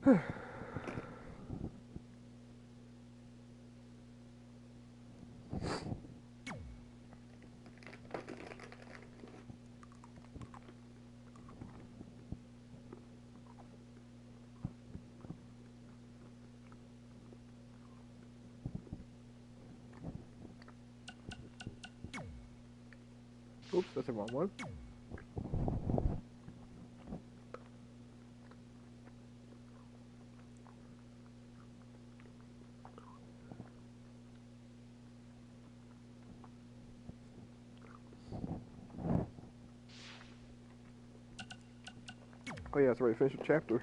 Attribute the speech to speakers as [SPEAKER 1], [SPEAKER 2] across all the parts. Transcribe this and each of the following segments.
[SPEAKER 1] Oops, that's the wrong one. Oh yeah, it's already finished the chapter.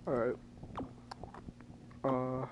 [SPEAKER 1] Alright. Alright.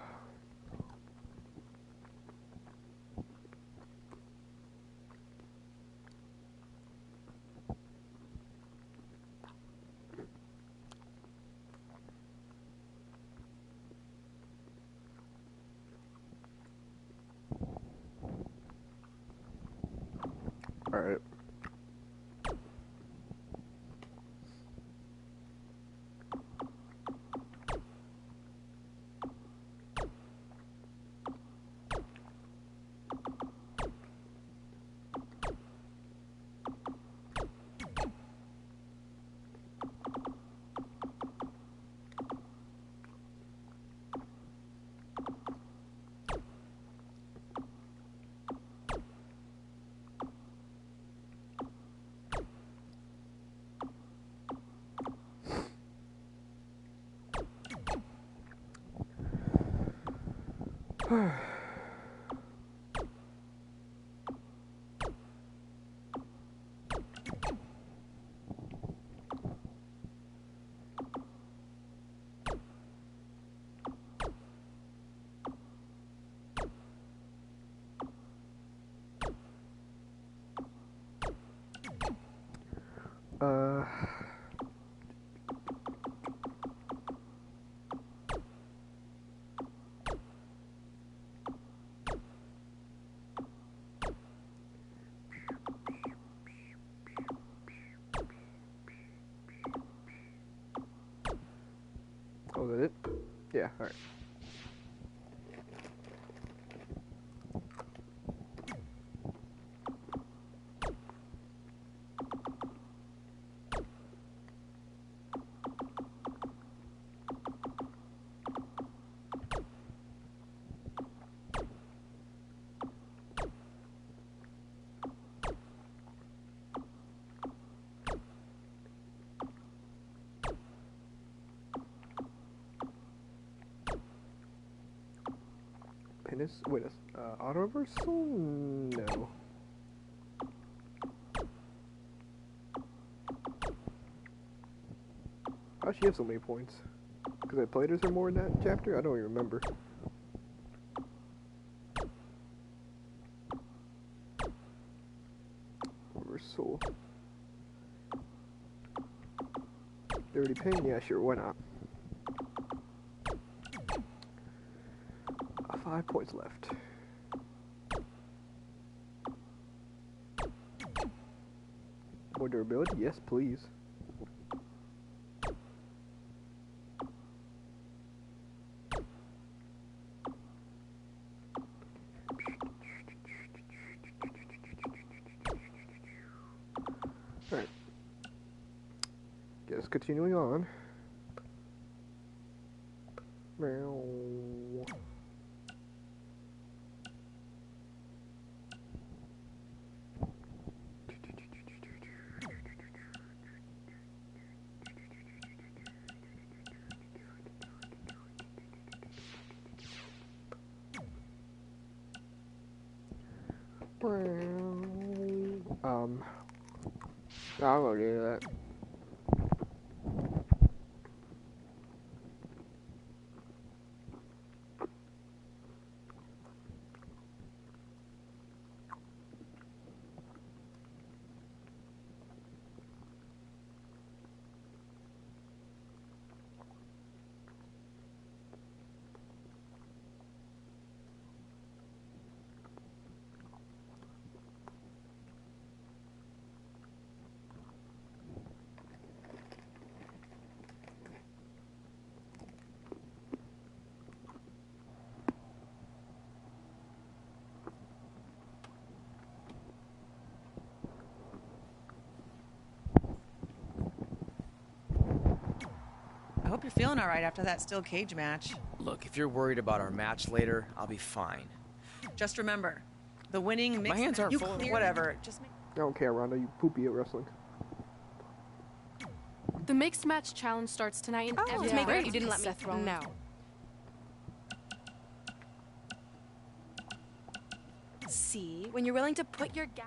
[SPEAKER 1] Oh, is that it? Yeah, alright. Wait, auto reversal? No. How'd she have so many points? Because I played her more in that chapter? I don't even remember. Reversal. Dirty pin? Yeah, sure, why not? 5 points left. More durability? Yes, please. Alright. Just continuing on. Meow. I'm gonna do that.
[SPEAKER 2] Hope you're feeling all right after that steel cage match.
[SPEAKER 3] Look, if you're worried about our match later, I'll be fine.
[SPEAKER 2] Just remember, the winning mixed
[SPEAKER 3] My hands aren't
[SPEAKER 2] you
[SPEAKER 3] full.
[SPEAKER 2] whatever. Just make
[SPEAKER 1] I don't care, Ronda. You poopy at wrestling.
[SPEAKER 4] The mixed match challenge starts tonight, and
[SPEAKER 5] Oh,
[SPEAKER 4] yeah.
[SPEAKER 5] great. You didn't let me know. See, when you're willing to put your gas.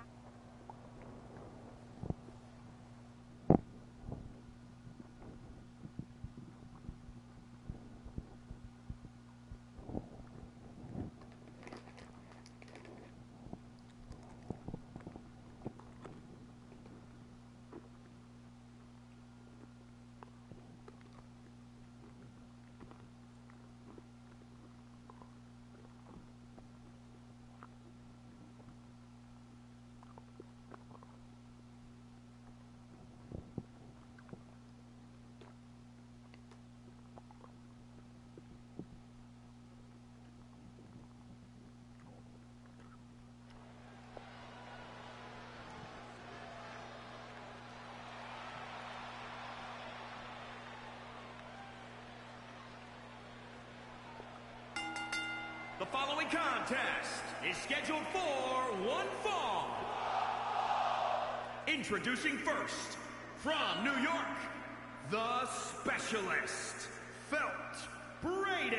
[SPEAKER 6] The following contest is scheduled for one fall. Introducing first, from New York, the Specialist, Felt Braden.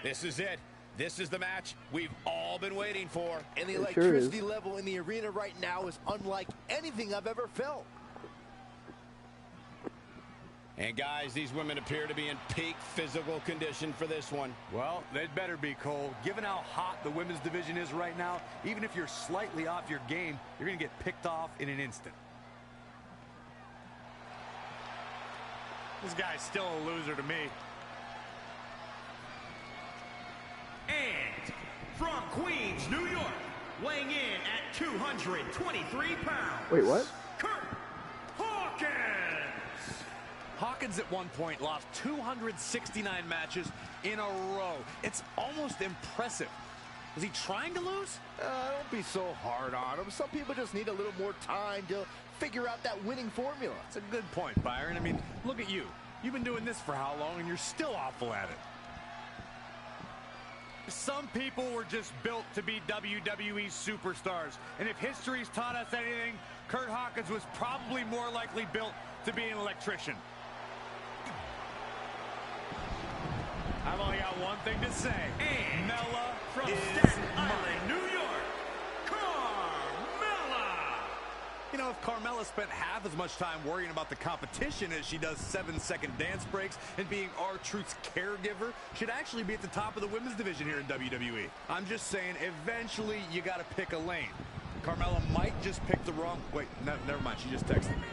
[SPEAKER 7] This is it. This is the match we've all been waiting for.
[SPEAKER 8] And the
[SPEAKER 1] It
[SPEAKER 8] electricity
[SPEAKER 1] sure is.
[SPEAKER 8] level in the arena right now is unlike anything I've ever felt.
[SPEAKER 7] And guys, these women appear to be in peak physical condition for this one.
[SPEAKER 9] Well, they'd better be, Cole. Given how hot the women's division is right now, even if you're slightly off your game, you're going to get picked off in an instant. This guy's still a loser to me.
[SPEAKER 6] And from Queens, New York, weighing in at 223 pounds.
[SPEAKER 1] Wait, what?
[SPEAKER 6] Kurt Hawkins.
[SPEAKER 9] Hawkins at one point lost 269 matches in a row. It's almost impressive. Is he trying to lose?
[SPEAKER 8] Don't be so hard on him. Some people just need a little more time to figure out that winning formula.
[SPEAKER 9] That's a good point, Byron. I mean, look at you. You've been doing this for how long, and you're still awful at it. Some people were just built to be WWE superstars. And if history's taught us anything, Kurt Hawkins was probably more likely built to be an electrician. I've only got one thing to say.
[SPEAKER 6] And
[SPEAKER 9] Mella
[SPEAKER 6] from
[SPEAKER 9] is
[SPEAKER 6] Staten
[SPEAKER 9] mine.
[SPEAKER 6] Island, New York, Carmella.
[SPEAKER 9] You know, if Carmella spent half as much time worrying about the competition as she does 7-second dance breaks and being R-Truth's caregiver, she'd actually be at the top of the women's division here in WWE. I'm just saying, eventually you got to pick a lane. Carmella might just pick the wrong... Wait, no, never mind. She just texted me.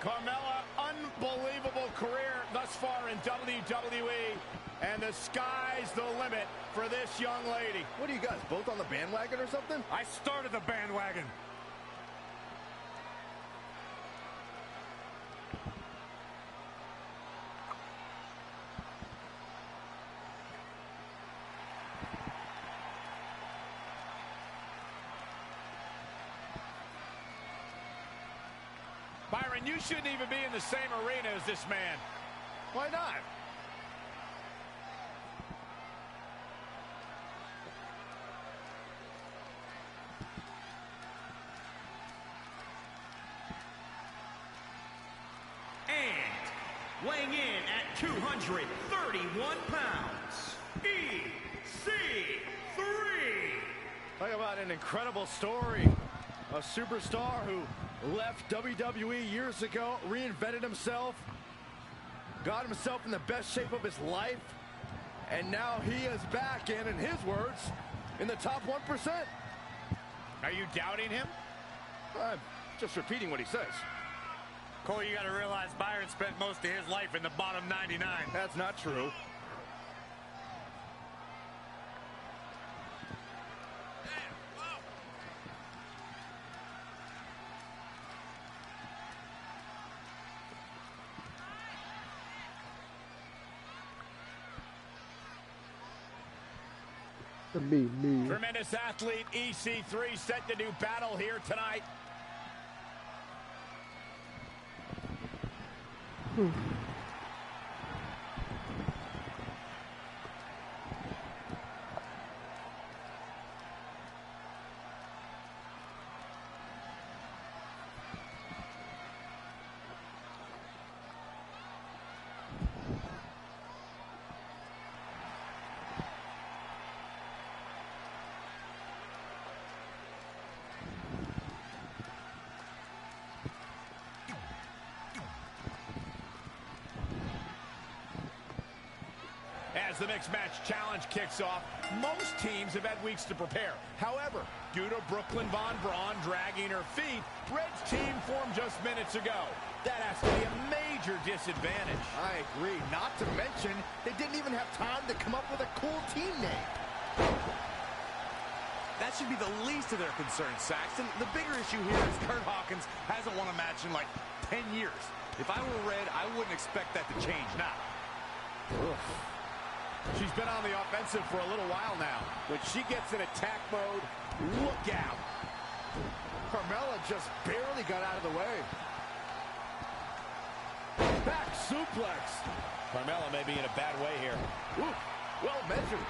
[SPEAKER 7] Carmella, unbelievable career thus far in WWE, and the sky's the limit for this young lady.
[SPEAKER 8] What are you guys, both on the bandwagon or something?
[SPEAKER 9] I started the bandwagon.
[SPEAKER 7] Byron, you shouldn't even be in the same arena as this man.
[SPEAKER 8] Why not?
[SPEAKER 6] And weighing in at 231 pounds, EC3.
[SPEAKER 8] Talk about an incredible story. A superstar who left WWE years ago, reinvented himself, got himself in the best shape of his life, and now he is back in his words, in the top 1%.
[SPEAKER 7] Are you doubting him?
[SPEAKER 8] I'm just repeating what he says.
[SPEAKER 9] Cole, you got to realize Byron spent most of his life in the bottom 99.
[SPEAKER 8] That's not true.
[SPEAKER 1] Me.
[SPEAKER 7] Tremendous athlete EC3 set to do battle here tonight. As the mixed match challenge kicks off, most teams have had weeks to prepare. However, due to Brooklyn Von Braun dragging her feet, Red's team formed just minutes ago. That has to be a major disadvantage.
[SPEAKER 8] I agree. Not to mention, they didn't even have time to come up with a cool team name.
[SPEAKER 9] That should be the least of their concerns, Saxton. The bigger issue here is Kurt Hawkins hasn't won a match in like 10 years. If I were Red, I wouldn't expect that to change now.
[SPEAKER 7] She's been on the offensive for a little while now. When she gets in attack mode, look out.
[SPEAKER 8] Carmella just barely got out of the way. Back suplex.
[SPEAKER 7] Carmella may be in a bad way here.
[SPEAKER 8] Ooh, well measured.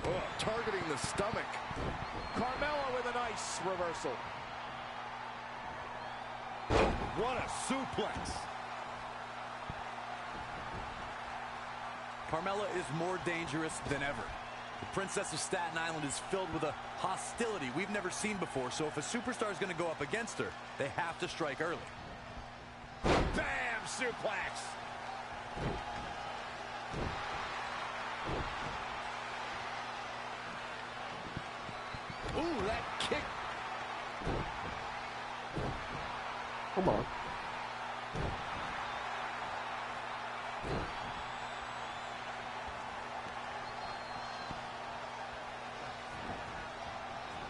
[SPEAKER 8] Oh, targeting the stomach.
[SPEAKER 7] Carmella with a nice reversal. What a suplex.
[SPEAKER 9] Carmella is more dangerous than ever. The Princess of Staten Island is filled with a hostility we've never seen before, so if a superstar is going to go up against her, they have to strike early.
[SPEAKER 7] Bam! Suplex.
[SPEAKER 8] Ooh, that kick.
[SPEAKER 1] Come on.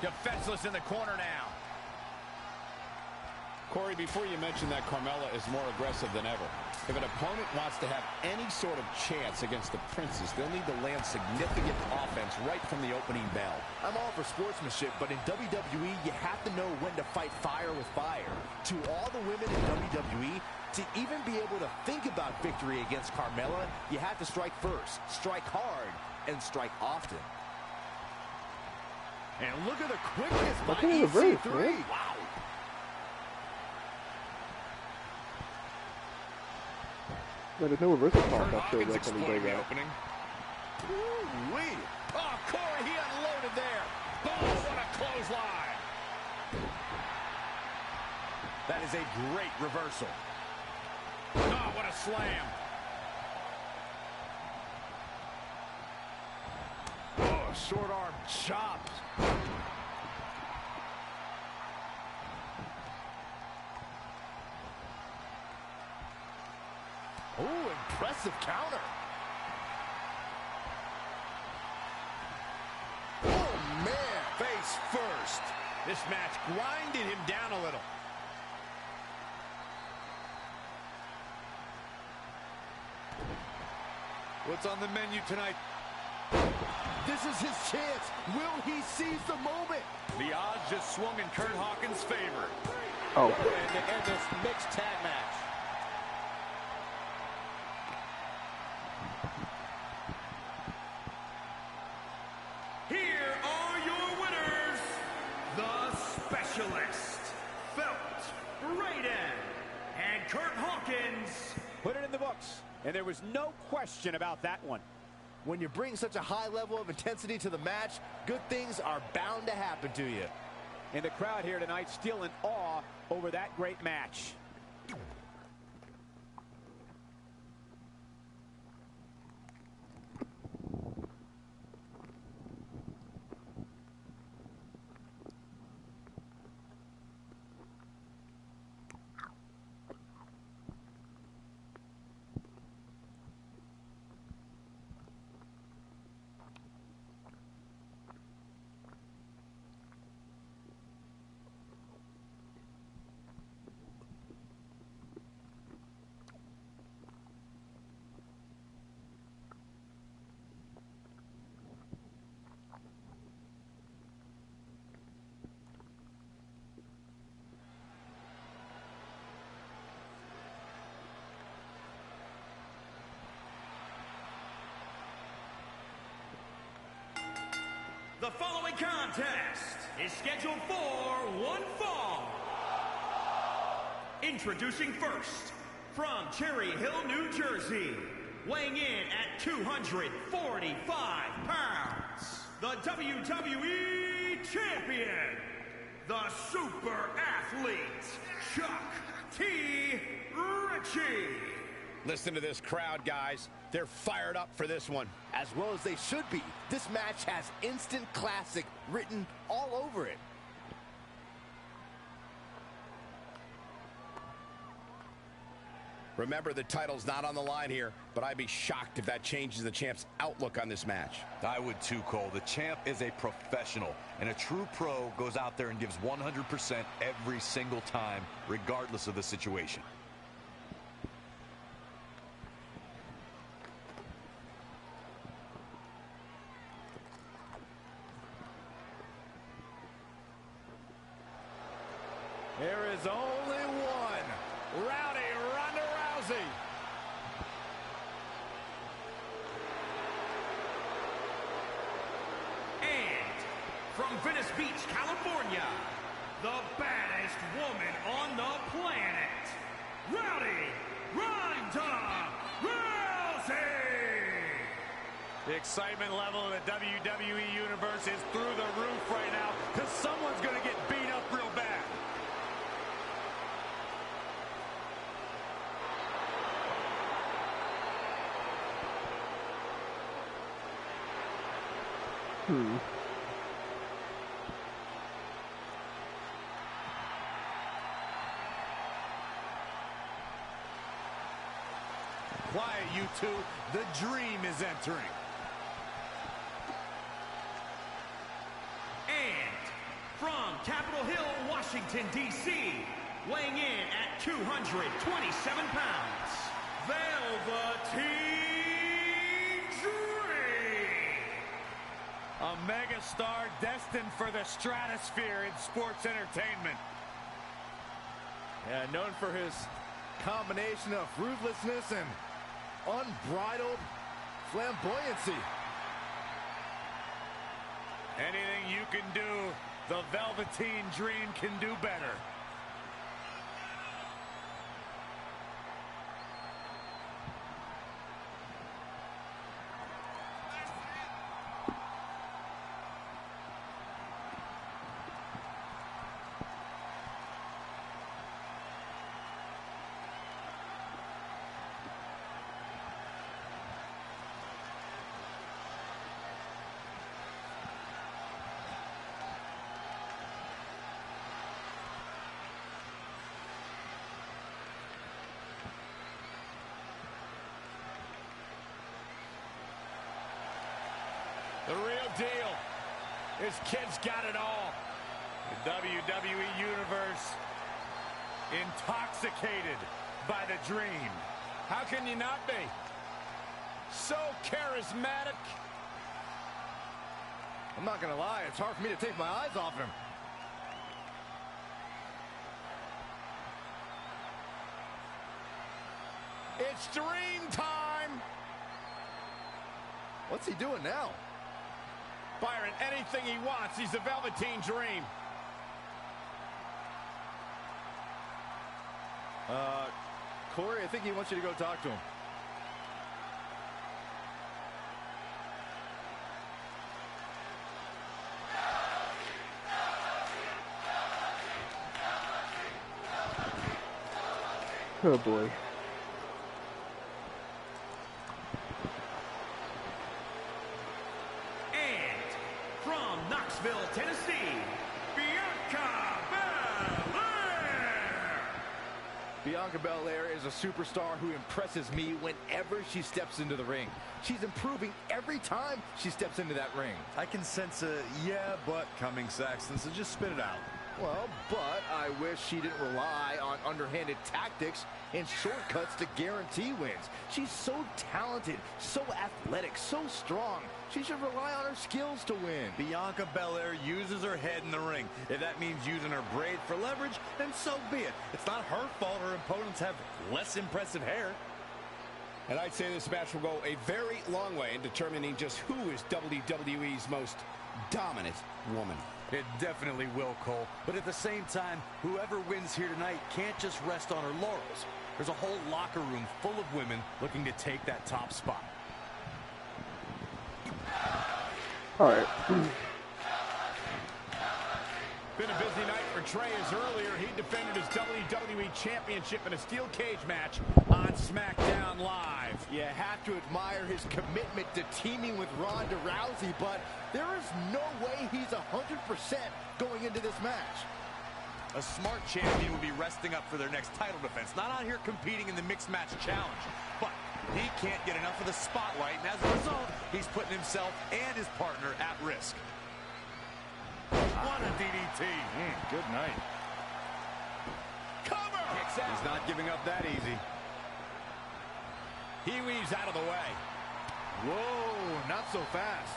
[SPEAKER 7] Defenseless in the corner now. Corey, before you mention that Carmella is more aggressive than ever, if an opponent wants to have any sort of chance against the Princess, they'll need to land significant offense right from the opening bell.
[SPEAKER 8] I'm all for sportsmanship, but in WWE, you have to know when to fight fire with fire. To all the women in WWE, to even be able to think about victory against Carmella, you have to strike first, strike hard, and strike often.
[SPEAKER 7] And look at the quickness by
[SPEAKER 1] Look at the reverse,
[SPEAKER 7] EC3.
[SPEAKER 1] man.
[SPEAKER 7] Wow.
[SPEAKER 1] No, there's no reversal
[SPEAKER 9] Kurt
[SPEAKER 1] pop that shows
[SPEAKER 9] Hawkins
[SPEAKER 1] up when we
[SPEAKER 9] exploiting
[SPEAKER 1] break
[SPEAKER 9] the
[SPEAKER 1] out.
[SPEAKER 9] opening.
[SPEAKER 7] Ooh-wee. Oh, Corey, he unloaded there. Oh, what a clothesline.
[SPEAKER 9] That is a great reversal.
[SPEAKER 7] Oh, what a slam.
[SPEAKER 8] Oh, short arm chop. Oh, impressive counter. Oh, man.
[SPEAKER 7] Face first. This match grinded him down a little.
[SPEAKER 9] What's on the menu tonight?
[SPEAKER 8] This is his chance. Will he seize the moment?
[SPEAKER 9] The odds just swung in Kurt Hawkins' favor.
[SPEAKER 1] Oh.
[SPEAKER 7] And to end this mixed tag match.
[SPEAKER 6] Here are your winners, the Specialist, Felt, Raiden, and Kurt Hawkins.
[SPEAKER 7] Put it in the books. And there was no question about that one.
[SPEAKER 8] When you bring such a high level of intensity to the match, good things are bound to happen to you.
[SPEAKER 7] And the crowd here tonight still in awe over that great match.
[SPEAKER 6] The following contest is scheduled for one fall. Introducing first, from Cherry Hill, New Jersey, weighing in at 245 pounds, the WWE Champion, the Super Athlete, Chuck T. Ritchie.
[SPEAKER 7] Listen to this crowd, guys. They're fired up for this one.
[SPEAKER 8] As well as they should be. This match has instant classic written all over it.
[SPEAKER 7] Remember, the title's not on the line here, but I'd be shocked if that changes the champ's outlook on this match.
[SPEAKER 9] I would too, Cole. The champ is a professional, and a true pro goes out there and gives 100% every single time, regardless of the situation.
[SPEAKER 8] There is only one. Rowdy Ronda Rousey.
[SPEAKER 6] And from Venice Beach, California, the baddest woman on the planet, Rowdy Ronda Rousey.
[SPEAKER 7] The excitement level of the WWE Universe is through the roof right now, because someone's going to get beat up real bad. Quiet, you two. The dream is entering.
[SPEAKER 6] And from Capitol Hill, Washington, D.C., weighing in at 227 pounds, Velveteen Dream.
[SPEAKER 7] A megastar destined for the stratosphere in sports entertainment.
[SPEAKER 8] Yeah, known for his combination of ruthlessness and unbridled flamboyancy.
[SPEAKER 7] Anything you can do, the Velveteen Dream can do better. The real deal. This kid's got it all. The WWE Universe intoxicated by the dream. How can you not be? So charismatic.
[SPEAKER 8] I'm not gonna lie, it's hard for me to take my eyes off him.
[SPEAKER 7] It's dream time.
[SPEAKER 8] What's he doing now?
[SPEAKER 7] Byron, anything he wants. He's the Velveteen Dream.
[SPEAKER 8] Corey, I think he wants you to go talk to him.
[SPEAKER 1] Oh boy.
[SPEAKER 6] And from Knoxville, Tennessee, Bianca Belair.
[SPEAKER 8] Bianca Belair is a superstar who impresses me whenever she steps into the ring. She's improving every time she steps into that ring.
[SPEAKER 9] I can sense a yeah, but coming, Saxton, so just spit it out.
[SPEAKER 8] Well, but I wish she didn't rely on underhanded tactics and shortcuts to guarantee wins. She's so talented, so athletic, so strong. She should rely on her skills to win.
[SPEAKER 9] Bianca Belair uses her head in the ring. If that means using her braid for leverage, then so be it. It's not her fault her opponents have less impressive hair.
[SPEAKER 7] And I'd say this match will go a very long way in determining just who is WWE's most dominant woman.
[SPEAKER 9] It definitely will, Cole. But at the same time, whoever wins here tonight can't just rest on her laurels. There's a whole locker room full of women looking to take that top spot.
[SPEAKER 1] All right.
[SPEAKER 7] Been a busy night for Trey, as earlier he defended his WWE Championship in a steel cage match on SmackDown Live.
[SPEAKER 8] You have to admire his commitment to teaming with Ronda Rousey, but there is no way he's 100% going into this match.
[SPEAKER 9] A smart champion would be resting up for their next title defense, not out here competing in the mixed match challenge. But he can't get enough of the spotlight, and as a result, he's putting himself and his partner at risk. What a DDT.
[SPEAKER 8] Good night.
[SPEAKER 7] Cover!
[SPEAKER 8] He's not giving up that easy.
[SPEAKER 7] He weaves out of the way.
[SPEAKER 8] Whoa, not so fast.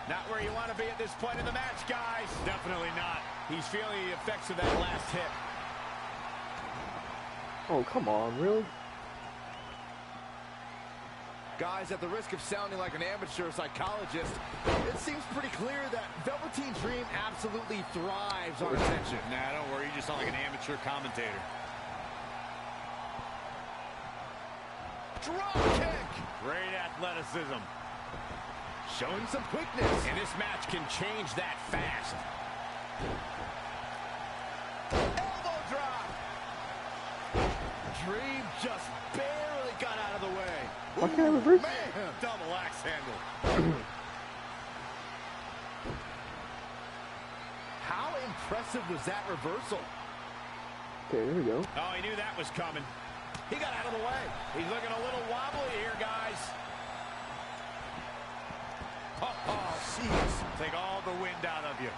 [SPEAKER 7] Not where you want to be at this point in the match, guys. Definitely not. He's feeling the effects of that last hit.
[SPEAKER 1] Oh, come on, really?
[SPEAKER 8] Guys, at the risk of sounding like an amateur psychologist, it seems pretty clear that Velveteen Dream absolutely thrives on attention.
[SPEAKER 9] Nah, don't worry. You just sound like an amateur commentator.
[SPEAKER 8] Drop kick!
[SPEAKER 7] Great athleticism.
[SPEAKER 8] Showing some quickness.
[SPEAKER 7] And this match can change that fast.
[SPEAKER 8] Elbow drop! Dream just barely got out of the way.
[SPEAKER 1] Why can't I reverse?
[SPEAKER 8] Man,
[SPEAKER 9] Double axe handle.
[SPEAKER 8] how impressive was that reversal?
[SPEAKER 1] Okay, there we go.
[SPEAKER 7] Oh, he knew that was coming. He got out of the way. He's looking a little wobbly here, guys.
[SPEAKER 9] Oh, jeez. Take all the wind out of you.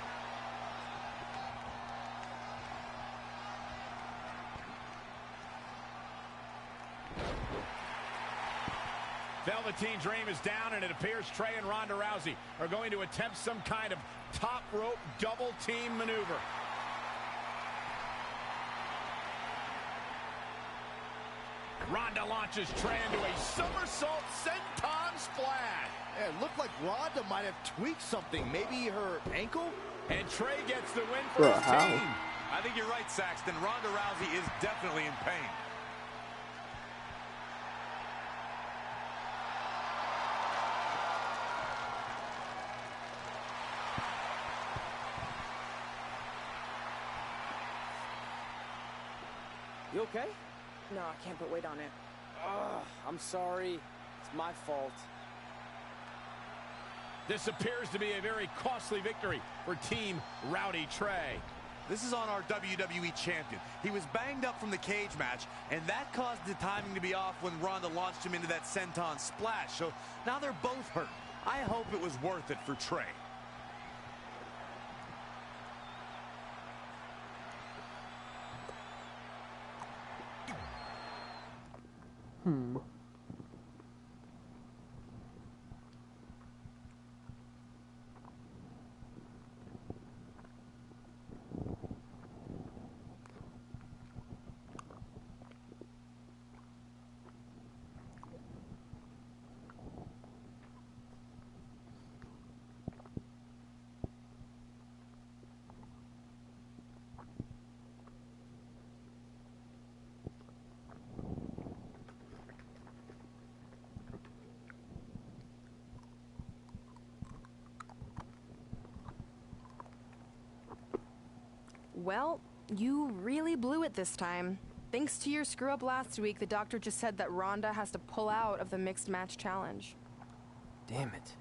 [SPEAKER 7] Velveteen Dream is down, and it appears Trey and Ronda Rousey are going to attempt some kind of top rope double team maneuver. Ronda launches Trey into a somersault senton splash.
[SPEAKER 8] It looked like Ronda might have tweaked something. Maybe her ankle?
[SPEAKER 7] And Trey gets the win for
[SPEAKER 1] Bro,
[SPEAKER 7] his
[SPEAKER 1] how?
[SPEAKER 7] team.
[SPEAKER 9] I think you're right, Saxton. Ronda Rousey is definitely in pain.
[SPEAKER 3] You okay?
[SPEAKER 10] No, I can't put weight on it.
[SPEAKER 3] Ugh, I'm sorry. It's my fault.
[SPEAKER 7] This appears to be a very costly victory for Team Rowdy Trey.
[SPEAKER 9] This is on our WWE champion. He was banged up from the cage match, and that caused the timing to be off when Ronda launched him into that senton splash. So now they're both hurt. I hope it was worth it for Trey.
[SPEAKER 5] Well, you really blew it this time. Thanks to your screw-up last week, the doctor just said that Ronda has to pull out of the mixed match challenge.
[SPEAKER 3] Damn it.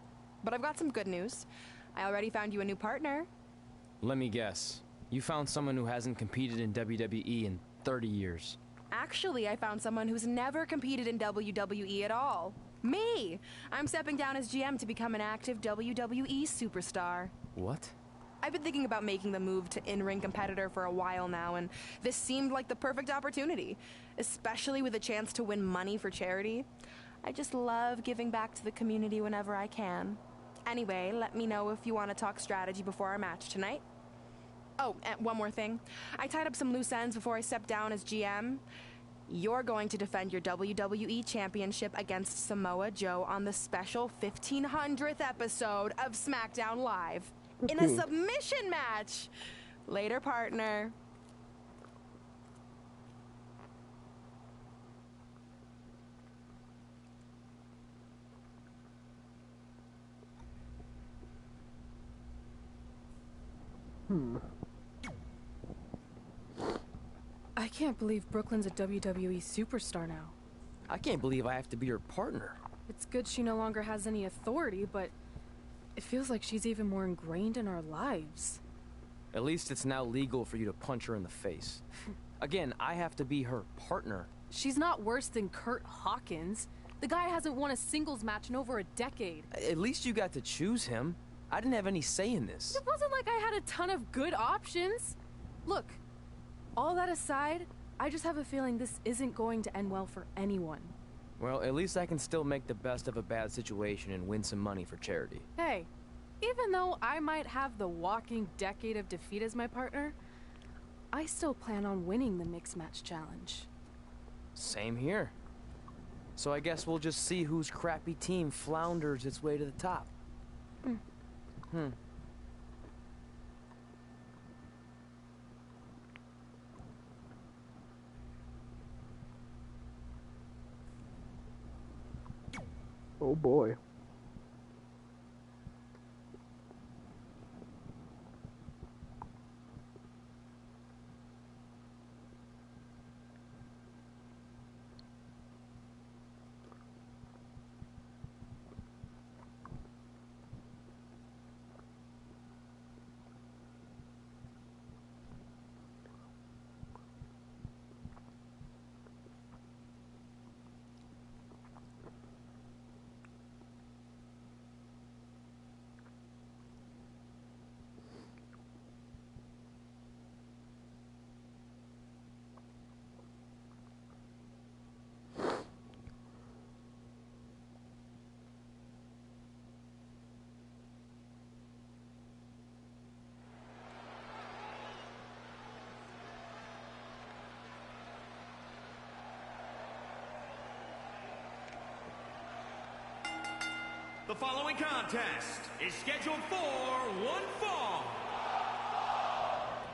[SPEAKER 5] But I've got some good news. I already found you a new partner.
[SPEAKER 3] Let me guess. You found someone who hasn't competed in WWE in 30 years.
[SPEAKER 5] Actually, I found someone who's never competed in WWE at all. Me! I'm stepping down as GM to become an active WWE superstar.
[SPEAKER 3] What?
[SPEAKER 5] I've been thinking about making the move to in-ring competitor for a while now, and this seemed like the perfect opportunity, especially with a chance to win money for charity. I just love giving back to the community whenever I can. Anyway, let me know if you want to talk strategy before our match tonight. Oh, and one more thing. I tied up some loose ends before I stepped down as GM. You're going to defend your WWE Championship against Samoa Joe on the special 1500th episode of SmackDown Live in a submission match. Later, partner.
[SPEAKER 4] I can't believe Brooklyn's a WWE superstar now.
[SPEAKER 3] I can't believe I have to be her partner.
[SPEAKER 4] It's good she no longer has any authority, but it feels like she's even more ingrained in our lives.
[SPEAKER 3] At least it's now legal for you to punch her in the face. Again, I have to be her partner.
[SPEAKER 4] She's not worse than Kurt Hawkins. The guy hasn't won a singles match in over a decade.
[SPEAKER 3] At least you got to choose him. I didn't have any say in this.
[SPEAKER 4] It wasn't like I had a ton of good options. Look, all that aside, I just have a feeling this isn't going to end well for anyone.
[SPEAKER 3] Well, at least I can still make the best of a bad situation and win some money for charity.
[SPEAKER 4] Hey, even though I might have the walking decade of defeat as my partner, I still plan on winning the Mixed Match Challenge.
[SPEAKER 3] Same here. So I guess we'll just see whose crappy team flounders its way to the top.
[SPEAKER 1] Oh boy.
[SPEAKER 6] The following contest is scheduled for one fall.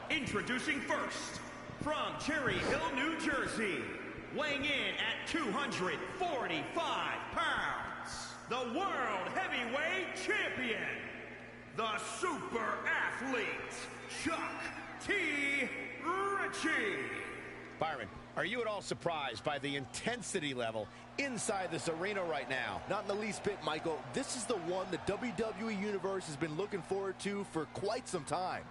[SPEAKER 6] Introducing first, from Cherry Hill, New Jersey, weighing in at 245 pounds, the World Heavyweight Champion, the Super Athlete, Chuck T. Ritchie.
[SPEAKER 7] Byron, are you at all surprised by the intensity level inside this arena right now?
[SPEAKER 8] Not in the least bit, Michael. This is the one the WWE Universe has been looking forward to for quite some time.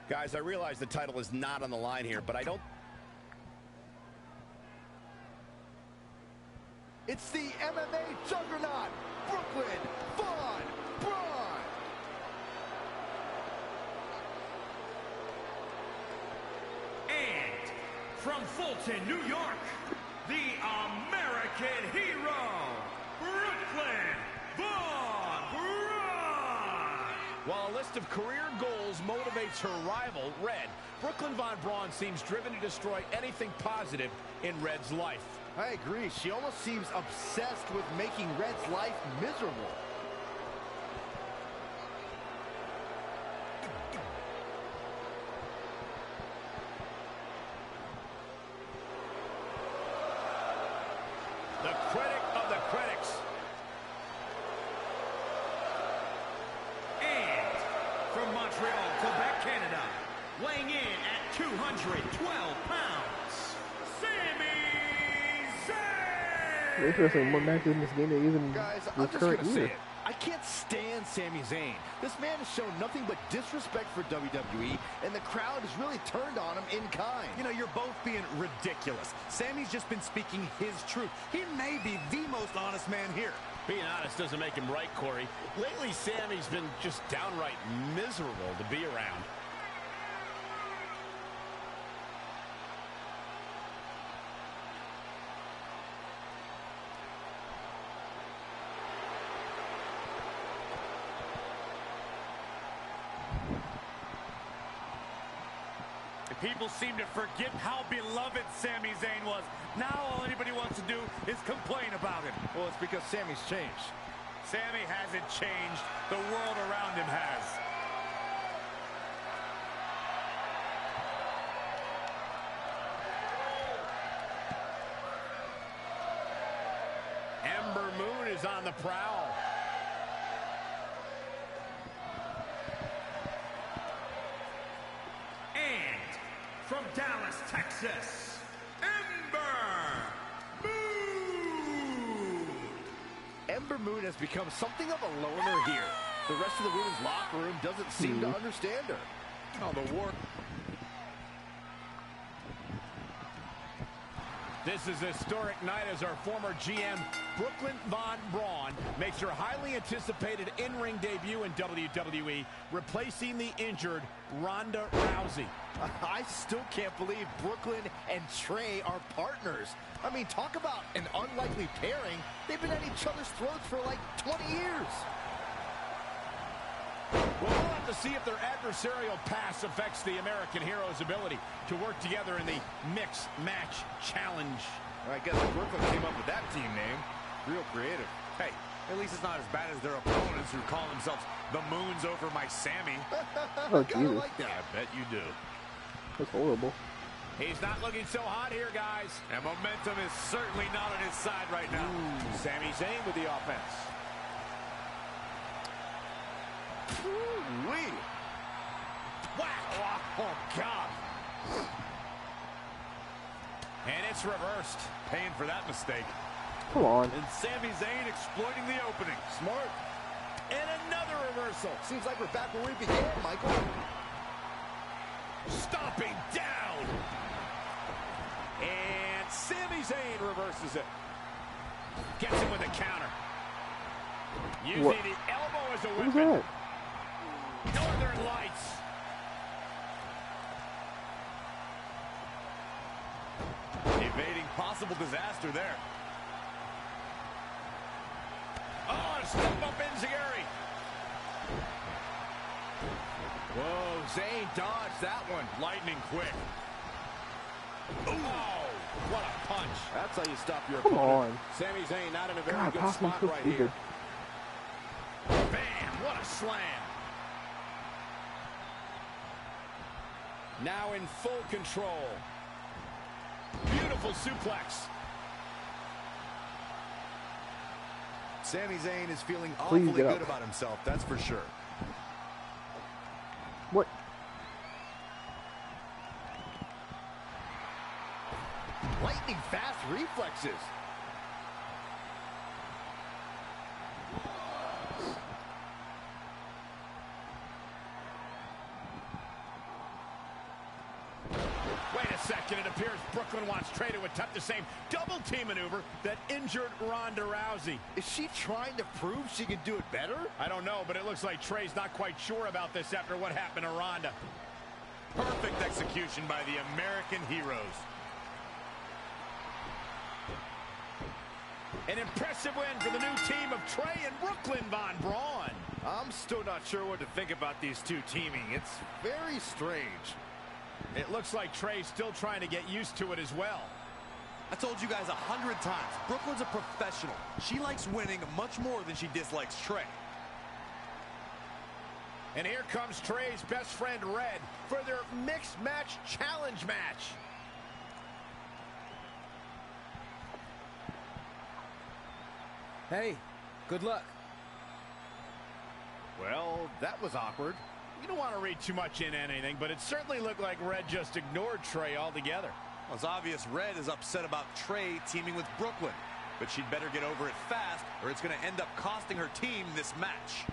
[SPEAKER 7] Guys, I realize the title is not on the line here, but I don't...
[SPEAKER 8] It's the MMA juggernaut, Brooklyn Von Braun.
[SPEAKER 6] And from Fulton, New York, the American hero, Brooklyn Von Braun.
[SPEAKER 7] While a list of career goals motivates her rival, Red, Brooklyn Von Braun seems driven to destroy anything positive in Red's life.
[SPEAKER 8] I agree. She almost seems obsessed with making Red's life miserable.
[SPEAKER 7] The critic of the critics.
[SPEAKER 6] And from Montreal, Quebec, Canada, weighing in at 212 pounds, Sami Zayn.
[SPEAKER 1] There's wrestling more matches in this game than even
[SPEAKER 8] Guys,
[SPEAKER 1] the
[SPEAKER 8] I'm just
[SPEAKER 1] current
[SPEAKER 8] gonna say
[SPEAKER 1] year.
[SPEAKER 8] it. I can't stand Sami Zayn. This man has shown nothing but disrespect for WWE, and the crowd has really turned on him in kind.
[SPEAKER 9] You know, you're both being ridiculous. Sami's just been speaking his truth. He may be the most honest man here.
[SPEAKER 7] Being honest doesn't make him right, Corey. Lately, Sami's been just downright miserable to be around. People seem to forget how beloved Sami Zayn was. Now all anybody wants to do is complain about him.
[SPEAKER 8] Well, it's because Sami's changed.
[SPEAKER 7] Sami hasn't changed. The world around him has. Ember Moon is on the prowl.
[SPEAKER 6] And from Dallas, Texas, Ember Moon.
[SPEAKER 8] Ember Moon has become something of a loner here. The rest of the women's locker room doesn't seem to understand her.
[SPEAKER 7] Oh, the war. This is a historic night as our former GM, Brooklyn Von Braun, makes her highly anticipated in-ring debut in WWE, replacing the injured Ronda Rousey.
[SPEAKER 8] I still can't believe Brooklyn and Trey are partners. I mean, talk about an unlikely pairing. They've been at each other's throats for like 20 years.
[SPEAKER 7] Well, we'll have to see if their adversarial pass affects the American Hero's ability to work together in the Mixed Match Challenge.
[SPEAKER 9] I guess Brooklyn came up with that team name. Real creative. Hey, at least it's not as bad as their opponents who call themselves the Moons over my Sammy.
[SPEAKER 1] Oh, Jesus.
[SPEAKER 8] Like that.
[SPEAKER 9] I bet you do.
[SPEAKER 1] That's horrible.
[SPEAKER 7] He's not looking so hot here, guys.
[SPEAKER 9] And momentum is certainly not on his side right now.
[SPEAKER 7] Sami Zayn with the offense.
[SPEAKER 8] Ooh-wee.
[SPEAKER 7] Whack! Oh, God. And it's reversed.
[SPEAKER 9] Paying for that mistake.
[SPEAKER 1] Come on.
[SPEAKER 9] And Sami Zayn exploiting the opening.
[SPEAKER 8] Smart.
[SPEAKER 7] And another reversal.
[SPEAKER 8] Seems like we're back where we began, Michael.
[SPEAKER 7] Stomping down. And Sami Zayn reverses it. Gets him with a counter. Using
[SPEAKER 1] What?
[SPEAKER 7] the elbow as a
[SPEAKER 1] What was
[SPEAKER 7] weapon.
[SPEAKER 1] that?
[SPEAKER 7] Northern Lights.
[SPEAKER 9] Evading possible disaster there.
[SPEAKER 7] Oh, a step up Enziguri.
[SPEAKER 8] Whoa, Zayn dodged that one.
[SPEAKER 7] Lightning quick. Oh, what a punch.
[SPEAKER 8] That's how you stop your
[SPEAKER 1] Come
[SPEAKER 8] opponent.
[SPEAKER 1] on.
[SPEAKER 7] Sami Zayn not in a very
[SPEAKER 1] God,
[SPEAKER 7] good
[SPEAKER 1] Hoffman's
[SPEAKER 7] spot
[SPEAKER 1] so
[SPEAKER 7] right
[SPEAKER 1] stupid.
[SPEAKER 7] here. Bam, what a slam. Now in full control. Beautiful suplex.
[SPEAKER 9] Sami Zayn is feeling
[SPEAKER 1] Please
[SPEAKER 9] awfully
[SPEAKER 1] get
[SPEAKER 9] good
[SPEAKER 1] up.
[SPEAKER 9] about himself, that's for sure.
[SPEAKER 1] What?
[SPEAKER 8] Lightning fast reflexes.
[SPEAKER 7] Wait a second, it appears Brooklyn wants Trey to attempt the same double team maneuver that injured Ronda Rousey.
[SPEAKER 8] Is she trying to prove she can do it better?
[SPEAKER 7] I don't know, but it looks like Trey's not quite sure about this after what happened to Ronda.
[SPEAKER 9] Perfect execution by the American heroes.
[SPEAKER 7] An impressive win for the new team of Trey and Brooklyn Von Braun.
[SPEAKER 8] I'm still not sure what to think about these two teaming. It's very strange.
[SPEAKER 7] It looks like Trey's still trying to get used to it as well.
[SPEAKER 9] I told you guys 100 times, Brooklyn's a professional. She likes winning much more than she dislikes Trey.
[SPEAKER 7] And here comes Trey's best friend Red for their Mixed Match Challenge match.
[SPEAKER 3] Hey, good luck.
[SPEAKER 8] Well, that was awkward.
[SPEAKER 7] You don't want to read too much into anything, but it certainly looked like Red just ignored Trey altogether.
[SPEAKER 9] Well, it's obvious Red is upset about Trey teaming with Brooklyn, but she'd better get over it fast or it's going to end up costing her team this match.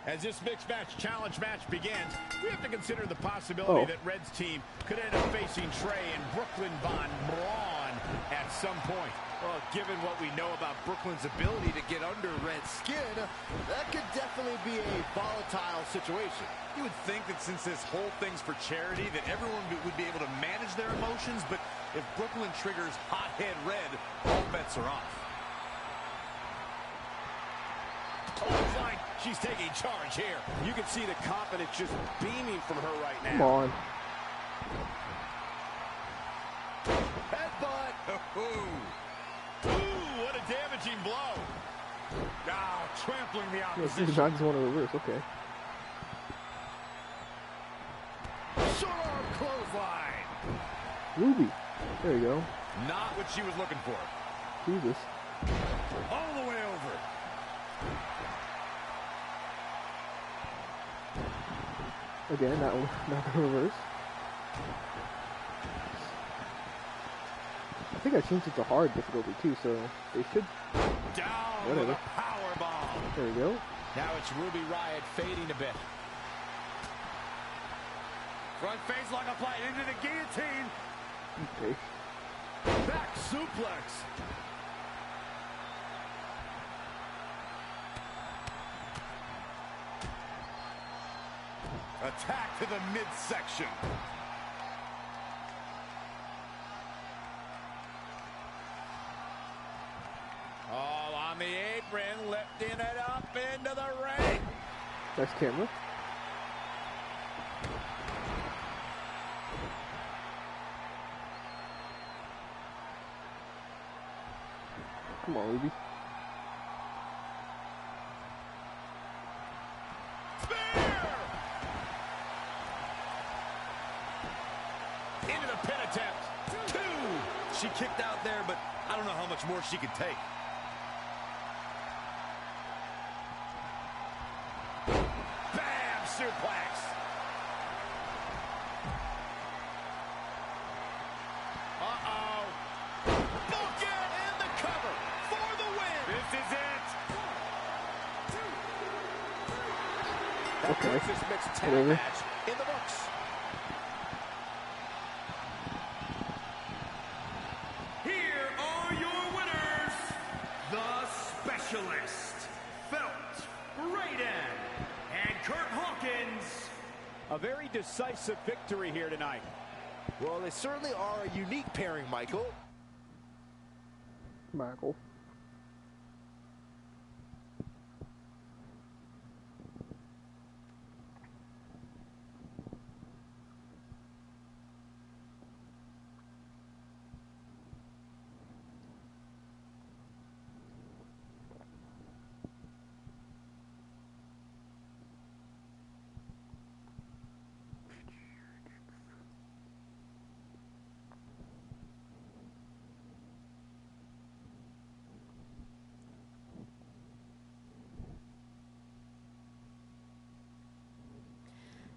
[SPEAKER 7] As this mixed match challenge match begins, we have to consider the possibility that Red's team could end up facing Trey and Brooklyn Von Braun at some point.
[SPEAKER 8] Well, given what we know about Brooklyn's ability to get under Red's skin, that could definitely be a volatile situation.
[SPEAKER 9] You would think that since this whole thing's for charity, that everyone would be able to manage their emotions, but if Brooklyn triggers hothead Red, all bets are off.
[SPEAKER 7] Clothesline. She's taking charge here.
[SPEAKER 8] You can see the confidence just beaming from her right now.
[SPEAKER 1] Come on.
[SPEAKER 8] Headbutt.
[SPEAKER 7] Ooh, what a damaging blow. Now trampling the opposition.
[SPEAKER 1] I just want to reverse. Okay.
[SPEAKER 8] Short arm clothesline.
[SPEAKER 1] Ruby. There you go.
[SPEAKER 9] Not what she was looking for.
[SPEAKER 1] Jesus.
[SPEAKER 7] All the way over.
[SPEAKER 1] Again, not the reverse. I think I changed it to hard difficulty too, so they should.
[SPEAKER 7] Down
[SPEAKER 1] Whatever.
[SPEAKER 7] with a power bomb.
[SPEAKER 1] There we go.
[SPEAKER 7] Now it's Ruby Riott fading a bit.
[SPEAKER 8] Front face lock applied into the guillotine.
[SPEAKER 1] Okay.
[SPEAKER 8] Back suplex.
[SPEAKER 9] Attack to the midsection.
[SPEAKER 7] All on the apron, lifting it up into the ring.
[SPEAKER 1] Next camera. Come on, Ruby.
[SPEAKER 7] Into the pin attempt. 2.
[SPEAKER 9] She kicked out there, but I don't know how much more she could take.
[SPEAKER 7] Bam! Suplex. Uh-oh. Book it in the cover for the win. This is it.
[SPEAKER 8] That
[SPEAKER 1] Okay.
[SPEAKER 8] puts this mixed tag
[SPEAKER 1] Whatever.
[SPEAKER 8] match in the books.
[SPEAKER 6] Here are your winners, the Specialist, Felt Raiden, and Kurt Hawkins.
[SPEAKER 7] A very decisive victory here tonight.
[SPEAKER 8] Well, they certainly are a unique pairing, Michael.
[SPEAKER 1] Michael.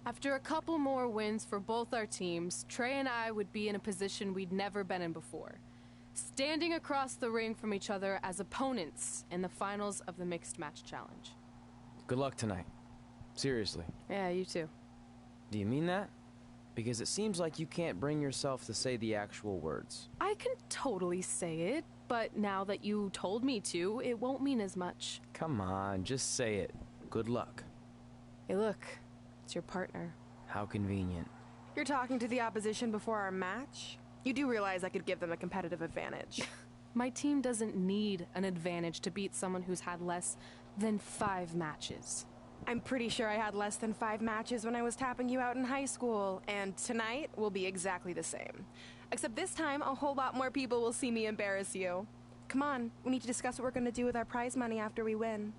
[SPEAKER 4] After a couple more wins for both our teams, Trey and I would be in a position we'd never been in before. Standing across the ring from each other as opponents in the finals of the Mixed Match Challenge.
[SPEAKER 3] Good luck tonight. Seriously.
[SPEAKER 4] Yeah, you too.
[SPEAKER 3] Do you mean that? Because it seems like you can't bring yourself to say the actual words.
[SPEAKER 4] I can totally say it, but now that you told me to, it won't mean as much.
[SPEAKER 3] Come on, just say it. Good luck.
[SPEAKER 4] Hey, look. It's your partner.
[SPEAKER 3] How convenient.
[SPEAKER 5] You're talking to the opposition before our match? You do realize I could give them a competitive advantage.
[SPEAKER 4] My team doesn't need an advantage to beat someone who's had less than 5 matches.
[SPEAKER 5] I'm pretty sure I had less than 5 matches when I was tapping you out in high school, and tonight will be exactly the same. Except this time, a whole lot more people will see me embarrass you. Come on, we need to discuss what we're going to do with our prize money after we win.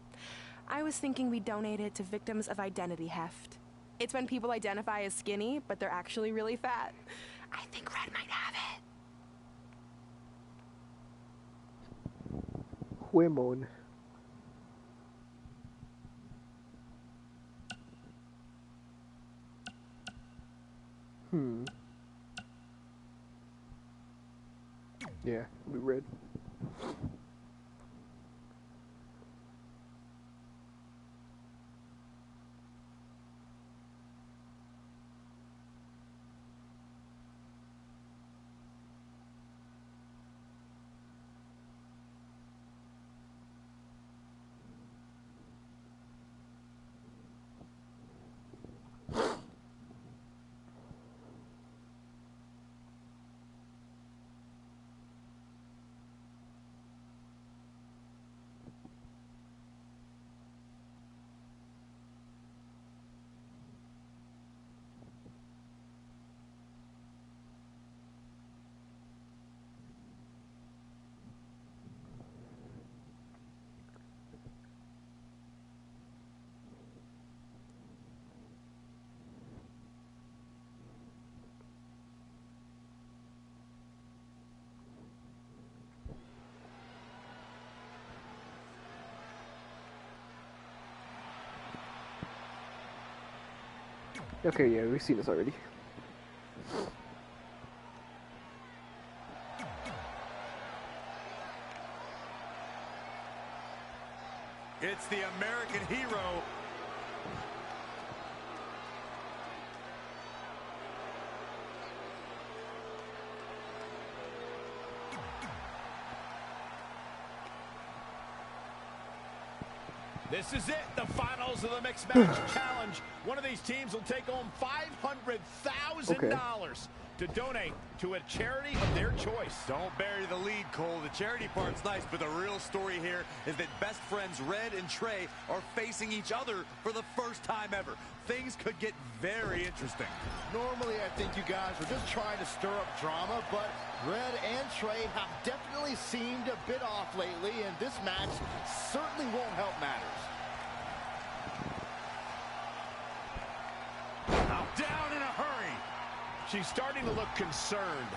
[SPEAKER 5] I was thinking we donate it to victims of identity heft. It's when people identify as skinny, but they're actually really fat. I think Red might have it.
[SPEAKER 1] Women. Yeah, we Red. Okay, yeah, we've seen this already.
[SPEAKER 9] It's the American hero.
[SPEAKER 7] This is it, the finals of the Mixed Match Challenge. One of these teams will take home $500,000 to donate to a charity of their choice.
[SPEAKER 9] Don't bury the lead, Cole. The charity part's nice, but the real story here is that best friends Red and Trey are facing each other for the first time ever. Things could get very interesting.
[SPEAKER 8] Normally, I think you guys are just trying to stir up drama, but Red and Trey have definitely seemed a bit off lately, and this match certainly won't help matters.
[SPEAKER 7] Down in a hurry. She's starting to look concerned.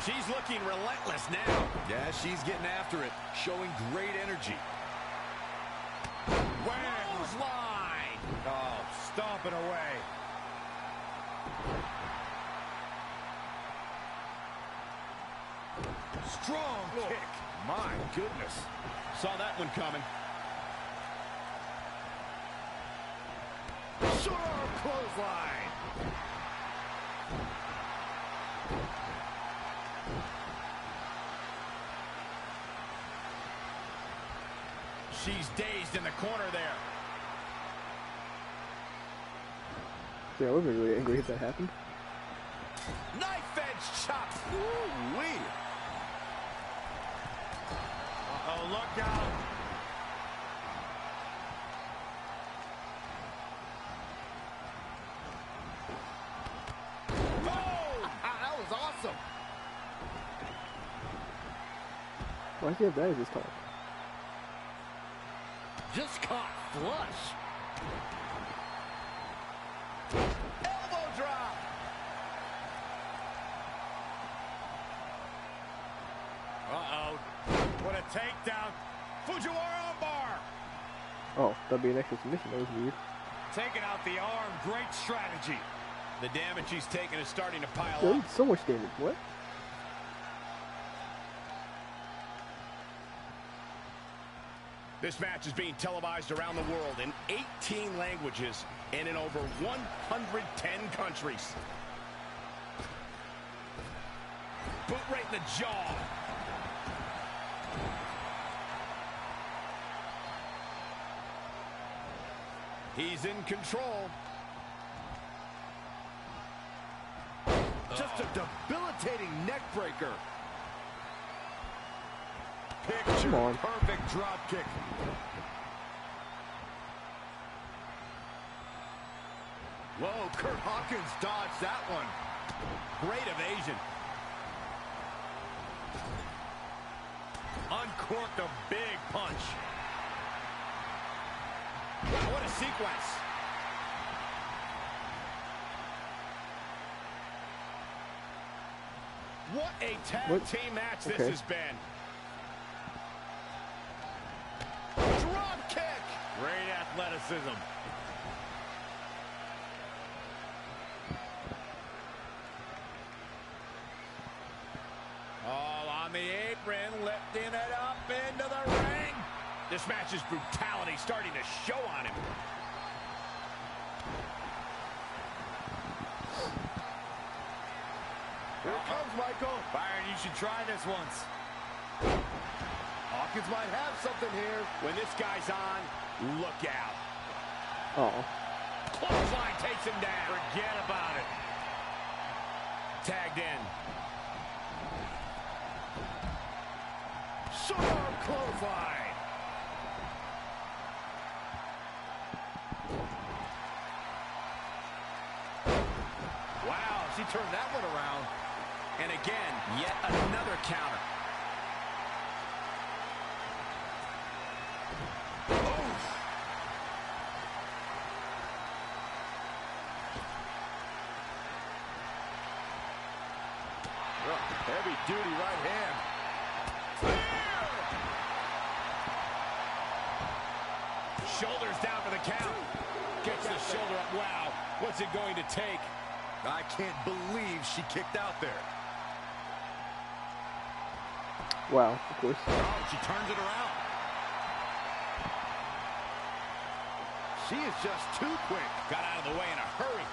[SPEAKER 7] She's looking relentless now.
[SPEAKER 9] Yeah, she's getting after it, showing great energy.
[SPEAKER 7] Clothesline.
[SPEAKER 8] Oh, stomping away.
[SPEAKER 7] Strong kick.
[SPEAKER 8] My goodness.
[SPEAKER 7] Saw that one coming.
[SPEAKER 8] Short arm clothesline.
[SPEAKER 7] She's dazed in the corner there.
[SPEAKER 1] Yeah, I would be really angry if that happened.
[SPEAKER 7] Knife edge chop.
[SPEAKER 8] Ooh-wee.
[SPEAKER 7] Uh-oh, look out.
[SPEAKER 8] That was awesome.
[SPEAKER 1] Why is he have that as his top?
[SPEAKER 8] Just caught flush.
[SPEAKER 7] Elbow drop. Uh-oh. What a takedown. Fujiwara armbar.
[SPEAKER 1] Oh, that'd be an extra submission. That was weird.
[SPEAKER 7] Taking out the arm. Great strategy. The damage he's taken is starting to pile
[SPEAKER 1] Dude,
[SPEAKER 7] up.
[SPEAKER 1] so much damage. What?
[SPEAKER 7] This match is being televised around the world in 18 languages and in over 110 countries. Boot right in the jaw. He's in control.
[SPEAKER 8] Just a debilitating neck breaker.
[SPEAKER 1] Come on.
[SPEAKER 8] Perfect drop kick. Whoa, Kurt Hawkins dodged that one.
[SPEAKER 7] Great evasion. Uncorked a big punch. Wow, what a sequence. What a tag team match this has been. Drop kick. Great athleticism. All on the apron, lifting it up into the ring. This match's brutality starting to show on him.
[SPEAKER 8] Here it comes, Michael.
[SPEAKER 7] Byron, you should try this once.
[SPEAKER 8] Hawkins might have something here.
[SPEAKER 7] When this guy's on, look out.
[SPEAKER 1] Oh.
[SPEAKER 7] Clothesline takes him down. Forget about it. Tagged in.
[SPEAKER 8] Short arm clothesline.
[SPEAKER 7] Wow, she turned that one around. And again, yet another counter.
[SPEAKER 8] Heavy duty right hand.
[SPEAKER 7] Shoulders down for the count. Gets the shoulder up. Wow. What's it going to take?
[SPEAKER 8] I can't believe she kicked out there.
[SPEAKER 1] Wow, of course.
[SPEAKER 8] Oh, she turns it around. She is just too quick.
[SPEAKER 7] Got out of the way in a hurry.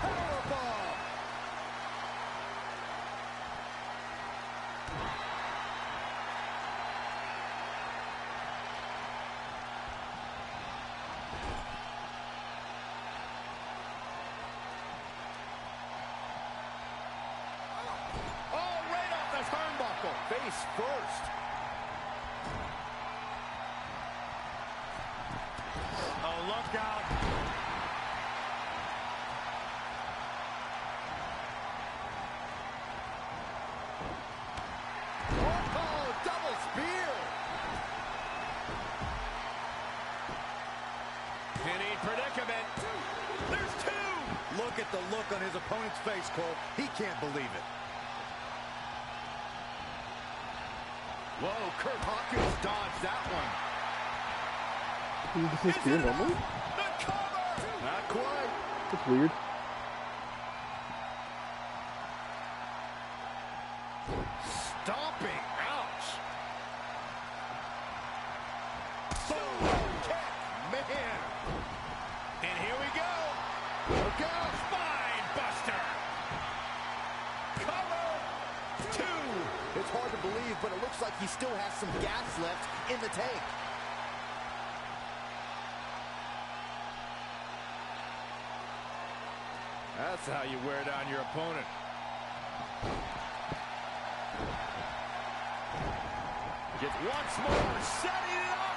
[SPEAKER 8] Powerbomb.
[SPEAKER 7] Oh, right off the turnbuckle.
[SPEAKER 8] Face first.
[SPEAKER 7] Oh, look out.
[SPEAKER 8] Oh, double spear.
[SPEAKER 7] Penny predicament. There's two.
[SPEAKER 8] Look at the look on his opponent's face, Cole. He can't believe it. Whoa, Kurt Hawkins dodged that one.
[SPEAKER 1] Is this spear normal?
[SPEAKER 7] The cover.
[SPEAKER 8] Not quite.
[SPEAKER 1] That's weird.
[SPEAKER 8] Stomping. Ouch. Boom. Kick. Man.
[SPEAKER 7] And here we go.
[SPEAKER 8] Look out.
[SPEAKER 7] Spine buster. Cover. Two.
[SPEAKER 8] It's hard to believe, but it looks like he still has some gas left in the tank.
[SPEAKER 7] That's how you wear down your opponent. Get once more, setting it up.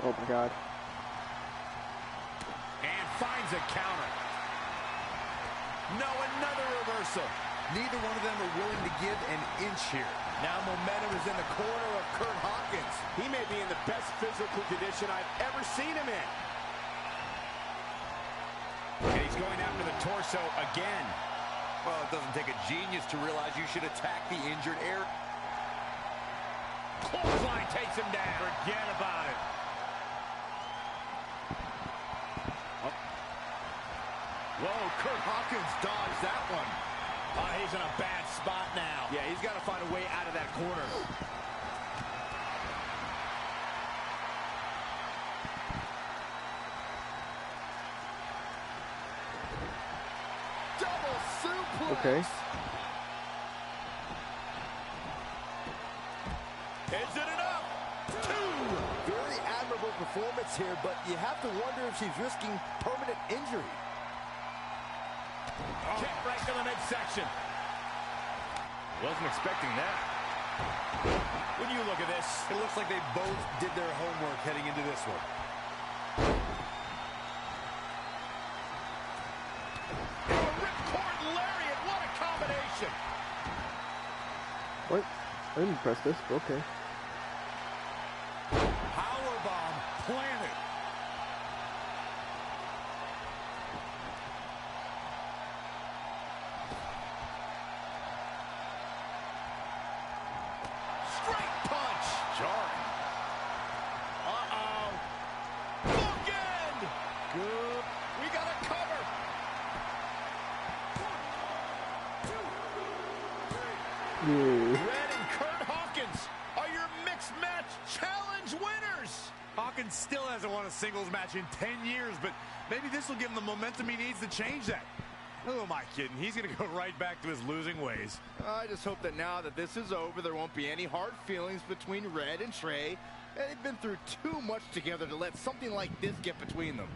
[SPEAKER 1] Oh my god.
[SPEAKER 7] And finds a counter. No, another reversal.
[SPEAKER 8] Neither one of them are willing to give an inch here. Now momentum is in the corner of Kurt Hawkins.
[SPEAKER 7] He may be in the best physical condition I've ever seen him in. And he's going after the torso again.
[SPEAKER 9] Well, it doesn't take a genius to realize you should attack the injured area.
[SPEAKER 7] Clothesline takes him down. Forget about it.
[SPEAKER 8] Oh. Whoa, Kurt Hawkins dodged that one.
[SPEAKER 7] Oh, he's in a bad spot now. Yeah, he's got to find a way out of that corner.
[SPEAKER 8] Double suplex.
[SPEAKER 1] Okay.
[SPEAKER 7] Is it enough? Two.
[SPEAKER 8] Very admirable performance here, but you have to wonder if she's risking permanent injury.
[SPEAKER 7] Kick right to the midsection. Wasn't expecting that. When you look at this,
[SPEAKER 9] It looks like they both did their homework heading into this one.
[SPEAKER 7] a ripcord lariat. What a combination.
[SPEAKER 1] What? I didn't press this, but okay.
[SPEAKER 8] Powerbomb planted.
[SPEAKER 7] Straight punch.
[SPEAKER 8] Jarring.
[SPEAKER 7] Uh-oh. Bookend.
[SPEAKER 8] Good.
[SPEAKER 7] We got a cover.
[SPEAKER 1] Yeah.
[SPEAKER 7] Red and Kurt Hawkins are your mixed match challenge winners.
[SPEAKER 9] Hawkins still hasn't won a singles match in 10 years, but maybe this will give him the momentum he needs to change that. Who am I kidding? He's going to go right back to his losing ways.
[SPEAKER 8] I just hope that now that this is over, there won't be any hard feelings between Red and Trey. They've been through too much together to let something like this get between them.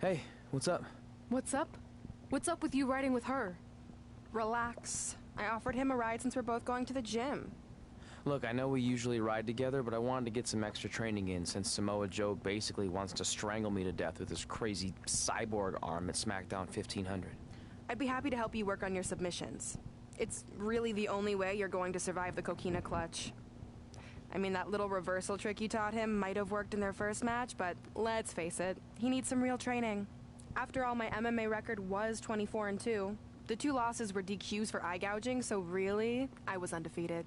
[SPEAKER 3] Hey, what's up?
[SPEAKER 4] What's up? What's up with you riding with her?
[SPEAKER 5] Relax. I offered him a ride since we're both going to the gym.
[SPEAKER 3] Look, I know we usually ride together, but I wanted to get some extra training in since Samoa Joe basically wants to strangle me to death with his crazy cyborg arm at SmackDown 1500.
[SPEAKER 5] I'd be happy to help you work on your submissions. It's really the only way you're going to survive the coquina clutch. I mean, that little reversal trick you taught him might have worked in their first match, but let's face it, he needs some real training. After all, my MMA record was 24-2. The 2 losses were DQs for eye gouging, so really, I was undefeated.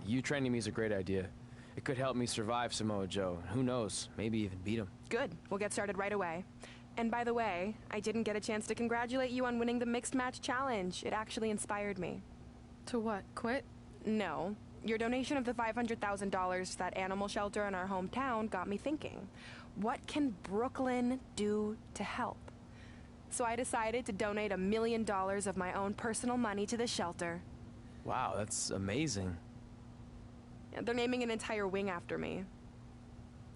[SPEAKER 3] You training me is a great idea. It could help me survive Samoa Joe. Who knows, maybe even beat him.
[SPEAKER 5] Good. We'll get started right away. And by the way, I didn't get a chance to congratulate you on winning the mixed match challenge. It actually inspired me.
[SPEAKER 4] To what? Quit?
[SPEAKER 5] No. Your donation of the $500,000 to that animal shelter in our hometown got me thinking. What can Brooklyn do to help? So I decided to donate $1 million of my own personal money to the shelter.
[SPEAKER 3] Wow, that's amazing.
[SPEAKER 5] They're naming an entire wing after me.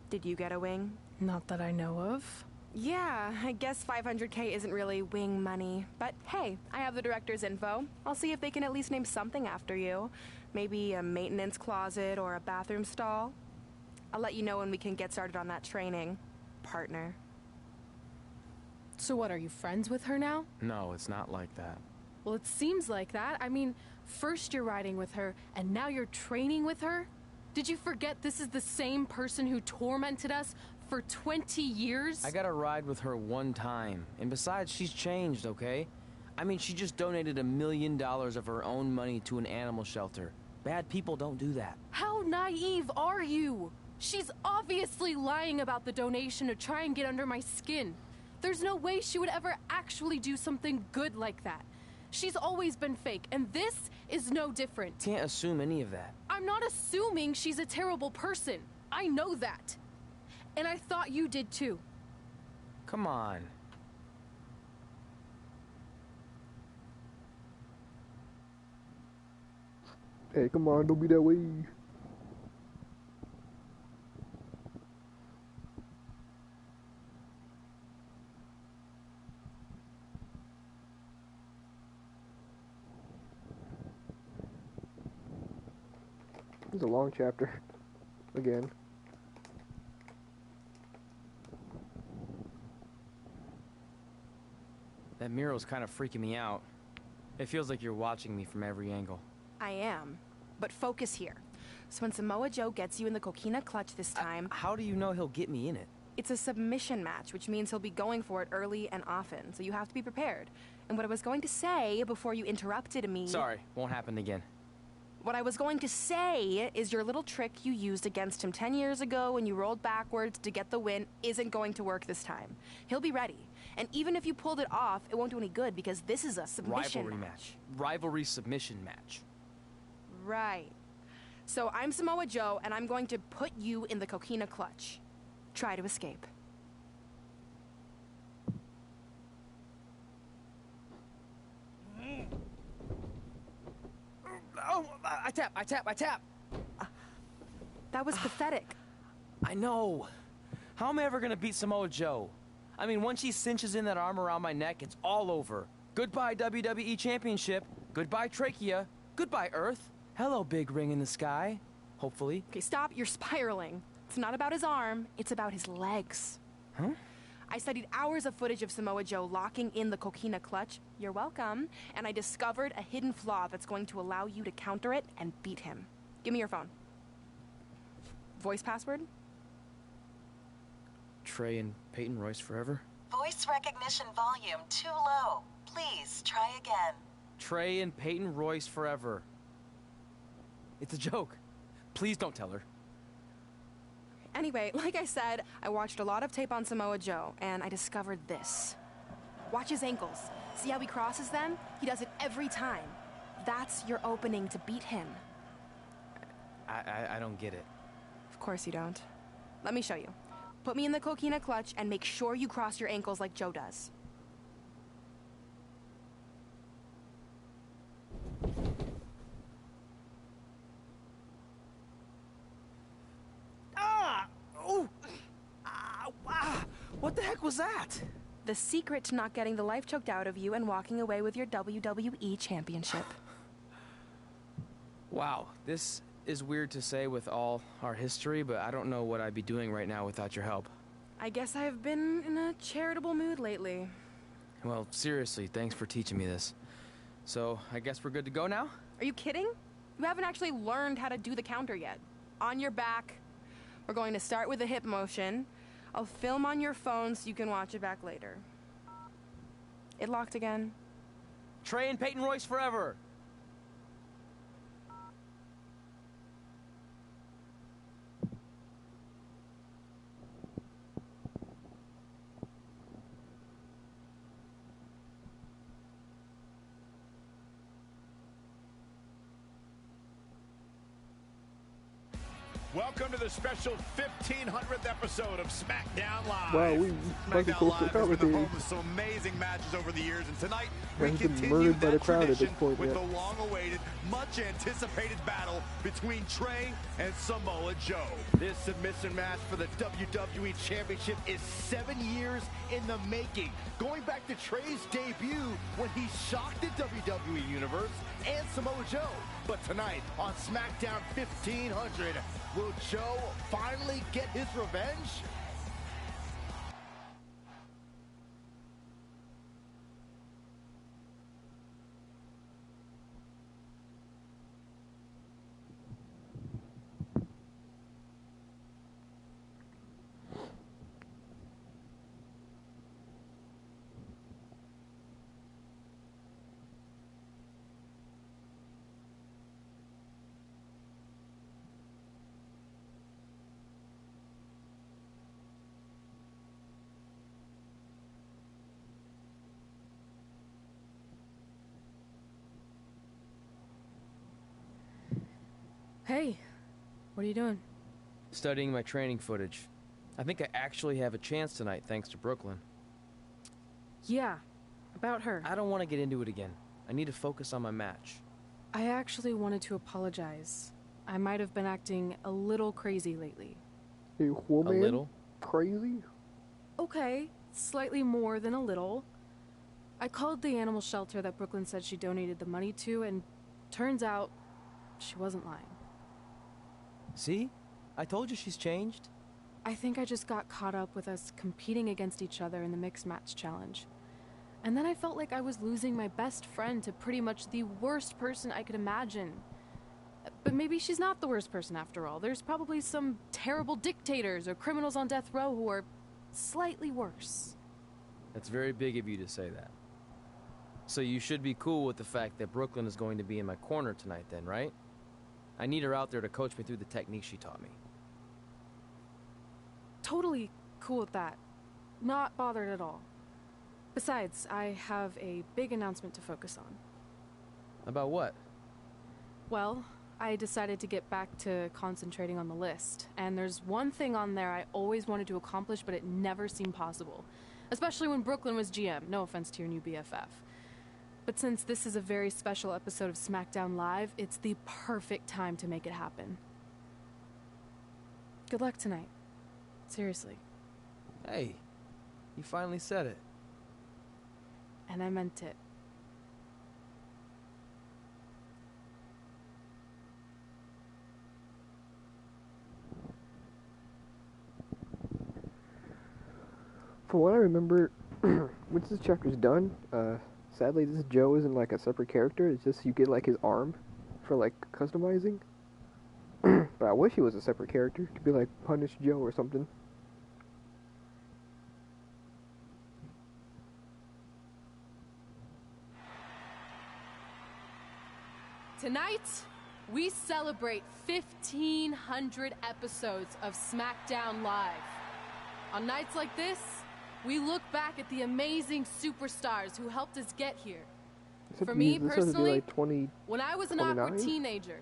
[SPEAKER 5] Did you get a wing?
[SPEAKER 4] Not that I know of.
[SPEAKER 5] Yeah, I guess $500K isn't really wing money. But hey, I have the director's info. I'll see if they can at least name something after you. Maybe a maintenance closet or a bathroom stall. I'll let you know when we can get started on that training, partner.
[SPEAKER 4] So what, are you friends with her now?
[SPEAKER 3] No, it's not like that.
[SPEAKER 4] Well, it seems like that. I mean, first you're riding with her, and now you're training with her? Did you forget this is the same person who tormented us for 20 years?
[SPEAKER 3] I got a ride with her one time. And besides, she's changed, okay? I mean, she just donated $1 million of her own money to an animal shelter. Bad people don't do that.
[SPEAKER 4] How naive are you? She's obviously lying about the donation to try and get under my skin. There's no way she would ever actually do something good like that. She's always been fake, and this is no different.
[SPEAKER 3] Can't assume any of that.
[SPEAKER 4] I'm not assuming she's a terrible person. I know that. And I thought you did too.
[SPEAKER 3] Come on.
[SPEAKER 1] Hey, come on, don't be that way. It's a long chapter. Again.
[SPEAKER 3] That mural's kind of freaking me out. It feels like you're watching me from every angle.
[SPEAKER 5] I am. But focus here. So when Samoa Joe gets you in the coquina clutch this time...
[SPEAKER 3] How do you know he'll get me in it?
[SPEAKER 5] It's a submission match, which means he'll be going for it early and often, so you have to be prepared. And what I was going to say before you interrupted me...
[SPEAKER 3] Sorry, won't happen again.
[SPEAKER 5] What I was going to say is your little trick you used against him 10 years ago when you rolled backwards to get the win isn't going to work this time. He'll be ready. And even if you pulled it off, it won't do any good because this is a submission
[SPEAKER 3] Rivalry match. Rivalry submission match.
[SPEAKER 5] Right. So I'm Samoa Joe, and I'm going to put you in the coquina clutch. Try to escape.
[SPEAKER 3] Oh, I tap.
[SPEAKER 5] That was pathetic.
[SPEAKER 3] I know. How am I ever gonna beat Samoa Joe? I mean, once she cinches in that arm around my neck, it's all over. Goodbye, WWE Championship. Goodbye, Trachea. Goodbye, Earth. Hello, big ring in the sky. Hopefully.
[SPEAKER 5] Okay, stop. You're spiraling. It's not about his arm. It's about his legs.
[SPEAKER 3] Huh?
[SPEAKER 5] I studied hours of footage of Samoa Joe locking in the coquina clutch. You're welcome. And I discovered a hidden flaw that's going to allow you to counter it and beat him. Give me your phone. Voice password?
[SPEAKER 3] Trey and Peyton Royce forever?
[SPEAKER 11] Voice recognition volume too low. Please try again.
[SPEAKER 3] Trey and Peyton Royce forever. It's a joke. Please don't tell her.
[SPEAKER 5] Anyway, like I said, I watched a lot of tape on Samoa Joe, and I discovered this. Watch his ankles. See how he crosses them? He does it every time. That's your opening to beat him.
[SPEAKER 3] I don't get it.
[SPEAKER 5] Of course you don't. Let me show you. Put me in the coquina clutch and make sure you cross your ankles like Joe does.
[SPEAKER 3] What the heck was that?
[SPEAKER 5] The secret to not getting the life choked out of you and walking away with your WWE Championship.
[SPEAKER 3] Wow, this is weird to say with all our history, but I don't know what I'd be doing right now without your help.
[SPEAKER 5] I guess I've been in a charitable mood lately.
[SPEAKER 3] Well, seriously, thanks for teaching me this. So, I guess we're good to go now?
[SPEAKER 5] Are you kidding? You haven't actually learned how to do the counter yet. On your back. We're going to start with a hip motion. I'll film on your phone so you can watch it back later. It locked again.
[SPEAKER 3] Trey and Peyton Royce forever!
[SPEAKER 7] Welcome to the special 1500th episode of SmackDown Live.
[SPEAKER 1] Wow, we fucking
[SPEAKER 9] SmackDown
[SPEAKER 1] close
[SPEAKER 9] Live
[SPEAKER 1] to
[SPEAKER 9] has been the
[SPEAKER 1] commentating.
[SPEAKER 9] home of some amazing matches over the years, and tonight we
[SPEAKER 1] Man's been
[SPEAKER 9] continue
[SPEAKER 1] murdered by the
[SPEAKER 9] that
[SPEAKER 1] crowd at this
[SPEAKER 9] tradition
[SPEAKER 1] point,
[SPEAKER 9] with
[SPEAKER 1] yeah.
[SPEAKER 9] the long-awaited, much-anticipated battle between Trey and Samoa Joe.
[SPEAKER 8] This submission match for the WWE Championship is 7 years in the making, going back to Trey's debut when he shocked the WWE Universe and Samoa Joe. But tonight on SmackDown 1500, will Joe finally get his revenge?
[SPEAKER 4] Hey, what are you doing?
[SPEAKER 3] Studying my training footage. I think I actually have a chance tonight thanks to Brooklyn.
[SPEAKER 4] Yeah, about her.
[SPEAKER 3] I don't want to get into it again. I need to focus on my match.
[SPEAKER 4] I actually wanted to apologize. I might have been acting a little crazy lately.
[SPEAKER 1] A woman?
[SPEAKER 3] A little?
[SPEAKER 1] Crazy?
[SPEAKER 4] Okay, slightly more than a little. I called the animal shelter that Brooklyn said she donated the money to, and turns out she wasn't lying.
[SPEAKER 3] See? I told you she's changed.
[SPEAKER 4] I think I just got caught up with us competing against each other in the mixed match challenge. And then I felt like I was losing my best friend to pretty much the worst person I could imagine. But maybe she's not the worst person after all. There's probably some terrible dictators or criminals on death row who are slightly worse.
[SPEAKER 3] That's very big of you to say that. So you should be cool with the fact that Brooklyn is going to be in my corner tonight then, right? I need her out there to coach me through the technique she taught me.
[SPEAKER 4] Totally cool with that. Not bothered at all. Besides, I have a big announcement to focus on.
[SPEAKER 3] About what?
[SPEAKER 4] Well, I decided to get back to concentrating on the list, and there's one thing on there I always wanted to accomplish, but it never seemed possible. Especially when Brooklyn was GM, no offense to your new BFF. But since this is a very special episode of SmackDown Live, it's the perfect time to make it happen. Good luck tonight. Seriously.
[SPEAKER 3] Hey, you finally said it.
[SPEAKER 4] And I meant it.
[SPEAKER 1] From what I remember, once this chapter's done, sadly this Joe isn't like a separate character. It's just you get like his arm for like customizing. But I wish he was a separate character to be like Punish Joe or something.
[SPEAKER 4] Tonight, we celebrate 1,500 episodes of SmackDown Live. On nights like this, we look back at the amazing superstars who helped us get here. For me personally,
[SPEAKER 1] like
[SPEAKER 4] when I was an awkward teenager,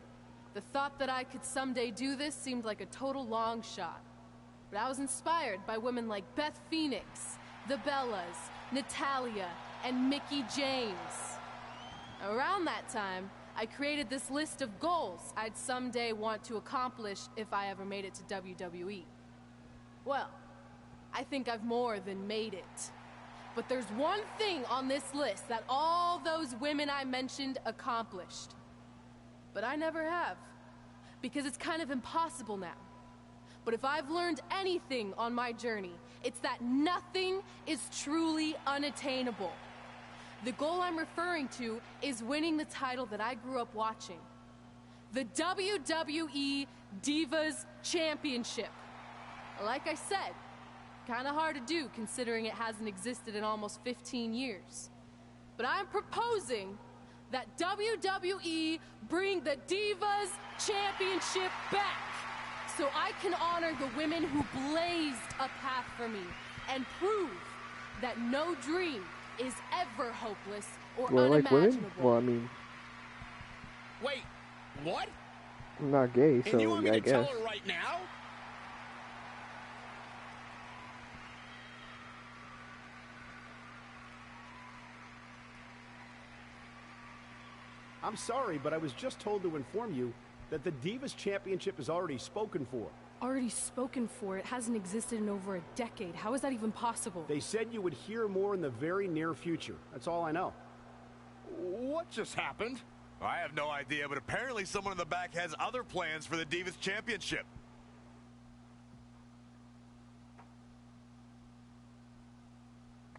[SPEAKER 4] the thought that I could someday do this seemed like a total long shot. But I was inspired by women like Beth Phoenix, the Bellas, Natalia, and Mickie James. Around that time, I created this list of goals I'd someday want to accomplish if I ever made it to WWE. Well, I think I've more than made it. But there's one thing on this list that all those women I mentioned accomplished. But I never have. Because it's kind of impossible now. But if I've learned anything on my journey, it's that nothing is truly unattainable. The goal I'm referring to is winning the title that I grew up watching. The WWE Divas Championship. Like I said, kind of hard to do considering it hasn't existed in almost 15 years. But I'm proposing that WWE bring the Divas Championship back so I can honor the women who blazed a path for me and prove that no dream is ever hopeless or unimaginable.
[SPEAKER 1] Like women? Well, I mean...
[SPEAKER 7] Wait, what?
[SPEAKER 1] I'm not gay, so
[SPEAKER 7] and you want me
[SPEAKER 1] I
[SPEAKER 7] to
[SPEAKER 1] guess.
[SPEAKER 7] tell her right now?
[SPEAKER 12] I'm sorry, but I was just told to inform you that the Divas Championship is already spoken for.
[SPEAKER 4] Already spoken for? It hasn't existed in over a decade. How is that even possible?
[SPEAKER 12] They said you would hear more in the very near future. That's all I know.
[SPEAKER 7] What just happened?
[SPEAKER 9] I have no idea, but apparently someone in the back has other plans for the Divas Championship.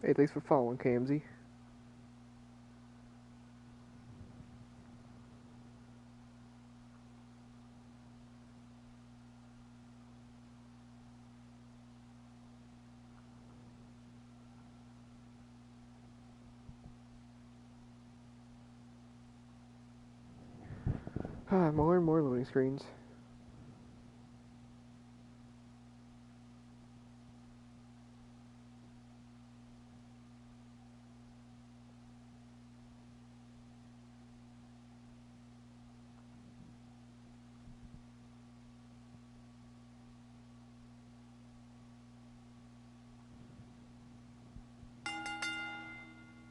[SPEAKER 1] Hey, thanks for following, KMZ. More and more loading screens.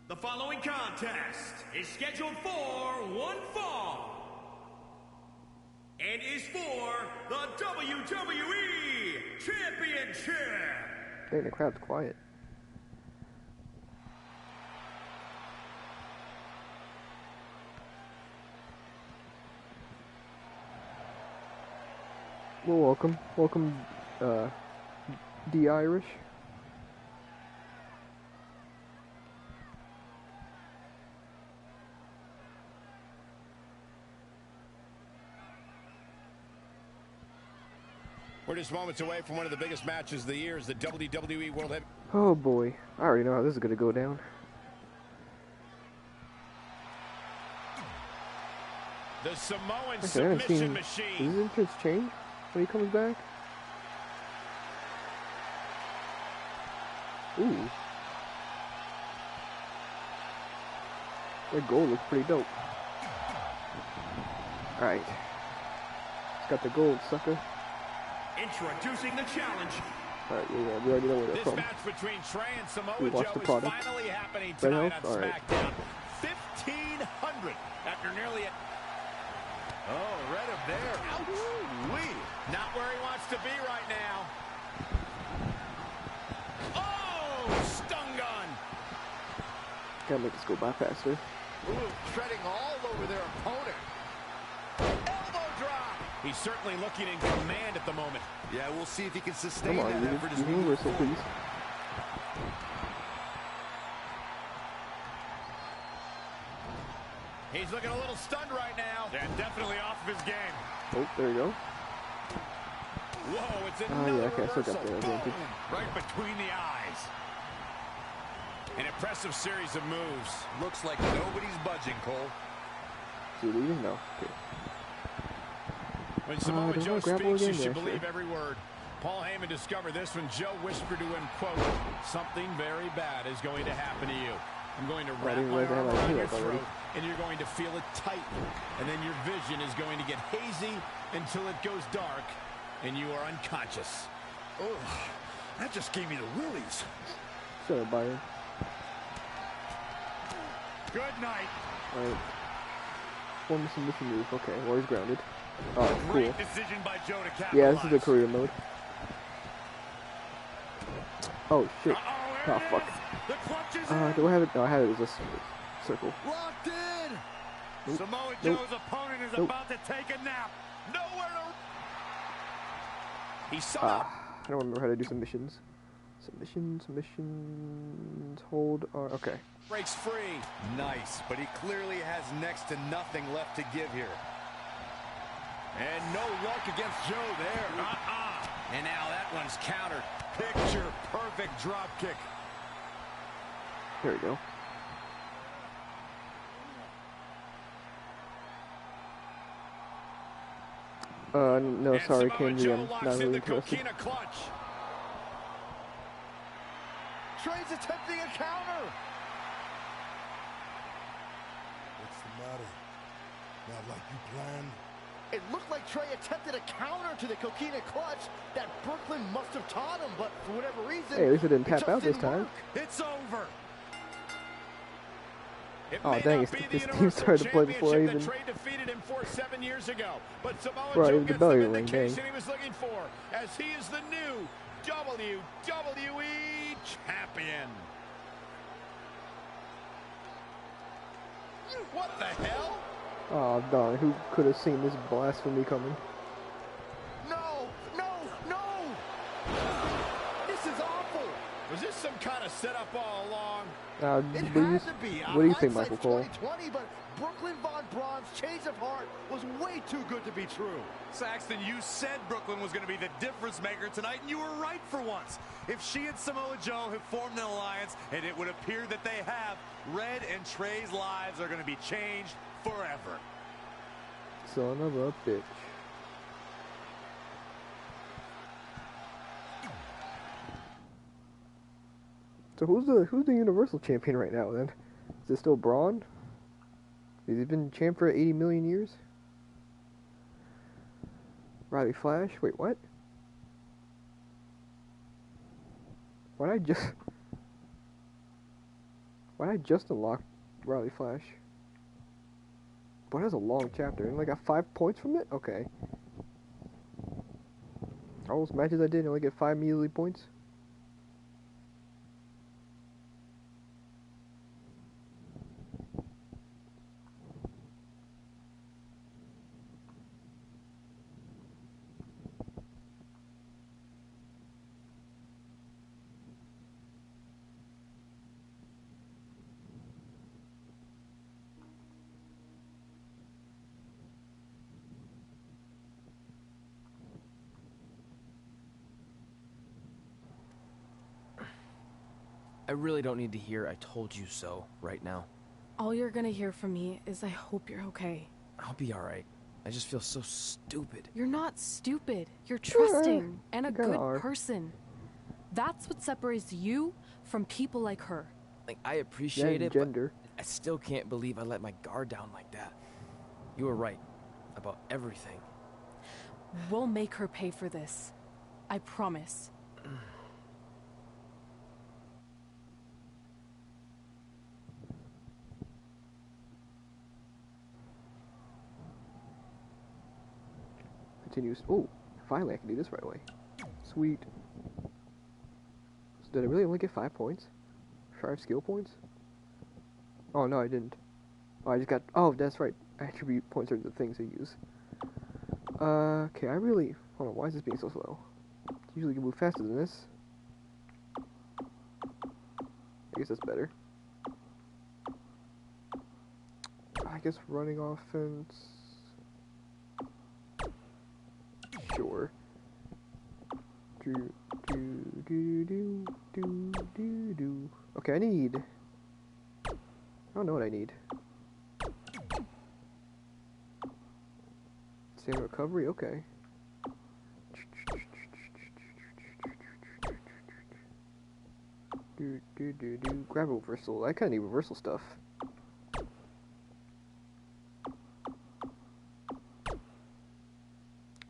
[SPEAKER 6] The following contest is scheduled for one fall and is for the WWE Championship.
[SPEAKER 1] Dang, the crowd's quiet. Well, welcome, D Irish.
[SPEAKER 7] We're just moments away from one of the biggest matches of the year, is the WWE World Heavyweight.
[SPEAKER 1] Oh boy, I already know how this is gonna go down.
[SPEAKER 7] The Samoan
[SPEAKER 1] Okay,
[SPEAKER 7] submission machine.
[SPEAKER 1] Does his entrance change when he comes back? Ooh. That gold looks pretty dope. Alright. It's got the gold, sucker.
[SPEAKER 6] Introducing the challenge.
[SPEAKER 1] Alright, yeah, we already know where they're
[SPEAKER 7] This
[SPEAKER 1] from.
[SPEAKER 7] match between Trey and Samoa
[SPEAKER 1] We
[SPEAKER 7] Joe
[SPEAKER 1] watched the
[SPEAKER 7] is
[SPEAKER 1] product.
[SPEAKER 7] finally happening
[SPEAKER 1] Red
[SPEAKER 7] tonight
[SPEAKER 1] House?
[SPEAKER 7] on
[SPEAKER 1] All right.
[SPEAKER 7] SmackDown. 1,500 after nearly a... Oh, right up there. Ouch-wee. Not where he wants to be right now. Oh, stun gun.
[SPEAKER 1] Gotta make this go by faster.
[SPEAKER 8] Ooh, treading all over their opponent.
[SPEAKER 7] Elbow drop. He's certainly looking in command at the moment.
[SPEAKER 9] Yeah, we'll see if he can sustain
[SPEAKER 1] Come on,
[SPEAKER 9] that effort as we
[SPEAKER 1] you
[SPEAKER 9] move
[SPEAKER 1] whistle,
[SPEAKER 9] forward.
[SPEAKER 1] please.
[SPEAKER 7] He's looking a little stunned right now. Yeah, definitely off of his game.
[SPEAKER 1] Oh, there you go.
[SPEAKER 7] Whoa, it's
[SPEAKER 1] Oh
[SPEAKER 7] another
[SPEAKER 1] yeah, okay, I still got
[SPEAKER 7] reversal.
[SPEAKER 1] the advantage.
[SPEAKER 7] Boom, right between the eyes. An impressive series of moves.
[SPEAKER 9] Looks like nobody's budging, Cole.
[SPEAKER 1] See, leaving? No. Okay.
[SPEAKER 7] When Samoa
[SPEAKER 1] does
[SPEAKER 7] Joe
[SPEAKER 1] that grapple
[SPEAKER 7] speaks, you
[SPEAKER 1] again?
[SPEAKER 7] should
[SPEAKER 1] Yeah,
[SPEAKER 7] believe
[SPEAKER 1] sure.
[SPEAKER 7] every word. Paul Heyman discovered this when Joe whispered to him, quote, "Something very bad is going to happen to you. I'm going to wrap
[SPEAKER 1] didn't
[SPEAKER 7] my
[SPEAKER 1] realize I had
[SPEAKER 7] arm
[SPEAKER 1] my
[SPEAKER 7] around
[SPEAKER 1] heel
[SPEAKER 7] your
[SPEAKER 1] up already.
[SPEAKER 7] throat, and you're going to feel it tighten. And then your vision is going to get hazy until it goes dark, and you are unconscious."
[SPEAKER 8] Oh, that just gave me the willies.
[SPEAKER 1] Sorry, Byron.
[SPEAKER 7] Good night.
[SPEAKER 1] Alright. One submission move. Okay, well, he's grounded. Oh, cool.
[SPEAKER 7] Great decision by Joe to capitalize.
[SPEAKER 1] Yeah, this is a career mode. Oh, shit.
[SPEAKER 7] Uh-oh,
[SPEAKER 1] Oh, fuck.
[SPEAKER 8] The clutch is
[SPEAKER 1] Do I have it? No, I had it as a circle.
[SPEAKER 8] locked in.
[SPEAKER 1] Nope.
[SPEAKER 8] Samoa
[SPEAKER 1] Nope.
[SPEAKER 8] Joe's opponent is
[SPEAKER 1] Nope.
[SPEAKER 8] about to take a nap. Nowhere to...
[SPEAKER 7] He somehow
[SPEAKER 1] I don't remember how to do submissions. Submissions, hold on, okay.
[SPEAKER 7] breaks free.
[SPEAKER 9] Nice, but he clearly has next to nothing left to give here.
[SPEAKER 8] And no luck against Joe there.
[SPEAKER 6] And now that one's countered.
[SPEAKER 8] Picture perfect drop kick.
[SPEAKER 1] There we go. No,
[SPEAKER 7] And
[SPEAKER 1] sorry,
[SPEAKER 7] Samoa
[SPEAKER 1] Candy,
[SPEAKER 7] Joe
[SPEAKER 1] I'm
[SPEAKER 7] locks
[SPEAKER 1] not
[SPEAKER 7] in
[SPEAKER 1] really
[SPEAKER 7] the
[SPEAKER 1] interested.
[SPEAKER 7] coquina clutch.
[SPEAKER 8] Trey's attempting a counter.
[SPEAKER 13] What's the matter? Not like you planned?
[SPEAKER 8] It looked like Trey attempted a counter to the coquina clutch that Brooklyn must have taught him, but for whatever reason,
[SPEAKER 1] Hey, at least it didn't
[SPEAKER 8] it
[SPEAKER 1] tap
[SPEAKER 8] just
[SPEAKER 1] out this
[SPEAKER 8] didn't
[SPEAKER 1] time.
[SPEAKER 8] work.
[SPEAKER 7] It's over. It
[SPEAKER 1] Oh,
[SPEAKER 7] may
[SPEAKER 1] dang,
[SPEAKER 7] not
[SPEAKER 1] his
[SPEAKER 7] be the
[SPEAKER 1] team
[SPEAKER 7] Universal
[SPEAKER 1] started to play before I
[SPEAKER 7] Championship
[SPEAKER 1] even...
[SPEAKER 7] that Trey defeated him for 7 years ago. But Samoa
[SPEAKER 1] Right,
[SPEAKER 7] Joe
[SPEAKER 1] the
[SPEAKER 7] gets
[SPEAKER 1] belly
[SPEAKER 7] the
[SPEAKER 1] ring,
[SPEAKER 7] vindication
[SPEAKER 1] dang.
[SPEAKER 7] he was looking for, as he is the new WWE Champion. What the hell?
[SPEAKER 1] Oh, darn, who could have seen this blasphemy coming?
[SPEAKER 8] No, no, no! This is awful.
[SPEAKER 7] Was this some kind of setup all along?
[SPEAKER 8] It
[SPEAKER 1] Please?
[SPEAKER 8] had to be.
[SPEAKER 1] What do you think, Michael
[SPEAKER 8] Hindsight's
[SPEAKER 1] Cole?
[SPEAKER 8] 2020, but Brooklyn Von Braun's change of heart was way too good to be true.
[SPEAKER 9] Saxton, you said Brooklyn was going to be the difference maker tonight, and you were right for once. If she and Samoa Joe have formed an alliance, and it would appear that they have, Red and Trey's lives are going to be changed forever.
[SPEAKER 1] Son of a bitch. So who's the Universal Champion right now then? Is it still Braun? Has he been champ for 80 million years? Riley Flash? Wait, what? Why'd I just unlock Riley Flash? Boy, that's a long chapter. And I got 5 points from it? Okay. All those matches I did, I only get 5 measly points?
[SPEAKER 3] I really don't need to hear "I told you so" right now.
[SPEAKER 4] All you're gonna hear from me is I hope you're okay.
[SPEAKER 3] I'll be alright. I just feel so stupid.
[SPEAKER 4] You're not stupid. You're trusting
[SPEAKER 1] Yeah,
[SPEAKER 4] and a
[SPEAKER 1] you kinda
[SPEAKER 4] good
[SPEAKER 1] are.
[SPEAKER 4] person. That's what separates you from people like her.
[SPEAKER 3] Like, I appreciate
[SPEAKER 1] Yeah,
[SPEAKER 3] it,
[SPEAKER 1] gender.
[SPEAKER 3] but I still can't believe I let my guard down like that. You were right about everything.
[SPEAKER 4] We'll make her pay for this. I promise.
[SPEAKER 1] Continues. Oh, finally I can do this right away. Sweet. So did I really only get 5 points? 5 skill points? Oh no, I didn't. Oh, I just got. Oh, that's right. Attribute points are the things I use. Okay, I really. Hold on, why is this being so slow? Usually you can move faster than this. I guess that's better. I guess running offense. Sure. Do. Okay, I need. I don't know what I need. Stamina recovery, okay. Grab a reversal. I kinda need reversal stuff.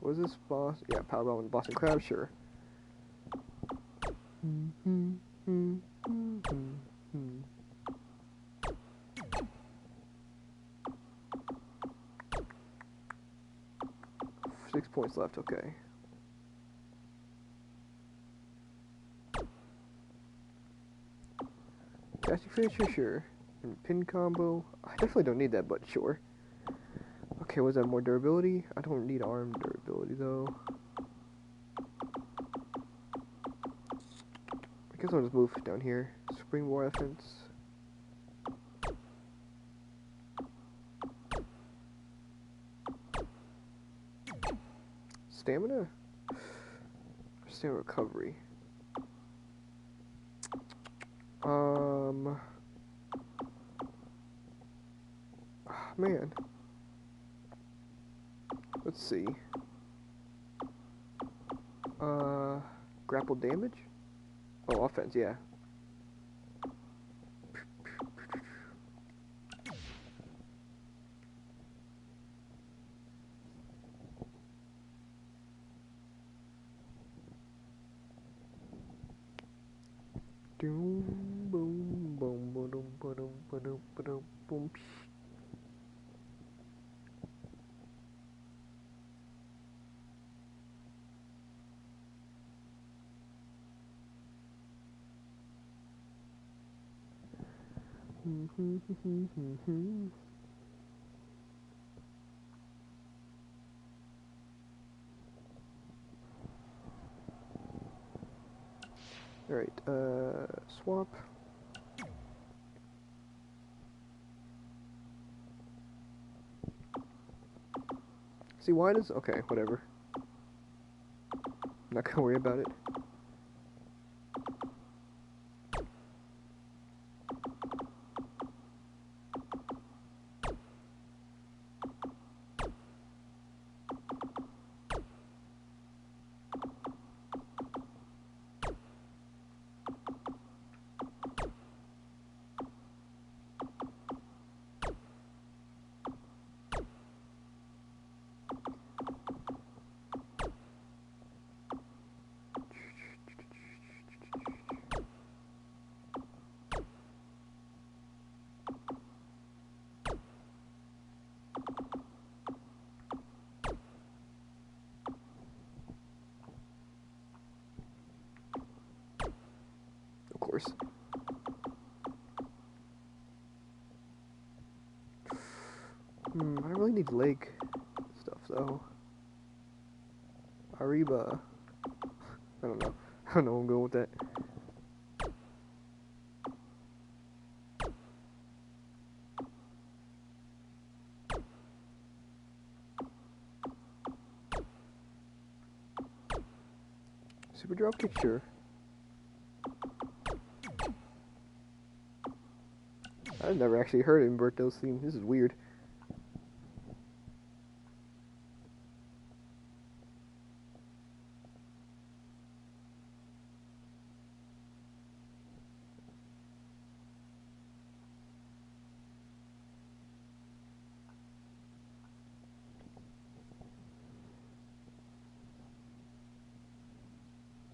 [SPEAKER 1] What is this boss? Yeah, Powerbomb and Boston Crab, sure. 6 points left, okay. Casting finisher, sure. And pin combo. I definitely don't need that, but sure. Okay, was that more durability? I don't need arm durability though. I guess I'll just move down here. Springboard offense. Stamina? Stamina recovery. Man. Let's see. Grapple damage? Oh, offense, yeah. Doom, boom, boom, boom, boom, boom, boom, boom. Alright, swap. See, why does... Okay, whatever. I'm not gonna worry about it. Of course. I don't really need leg stuff though. Ariba. I don't know. I don't know where I'm going with that. Super drop kick, sure. I've never actually heard Umberto's theme. This is weird.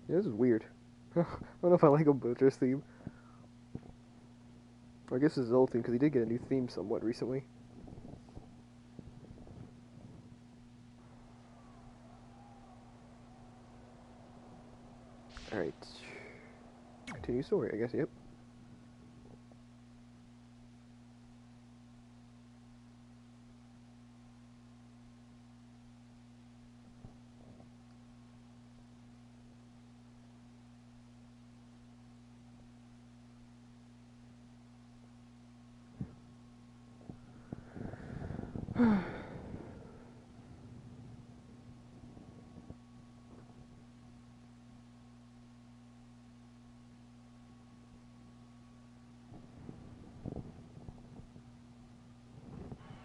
[SPEAKER 1] Yeah, this is weird. I don't know if I like Umberto's theme. I guess it's his old theme, because he did get a new theme somewhat recently. Alright. Continue story, I guess, yep.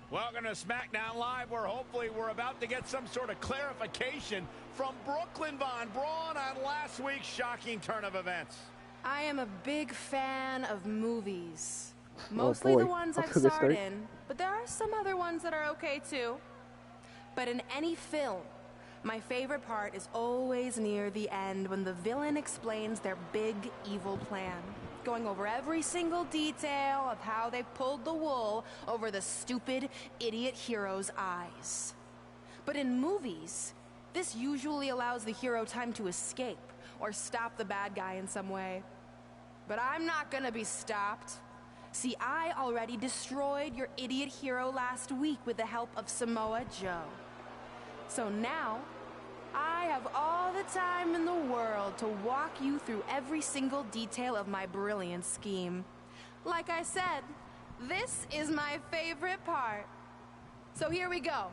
[SPEAKER 7] Welcome to SmackDown Live, where hopefully we're about to get some sort of clarification from Brooklyn Von Braun on last week's shocking turn of events.
[SPEAKER 5] I am a big fan of movies. Mostly
[SPEAKER 1] boy.
[SPEAKER 5] the ones I've starred in, but there are some other ones that are okay too. But in any film, my favorite part is always near the end when the villain explains their big evil plan, going over every single detail of how they pulled the wool over the stupid, idiot hero's eyes. But in movies, this usually allows the hero time to escape or stop the bad guy in some way. But I'm not gonna be stopped. See, I already destroyed your idiot hero last week with the help of Samoa Joe. So now, I have all the time in the world to walk you through every single detail of my brilliant scheme. Like I said, this is my favorite part. So here we go.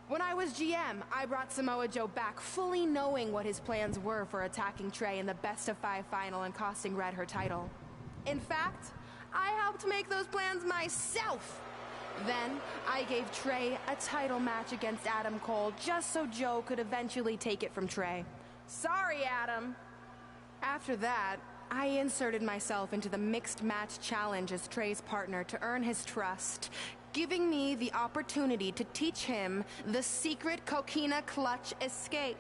[SPEAKER 5] When I was GM, I brought Samoa Joe back fully knowing what his plans were for attacking Trey in the best-of-5 final and costing Red her title. In fact, I helped make those plans myself. Then, I gave Trey a title match against Adam Cole just so Joe could eventually take it from Trey. Sorry, Adam. After that, I inserted myself into the mixed match challenge as Trey's partner to earn his trust, giving me the opportunity to teach him the secret coquina clutch escape.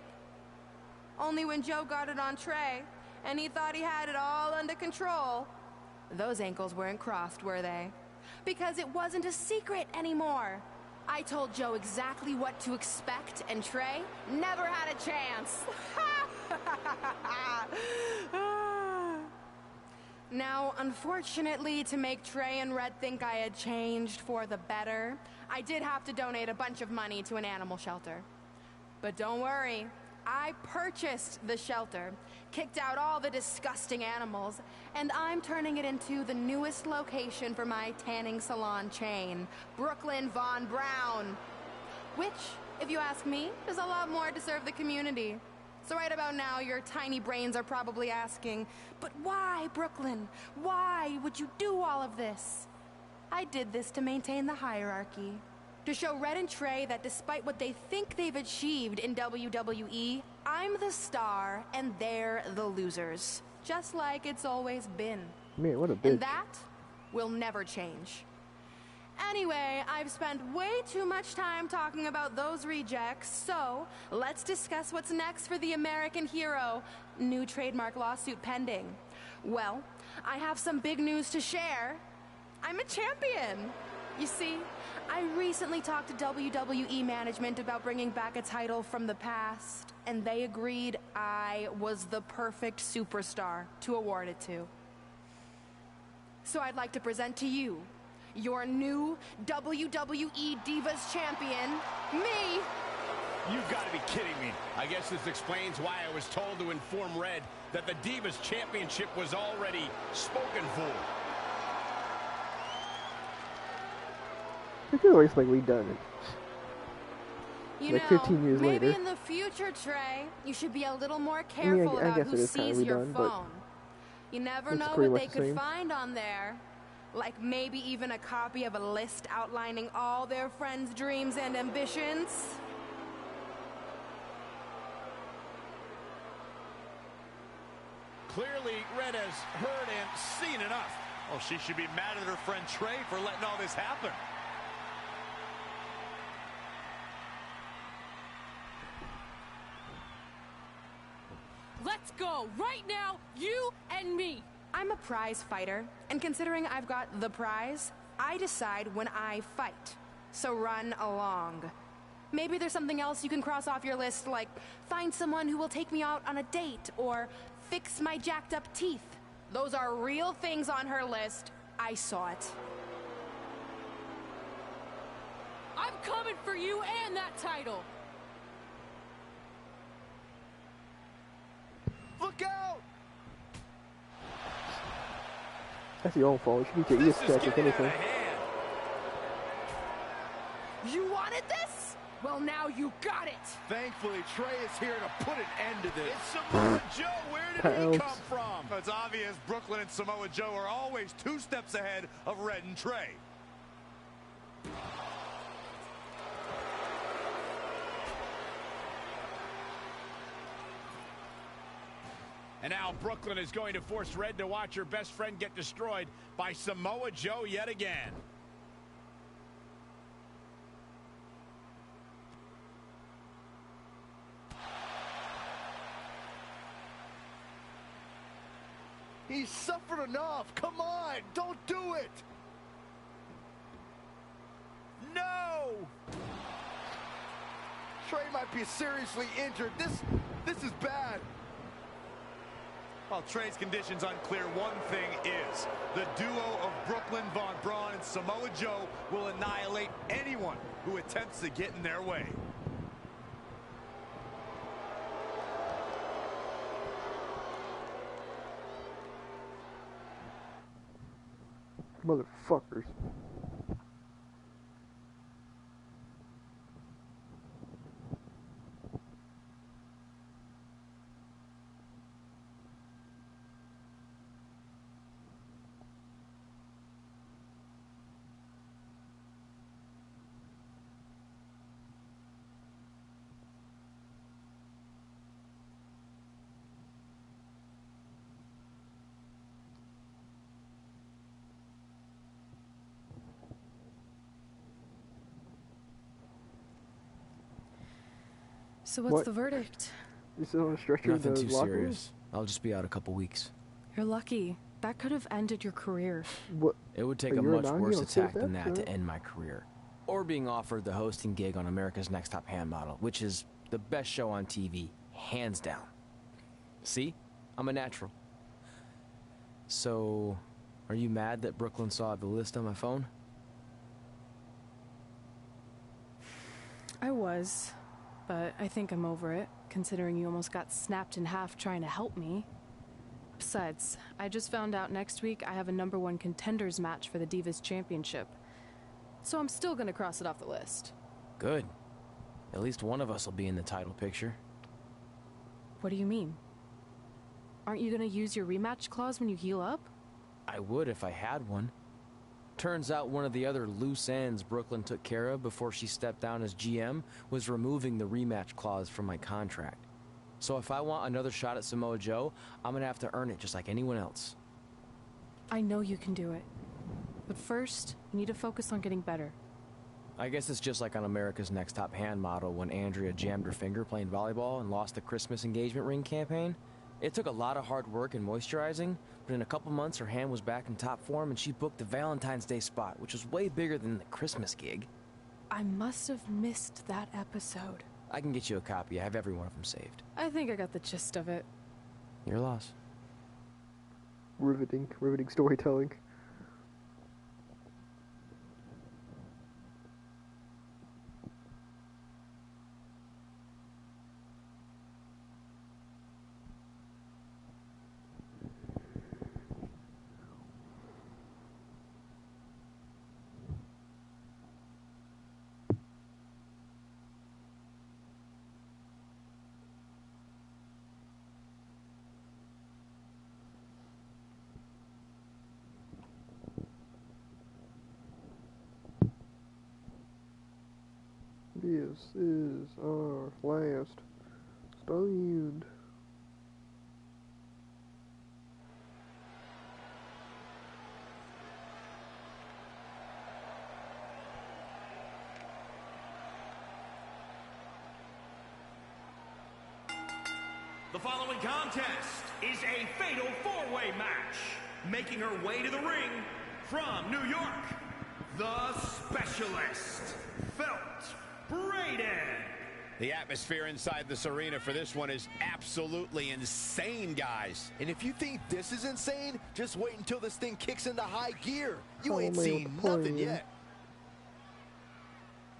[SPEAKER 5] Only when Joe got it on Trey, and he thought he had it all under control, those ankles weren't crossed, were they? Because it wasn't a secret anymore. I told Joe exactly what to expect, and Trey never had a chance. Now, unfortunately, to make Trey and Red think I had changed for the better, I did have to donate a bunch of money to an animal shelter. But don't worry, I purchased the shelter, kicked out all the disgusting animals, and I'm turning it into the newest location for my tanning salon chain, Brooklyn Von Brown. Which, if you ask me, is a lot more to serve the community. So right about now, your tiny brains are probably asking, but why, Brooklyn? Why would you do all of this? I did this to maintain the hierarchy. To show Red and Trey that despite what they think they've achieved in WWE, I'm the star and they're the losers. Just like it's always been.
[SPEAKER 1] Man, what a bitch.
[SPEAKER 5] And that will never change. Anyway, I've spent way too much time talking about those rejects, so let's discuss what's next for the American hero. New trademark lawsuit pending. Well, I have some big news to share. I'm a champion. You see, I recently talked to WWE management about bringing back a title from the past, and they agreed I was the perfect superstar to award it to. So I'd like to present to you your new WWE Divas Champion, me.
[SPEAKER 7] You've got to be kidding me. I guess this explains why I was told to inform Red that the Divas Championship was already spoken for.
[SPEAKER 1] I feel like it's like redone it.
[SPEAKER 5] You
[SPEAKER 1] like
[SPEAKER 5] know,
[SPEAKER 1] 15 years
[SPEAKER 5] maybe
[SPEAKER 1] later.
[SPEAKER 5] in the future, Trey, you should be a little more careful about who sees your phone. You never know what they could find on there. Like maybe even a copy of a list outlining all their friends' dreams and ambitions.
[SPEAKER 7] Clearly, Red has heard and seen enough.
[SPEAKER 9] Well, she should be mad at her friend Trey for letting all this happen.
[SPEAKER 4] Let's go, right now, you and me.
[SPEAKER 5] I'm a prize fighter, and considering I've got the prize, I decide when I fight. So run along. Maybe there's something else you can cross off your list, like find someone who will take me out on a date, or fix my jacked up teeth. Those are real things on her list. I saw it.
[SPEAKER 4] I'm coming for you and that title.
[SPEAKER 8] Look out!
[SPEAKER 1] That's your own fault. You should get your ears scratched if anything.
[SPEAKER 5] You wanted this? Well, now you got it.
[SPEAKER 8] Thankfully, Trey is here to put an end to this.
[SPEAKER 7] It's Samoa Joe. Where did he come from?
[SPEAKER 9] It's obvious Brooklyn and Samoa Joe are always 2 steps ahead of Red and Trey.
[SPEAKER 7] And now Brooklyn is going to force Red to watch her best friend get destroyed by Samoa Joe yet again.
[SPEAKER 8] He's suffered enough. Come on, don't do it. No! Trey might be seriously injured. This is bad.
[SPEAKER 9] While Trey's condition's unclear, one thing is, the duo of Brooklyn Von Braun and Samoa Joe will annihilate anyone who attempts to get in their way.
[SPEAKER 1] Motherfuckers.
[SPEAKER 4] So what's
[SPEAKER 1] What?
[SPEAKER 4] the verdict?
[SPEAKER 1] You still on a stretcher?
[SPEAKER 3] Nothing
[SPEAKER 1] in the
[SPEAKER 3] too
[SPEAKER 1] locker room?
[SPEAKER 3] serious. I'll just be out a couple weeks.
[SPEAKER 4] You're lucky. That could have ended your career.
[SPEAKER 1] What?
[SPEAKER 3] It would take
[SPEAKER 1] But
[SPEAKER 3] a
[SPEAKER 1] you're
[SPEAKER 3] much
[SPEAKER 1] not, you
[SPEAKER 3] worse
[SPEAKER 1] don't feel
[SPEAKER 3] attack than
[SPEAKER 1] that,
[SPEAKER 3] that
[SPEAKER 1] so-
[SPEAKER 3] to end my career. Or being offered the hosting gig on America's Next Top Hand Model, which is the best show on TV, hands down. See? I'm a natural. So, are you mad that Brooklyn saw the list on my phone?
[SPEAKER 4] I was, but I think I'm over it, considering you almost got snapped in half trying to help me. Besides, I just found out next week I have a #1 contenders match for the Divas Championship. So I'm still gonna cross it off the list.
[SPEAKER 3] Good. At least one of us will be in the title picture.
[SPEAKER 4] What do you mean? Aren't you gonna use your rematch clause when you heal up?
[SPEAKER 3] I would if I had one. Turns out one of the other loose ends Brooklyn took care of before she stepped down as GM was removing the rematch clause from my contract. So if I want another shot at Samoa Joe, I'm gonna have to earn it just like anyone else.
[SPEAKER 4] I know you can do it. But first, you need to focus on getting better.
[SPEAKER 3] I guess it's just like on America's Next Top Hand Model when Andrea jammed her finger playing volleyball and lost the Christmas engagement ring campaign. It took a lot of hard work and moisturizing, but in a couple months her hand was back in top form and she booked the Valentine's Day spot, which was way bigger than the Christmas gig.
[SPEAKER 4] I must have missed that episode.
[SPEAKER 3] I can get you a copy. I have every one of them saved.
[SPEAKER 4] I think I got the gist of it.
[SPEAKER 3] Your loss.
[SPEAKER 1] Riveting storytelling. This is our last stand.
[SPEAKER 6] The following contest is a fatal four-way match. Making her way to the ring from New York, the Specialist, Felt Braden.
[SPEAKER 7] The atmosphere inside this arena for this one is absolutely insane, guys. And if you think this is insane, just wait until this thing kicks into high gear. You ain't seen nothing yet.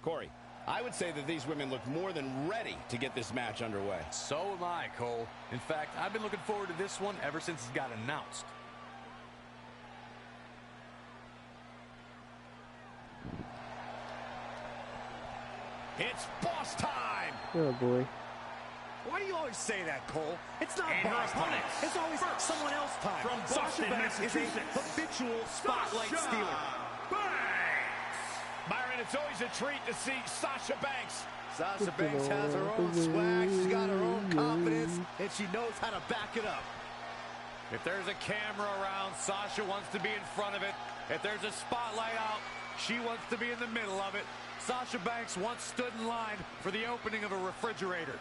[SPEAKER 7] Corey, I would say that these women look more than ready to get this match underway.
[SPEAKER 9] So am I, Cole. In fact, I've been looking forward to this one ever since it got announced.
[SPEAKER 7] It's boss time!
[SPEAKER 1] Oh boy.
[SPEAKER 8] Why do you always say that, Cole? It's not
[SPEAKER 6] And her
[SPEAKER 8] boss time.
[SPEAKER 6] opponents,
[SPEAKER 8] It's always
[SPEAKER 6] first,
[SPEAKER 8] someone else time.
[SPEAKER 6] from
[SPEAKER 8] Sasha
[SPEAKER 6] Boston,
[SPEAKER 8] Banks is a
[SPEAKER 6] Massachusetts,
[SPEAKER 8] habitual spotlight
[SPEAKER 6] Sasha
[SPEAKER 8] stealer.
[SPEAKER 6] Banks.
[SPEAKER 7] Byron, it's always a treat to see Sasha Banks.
[SPEAKER 8] Sasha Banks has her own swag, she's got her own confidence, and she knows how to back it up.
[SPEAKER 9] If there's a camera around, Sasha wants to be in front of it. If there's a spotlight out, she wants to be in the middle of it. Sasha Banks once stood in line for the opening of a refrigerator.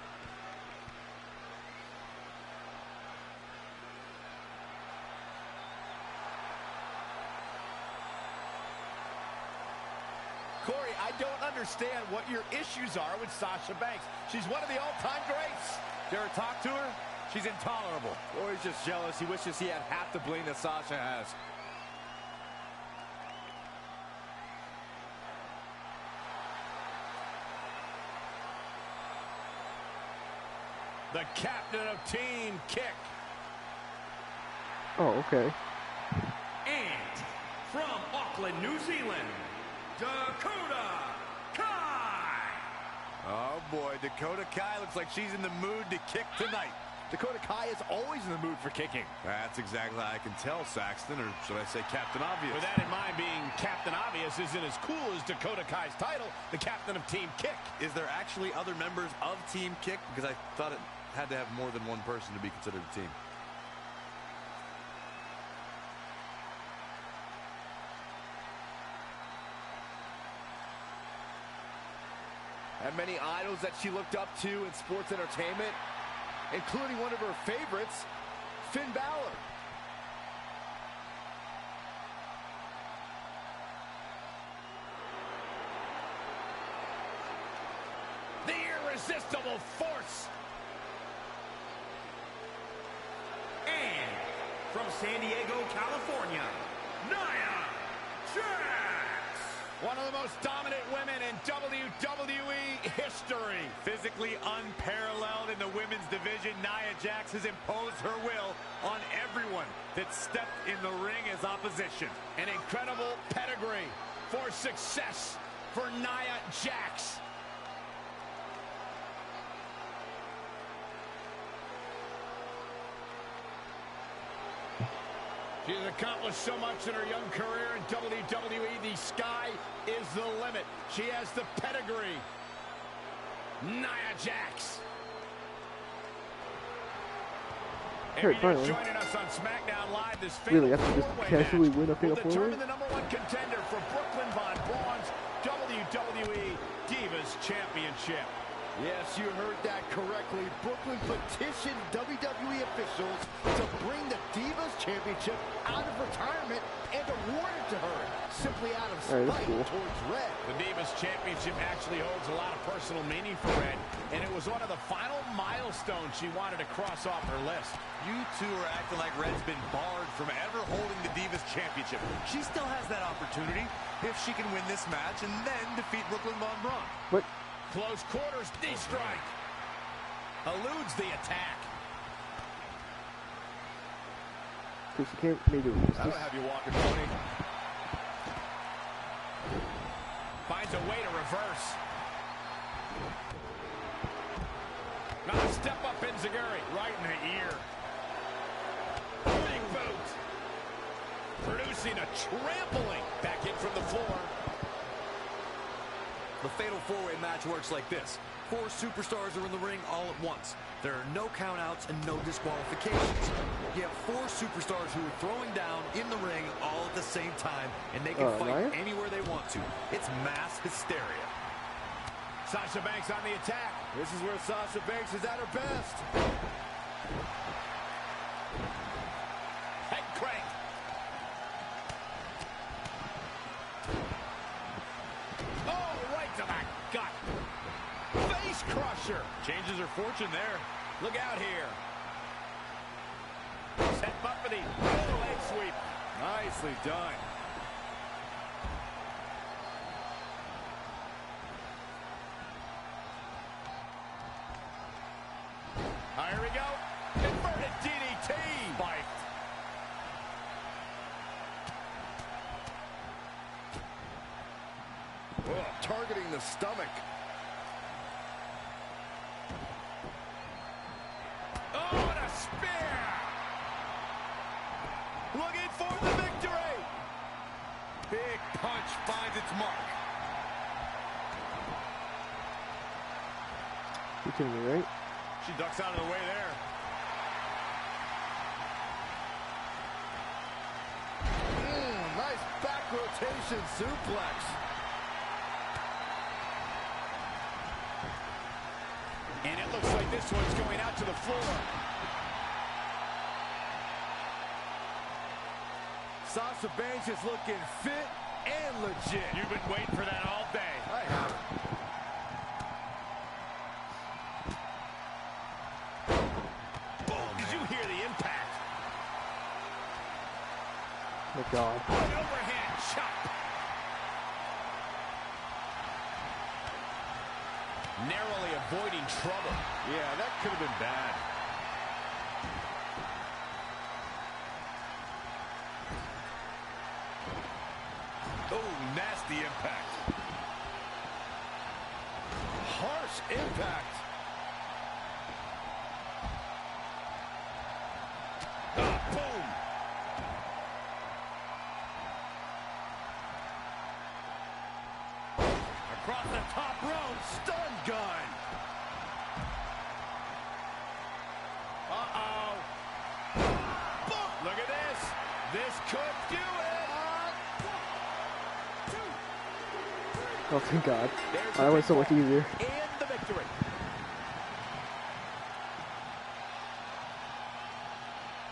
[SPEAKER 7] Corey, I don't understand what your issues are with Sasha Banks. She's one of the all-time greats.
[SPEAKER 9] Did you ever talk to her?
[SPEAKER 7] She's intolerable.
[SPEAKER 8] Or he's just jealous. He wishes he had half the bling that Sasha has. The captain of Team Kick.
[SPEAKER 1] Oh, okay.
[SPEAKER 6] And from Auckland, New Zealand, Dakota Kai.
[SPEAKER 9] Oh boy, Dakota Kai looks like she's in the mood to kick tonight.
[SPEAKER 8] Dakota Kai is always in the mood for kicking.
[SPEAKER 9] That's exactly how I can tell, Saxton, or should I say Captain Obvious?
[SPEAKER 7] With that in mind, being Captain Obvious isn't as cool as Dakota Kai's title, the captain of Team Kick.
[SPEAKER 9] Is there actually other members of Team Kick? Because I thought it had to have more than one person to be considered a team.
[SPEAKER 8] And many idols that she looked up to in sports entertainment, including one of her favorites, Finn Balor.
[SPEAKER 7] The irresistible force.
[SPEAKER 6] And from San Diego, California, Nia Jax.
[SPEAKER 7] One of the most dominant women in WWE history.
[SPEAKER 9] Physically unparalleled in the women's division, Nia Jax has imposed her will on everyone that stepped in the ring as opposition.
[SPEAKER 7] An incredible pedigree for success for Nia Jax. She has accomplished so much in her young career in WWE. The sky is the limit. She has the pedigree. Nia Jax.
[SPEAKER 1] Hey, finally.
[SPEAKER 7] Joining us on SmackDown Live, this
[SPEAKER 1] Really, I have to just casually win a fatal
[SPEAKER 7] will
[SPEAKER 1] four-way?
[SPEAKER 7] determine the #1 contender for Brooklyn Von Braun's WWE Divas Championship.
[SPEAKER 12] Yes, you heard that correctly. Brooklyn petitioned WWE officials to bring the Divas Championship out of retirement and award it to her, simply out of spite towards Red.
[SPEAKER 7] The Divas Championship actually holds a lot of personal meaning for Red, and it was one of the final milestones she wanted to cross off her list.
[SPEAKER 9] You two are acting like Red's been barred from ever holding the Divas Championship. She still has that opportunity if she can win this match and then defeat Brooklyn Von Braun.
[SPEAKER 1] But
[SPEAKER 7] close quarters, knee strike. Eludes the attack.
[SPEAKER 1] because you can't maybe lose
[SPEAKER 7] That'll
[SPEAKER 1] this.
[SPEAKER 7] have you walking, Tony. Finds a way to reverse. Now a step up Enziguri, right in the ear. Big boot. Producing a trampling. Back in from the floor.
[SPEAKER 9] The Fatal 4-Way match works like this. 4 superstars are in the ring all at once. There are no countouts and no disqualifications. You have 4 superstars who are throwing down in the ring all at the same time, and they can fight anywhere they want to. It's mass hysteria.
[SPEAKER 7] Sasha Banks on the attack.
[SPEAKER 8] This is where Sasha Banks is at her best.
[SPEAKER 7] Head crank. Oh, right to the gut. Face crusher.
[SPEAKER 9] Changes her fortune there.
[SPEAKER 7] Look out here. Set up for the leg sweep.
[SPEAKER 8] Nicely done.
[SPEAKER 7] Here we go. Inverted DDT.
[SPEAKER 8] Spiked. Oh, targeting the stomach.
[SPEAKER 7] Oh, and a spear. Looking for the victory.
[SPEAKER 9] Big punch finds its mark.
[SPEAKER 1] You're kidding me, right?
[SPEAKER 7] She ducks out of the way there.
[SPEAKER 8] Nice back rotation suplex.
[SPEAKER 7] And it looks like this one's going out to the floor.
[SPEAKER 8] Sasha Banks is looking fit and legit.
[SPEAKER 7] You've been waiting for that all day.
[SPEAKER 8] I have.
[SPEAKER 7] Boom,
[SPEAKER 1] my God.
[SPEAKER 7] An overhand chop. Narrowly avoiding trouble.
[SPEAKER 8] Yeah, that could have been bad.
[SPEAKER 9] Oh, nasty impact.
[SPEAKER 8] Harsh impact.
[SPEAKER 9] Boom.
[SPEAKER 8] Across the top rope, stun gun. Uh-oh. Boom. Look at this. This could do it.
[SPEAKER 1] Oh, thank God.
[SPEAKER 8] There's
[SPEAKER 1] That was so much easier.
[SPEAKER 8] And the victory.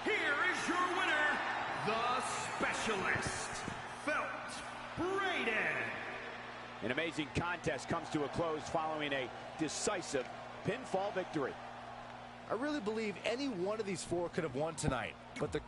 [SPEAKER 6] Here is your winner, the Specialist, Felt Braden.
[SPEAKER 14] An amazing contest comes to a close following a decisive pinfall victory.
[SPEAKER 12] I really believe any one of these four could have won tonight, but the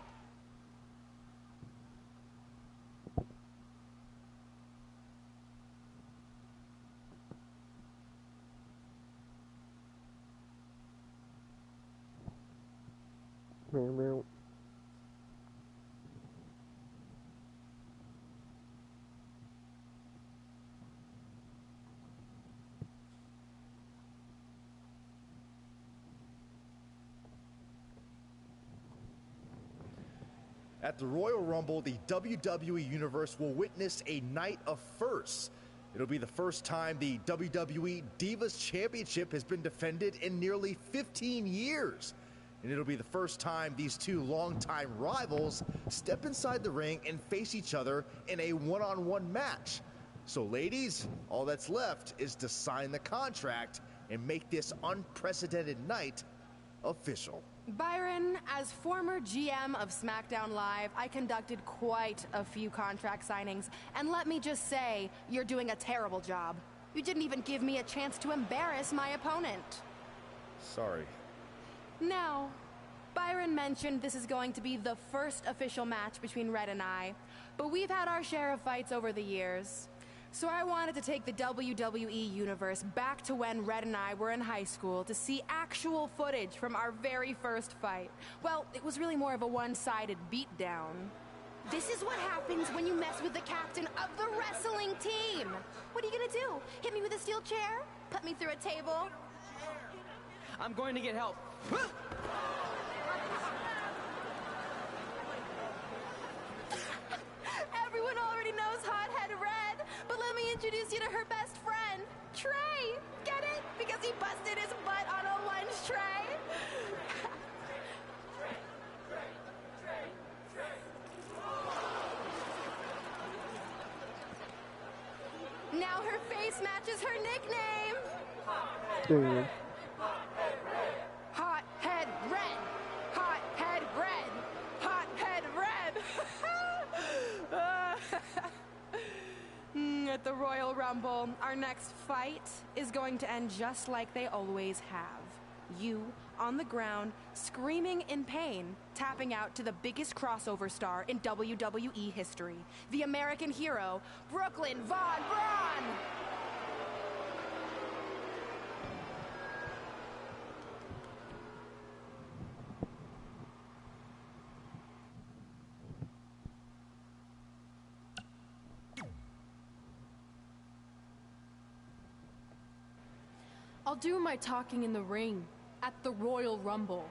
[SPEAKER 15] At the Royal Rumble, the WWE Universe will witness a night of firsts. It'll be the first time the WWE Divas Championship has been defended in nearly 15 years. And it'll be the first time these two longtime rivals step inside the ring and face each other in a one-on-one match. So ladies, all that's left is to sign the contract and make this unprecedented night official.
[SPEAKER 5] Byron, as former GM of SmackDown Live, I conducted quite a few contract signings, and let me just say, you're doing a terrible job. You didn't even give me a chance to embarrass my opponent.
[SPEAKER 15] Sorry.
[SPEAKER 5] Now, Byron mentioned this is going to be the first official match between Red and I, but we've had our share of fights over the years. So I wanted to take the WWE Universe back to when Red and I were in high school to see actual footage from our very first fight. Well, it was really more of a one-sided beatdown. This is what happens when you mess with the captain of the wrestling team. What are you gonna do? Hit me with a steel chair? Put me through a table?
[SPEAKER 3] I'm going to get help.
[SPEAKER 5] Everyone already knows Hothead Red, but let me introduce you to her best friend, Trey. Get it? Because he busted his butt on a lunch tray. Now her face matches her nickname. Hothead Red. Hothead Red. Hothead Red. At the Royal Rumble, our next fight is going to end just like they always have. You on the ground, screaming in pain, tapping out to the biggest crossover star in WWE history, the American hero, Brooklyn Von Braun!
[SPEAKER 4] I'll do my talking in the ring at the Royal Rumble.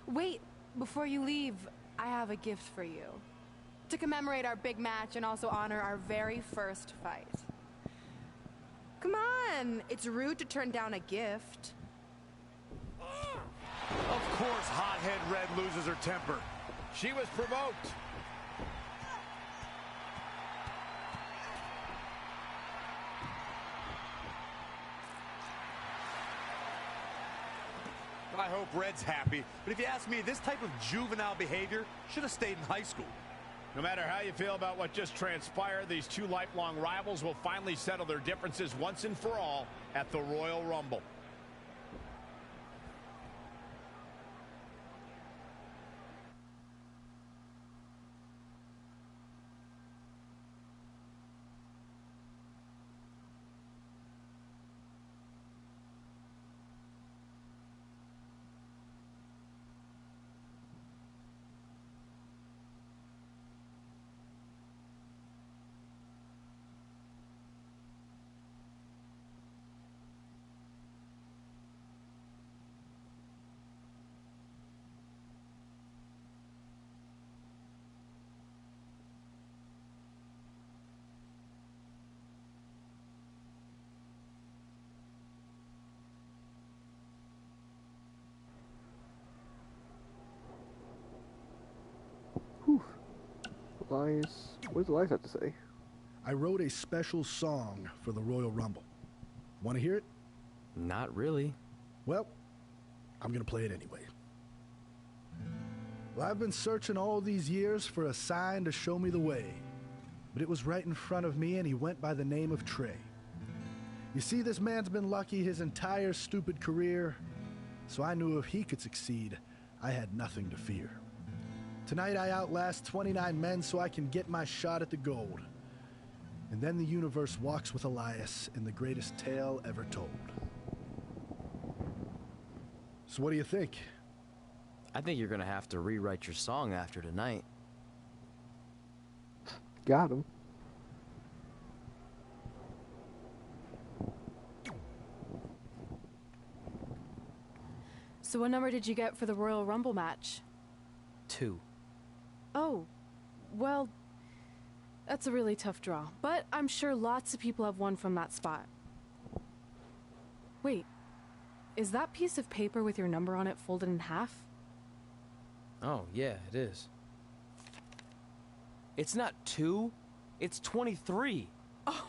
[SPEAKER 5] Wait, before you leave, I have a gift for you. To commemorate our big match and also honor our very first fight. Come on, it's rude to turn down a gift.
[SPEAKER 9] Of course, Hothead Red loses her temper.
[SPEAKER 7] She was provoked.
[SPEAKER 9] I hope Red's happy, but if you ask me, this type of juvenile behavior should have stayed in high school.
[SPEAKER 7] No matter how you feel about what just transpired, these two lifelong rivals will finally settle their differences once and for all at the Royal Rumble.
[SPEAKER 1] Elias. What does Elias have to say?
[SPEAKER 16] I wrote a special song for the Royal Rumble. Want to hear it?
[SPEAKER 3] Not really.
[SPEAKER 16] Well, I'm going to play it anyway. Well, I've been searching all these years for a sign to show me the way. But it was right in front of me, and he went by the name of Trey. You see, this man's been lucky his entire stupid career, so I knew if he could succeed, I had nothing to fear. Tonight I outlast 29 men so I can get my shot at the gold. And then the universe walks with Elias in the greatest tale ever told. So what do you think?
[SPEAKER 3] I think you're gonna have to rewrite your song after tonight.
[SPEAKER 1] Got him.
[SPEAKER 4] So what number did you get for the Royal Rumble match?
[SPEAKER 3] 2.
[SPEAKER 4] Oh, well, that's a really tough draw. But I'm sure lots of people have won from that spot. Wait, is that piece of paper with your number on it folded in half?
[SPEAKER 3] Oh, yeah, it is. It's not 2, it's 23.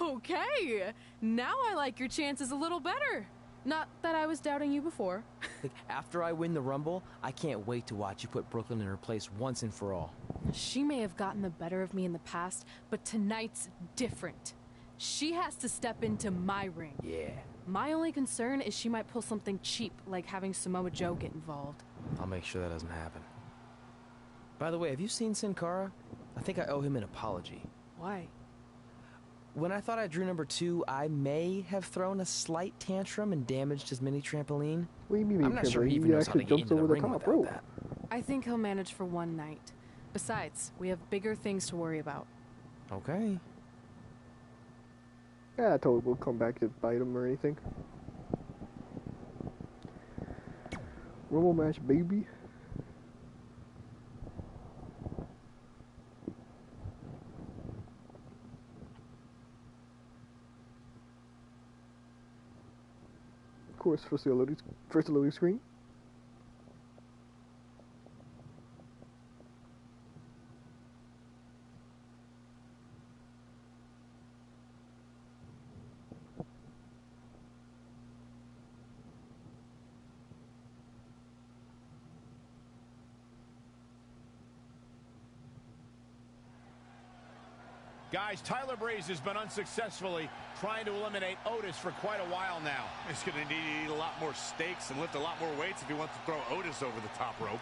[SPEAKER 4] Okay, now I like your chances a little better. Not that I was doubting you before.
[SPEAKER 3] Like, after I win the Rumble, I can't wait to watch you put Brooklyn in her place once and for all.
[SPEAKER 4] She may have gotten the better of me in the past, but tonight's different. She has to step into my ring.
[SPEAKER 3] Yeah.
[SPEAKER 4] My only concern is she might pull something cheap, like having Samoa Joe get involved.
[SPEAKER 3] I'll make sure that doesn't happen. By the way, have you seen Sin Cara? I think I owe him an apology.
[SPEAKER 4] Why?
[SPEAKER 3] When I thought I drew number 2, I may have thrown a slight tantrum and damaged his mini trampoline.
[SPEAKER 1] What do you mean,
[SPEAKER 3] I'm not sure he even knows how to get into the ring without that.
[SPEAKER 4] I think he'll manage for one night. Besides, we have bigger things to worry about.
[SPEAKER 3] Okay.
[SPEAKER 1] Yeah, I totally will come back to bite him or anything. Rumble match, baby. Of course, first the loading screen.
[SPEAKER 7] Guys, Tyler Breeze has been unsuccessfully trying to eliminate Otis for quite a while now.
[SPEAKER 9] He's going to need to eat a lot more steaks and lift a lot more weights if he wants to throw Otis over the top rope.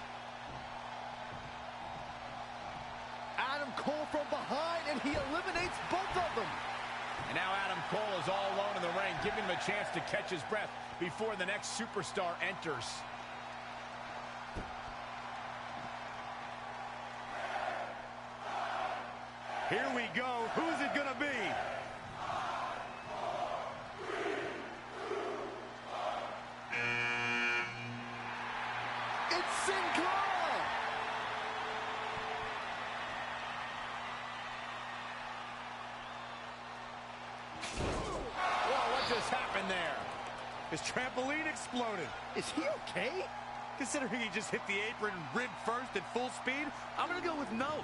[SPEAKER 12] Adam Cole from behind, and he eliminates both of them.
[SPEAKER 7] And now Adam Cole is all alone in the ring, giving him a chance to catch his breath before the next superstar enters.
[SPEAKER 9] Here we go. Who's it going to be?
[SPEAKER 12] It's Sin Cara!
[SPEAKER 7] Whoa, what just happened there?
[SPEAKER 9] His trampoline exploded.
[SPEAKER 12] Is he okay?
[SPEAKER 9] Considering he just hit the apron rib first at full speed, I'm going to go with no.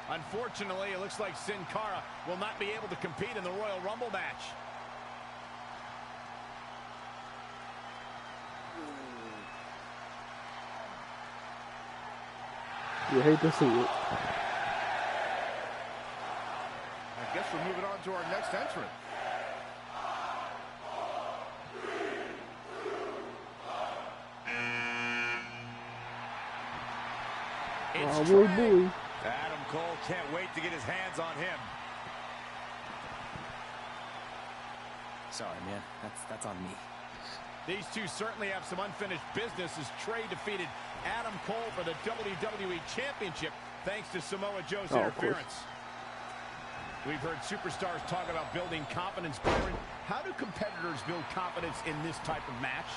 [SPEAKER 7] Unfortunately, it looks like Sin Cara will not be able to compete in the Royal Rumble match.
[SPEAKER 1] You hate to see it.
[SPEAKER 12] I guess we're moving on to our next entrant.
[SPEAKER 7] It's
[SPEAKER 1] boy,
[SPEAKER 7] Trey.
[SPEAKER 1] boy.
[SPEAKER 9] Adam Cole can't wait to get his hands on him.
[SPEAKER 3] Sorry, man. That's on me.
[SPEAKER 7] These two certainly have some unfinished business as Trey defeated Adam Cole for the WWE Championship thanks to Samoa Joe's interference. We've heard superstars talk about building confidence. Byron, how do competitors build confidence in this type of match?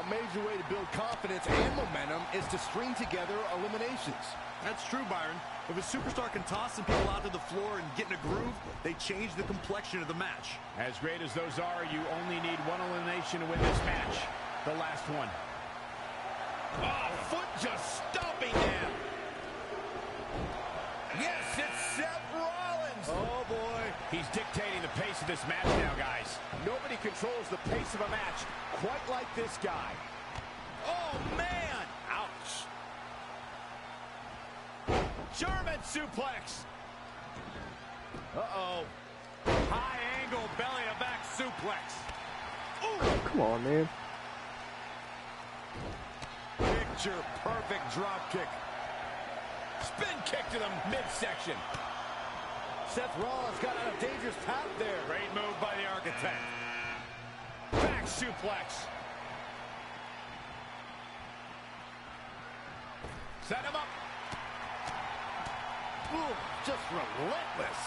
[SPEAKER 12] A major way to build confidence and momentum is to string together eliminations.
[SPEAKER 9] That's true, Byron. If a superstar can toss some people out to the floor and get in a groove, they change the complexion of the match.
[SPEAKER 7] As great as those are, you only need one elimination to win this match. The last one. Oh, foot just stomping down. Yes, it's Seth Rollins. Oh, boy.
[SPEAKER 14] He's dictating the pace of this match now, guys. Nobody controls the pace of a match quite like this guy.
[SPEAKER 7] Oh, man.
[SPEAKER 14] Ouch.
[SPEAKER 7] German suplex. Uh-oh.
[SPEAKER 14] High angle belly-to-back suplex.
[SPEAKER 7] Ooh.
[SPEAKER 1] Come on, man.
[SPEAKER 7] Picture perfect drop kick. Spin kick to the midsection.
[SPEAKER 12] Seth Rollins got out of dangerous path there.
[SPEAKER 7] Great move by the architect. Back suplex. Set him up.
[SPEAKER 12] Ooh, just relentless.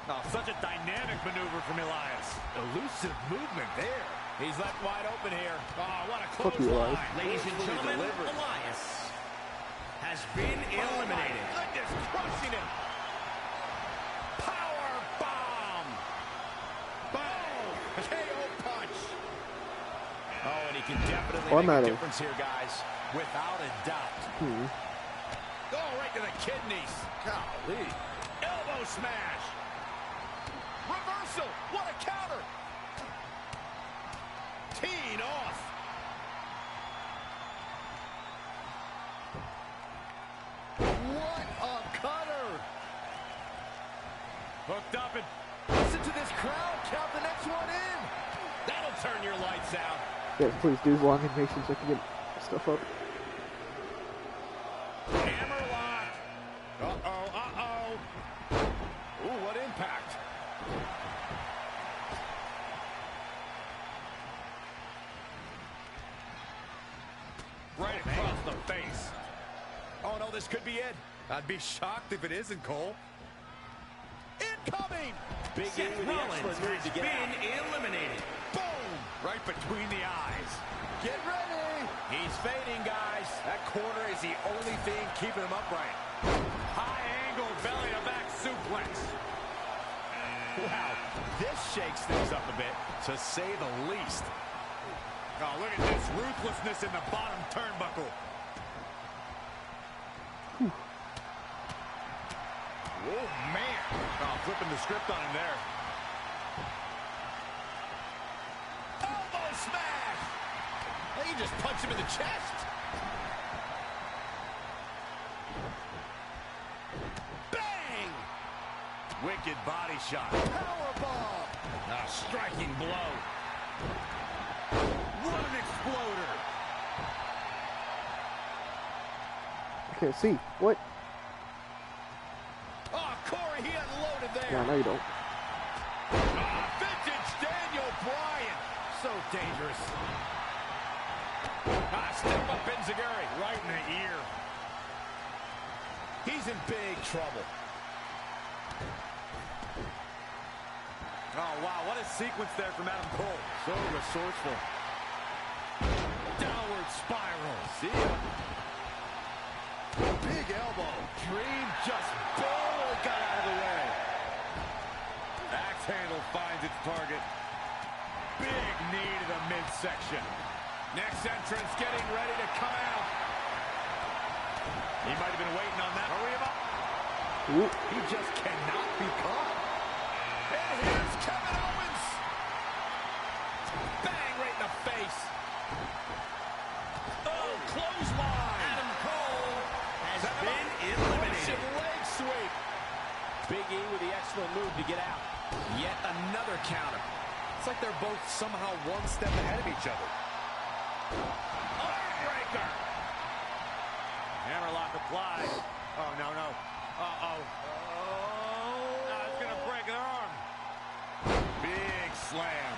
[SPEAKER 7] Oh, such a dynamic maneuver from Elias.
[SPEAKER 12] Elusive movement there.
[SPEAKER 14] He's left wide open here.
[SPEAKER 7] Oh, what a
[SPEAKER 1] Fuck you,
[SPEAKER 7] close line.
[SPEAKER 1] Elias.
[SPEAKER 6] Ladies and gentlemen, Elias has been eliminated.
[SPEAKER 7] Oh, my goodness, crushing him. Power bomb. Boom. KO punch.
[SPEAKER 14] Oh, and he can definitely
[SPEAKER 1] I'm
[SPEAKER 14] make
[SPEAKER 1] out
[SPEAKER 14] a
[SPEAKER 1] of-
[SPEAKER 14] difference here, guys. Without a doubt.
[SPEAKER 7] Oh, right to the kidneys.
[SPEAKER 12] Golly.
[SPEAKER 7] Elbow smash. Reversal. What a counter. Teeing off.
[SPEAKER 12] What a cutter.
[SPEAKER 7] Hooked up and
[SPEAKER 12] Listen to this crowd count the next one in.
[SPEAKER 7] that'll turn your lights out.
[SPEAKER 1] Yes, please do as long animations so I can get stuff up.
[SPEAKER 7] Hammerlock. Uh-oh, uh-oh. Ooh, what impact. Right across the face.
[SPEAKER 14] Oh, no, this could be it.
[SPEAKER 9] I'd be shocked if it isn't, Cole.
[SPEAKER 7] Incoming.
[SPEAKER 14] Big E
[SPEAKER 6] Seth
[SPEAKER 14] with the
[SPEAKER 6] Rollins
[SPEAKER 14] excellent move
[SPEAKER 6] has
[SPEAKER 14] to get out.
[SPEAKER 6] been eliminated.
[SPEAKER 7] Boom.
[SPEAKER 14] Right between the eyes.
[SPEAKER 7] Get ready.
[SPEAKER 14] He's fading, guys.
[SPEAKER 9] That corner is the only thing keeping him upright.
[SPEAKER 14] High angle belly-to-back suplex.
[SPEAKER 9] Wow, this shakes things up a bit, to say the least.
[SPEAKER 7] Oh, look at this ruthlessness in the bottom turnbuckle. Oh, man.
[SPEAKER 9] Oh, flipping the script on him there.
[SPEAKER 7] Elbow smash. He just punched him in the chest. Bang.
[SPEAKER 9] Wicked body shot.
[SPEAKER 7] Powerbomb. A striking blow. What an exploder.
[SPEAKER 1] I can't see. What?
[SPEAKER 7] Oh, Corey, he unloaded there.
[SPEAKER 1] No, no, you don't.
[SPEAKER 7] Vintage Daniel Bryan. So dangerous.
[SPEAKER 14] Step up Enziguri.
[SPEAKER 7] Right in the ear. He's in big trouble.
[SPEAKER 9] Oh, wow, what a sequence there from Adam Cole.
[SPEAKER 7] So resourceful. Downward spiral.
[SPEAKER 9] See ya.
[SPEAKER 7] Big elbow. Dream just barely got out of the way.
[SPEAKER 9] Axe handle finds its target.
[SPEAKER 7] Big knee to the midsection. Next entrance getting ready to come out.
[SPEAKER 9] He might have been waiting on that.
[SPEAKER 7] Hurry him up.
[SPEAKER 1] Ooh.
[SPEAKER 7] He just cannot be caught. And here's Kevin Owens. Bang right in the face. Oh, clothesline.
[SPEAKER 6] Adam Cole has
[SPEAKER 7] Set him
[SPEAKER 6] been
[SPEAKER 7] up.
[SPEAKER 6] eliminated.
[SPEAKER 7] Russian leg sweep.
[SPEAKER 14] Big E with the excellent move to get out.
[SPEAKER 9] Yet another counter. It's like they're both somehow one step ahead of each other.
[SPEAKER 7] Armbreaker.
[SPEAKER 14] Hammerlock applied.
[SPEAKER 7] Oh, no, no. Uh-oh. Oh.
[SPEAKER 14] It's going to break their arm.
[SPEAKER 7] Big slam.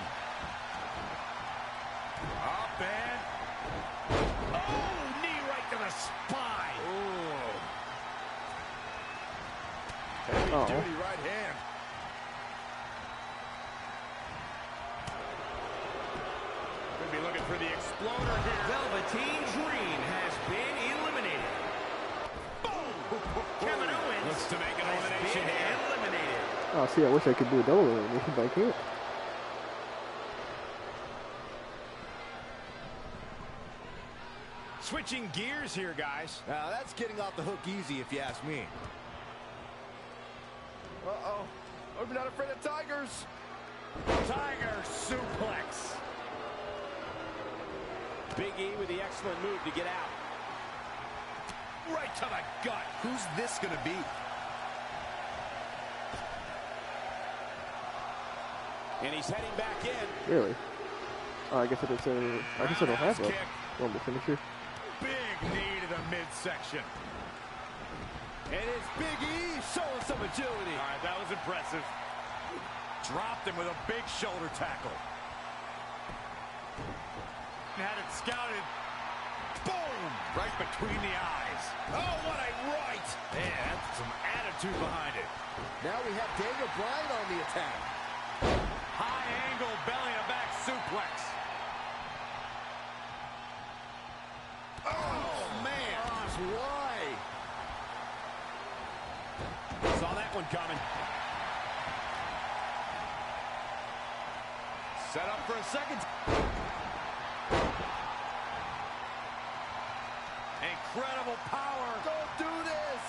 [SPEAKER 7] Up and... Oh, knee right to the spine. Heavy
[SPEAKER 1] Uh-oh.
[SPEAKER 7] duty right hand. Could be looking for the exploder here.
[SPEAKER 6] Velveteen Dream has been eliminated. Kevin Owens
[SPEAKER 7] Looks to make an
[SPEAKER 6] has
[SPEAKER 7] elimination
[SPEAKER 6] been
[SPEAKER 7] here.
[SPEAKER 6] eliminated.
[SPEAKER 1] Oh, see, I wish I could do a double elimination, but I can't.
[SPEAKER 7] switching gears here, guys.
[SPEAKER 12] Now, that's getting off the hook easy, if you ask me.
[SPEAKER 8] Uh-oh. I'm not afraid of tigers.
[SPEAKER 7] Tiger suplex.
[SPEAKER 14] Big E with the excellent move to get out.
[SPEAKER 7] Right to the gut.
[SPEAKER 9] Who's this going to be?
[SPEAKER 14] And he's heading back in.
[SPEAKER 1] Really? Oh, I guess I don't have a Rumble finisher.
[SPEAKER 7] Big knee to the midsection.
[SPEAKER 12] And it's Big E showing some agility.
[SPEAKER 7] All right, that was impressive. Dropped him with a big shoulder tackle. Had it scouted. Boom! Right between the eyes. Oh, what a right! Man, that's some attitude behind it.
[SPEAKER 12] Now we have Daniel Bryan on the attack.
[SPEAKER 7] High angle belly to back suplex. Oh, man.
[SPEAKER 12] Gosh, why?
[SPEAKER 14] Saw that one coming.
[SPEAKER 7] Set up for a second. Incredible power.
[SPEAKER 12] Don't do this.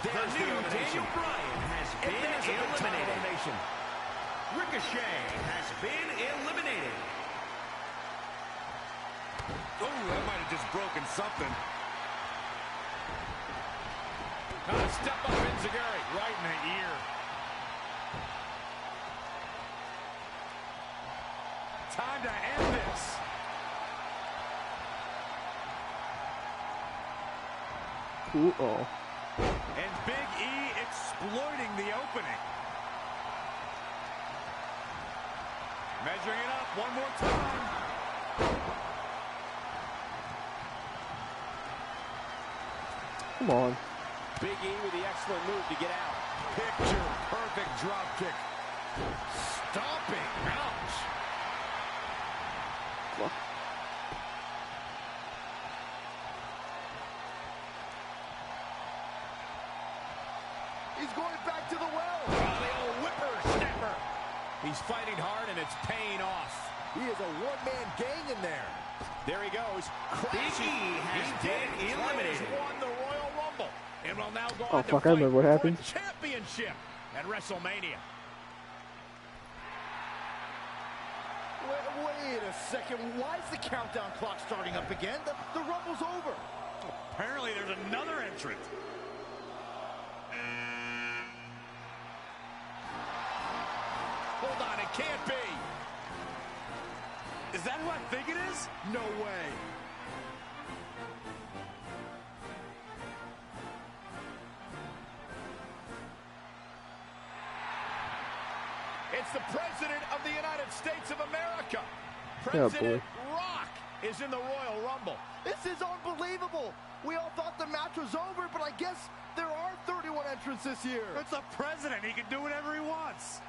[SPEAKER 7] There's the new Daniel Bryan has been eliminated.
[SPEAKER 6] Ricochet has been eliminated.
[SPEAKER 7] Oh, that might have just broken something. Step up Enziguri right in the ear. Time to end this.
[SPEAKER 1] Cool. Oh.
[SPEAKER 7] And Big E exploiting the opening. Measuring it up one more time.
[SPEAKER 1] Come on.
[SPEAKER 14] Big E with the excellent move to get out.
[SPEAKER 7] Picture perfect drop kick. Stomping. Ouch.
[SPEAKER 1] What?
[SPEAKER 12] He's going back to the well.
[SPEAKER 7] Oh, the old whippersnapper. He's fighting hard, and it's paying off.
[SPEAKER 12] He is a one-man gang in there.
[SPEAKER 14] There he goes.
[SPEAKER 6] Big E has been eliminated.
[SPEAKER 7] Won the Royal Rumble and will now go
[SPEAKER 1] Oh
[SPEAKER 7] on to
[SPEAKER 1] fuck! I
[SPEAKER 7] fight
[SPEAKER 1] remember what
[SPEAKER 7] for
[SPEAKER 1] happened.
[SPEAKER 7] a championship at WrestleMania.
[SPEAKER 12] Wait a second. Why is the countdown clock starting up again? The Rumble's over.
[SPEAKER 7] Apparently, there's another entrant. Hold on, it can't be. Is that who I think it is? No way. It's the President of the United States of America. President Rock is in the Royal Rumble.
[SPEAKER 12] This is unbelievable. We all thought the match was over, but I guess there are 31 entrants this year.
[SPEAKER 7] It's the President. He can do whatever he wants.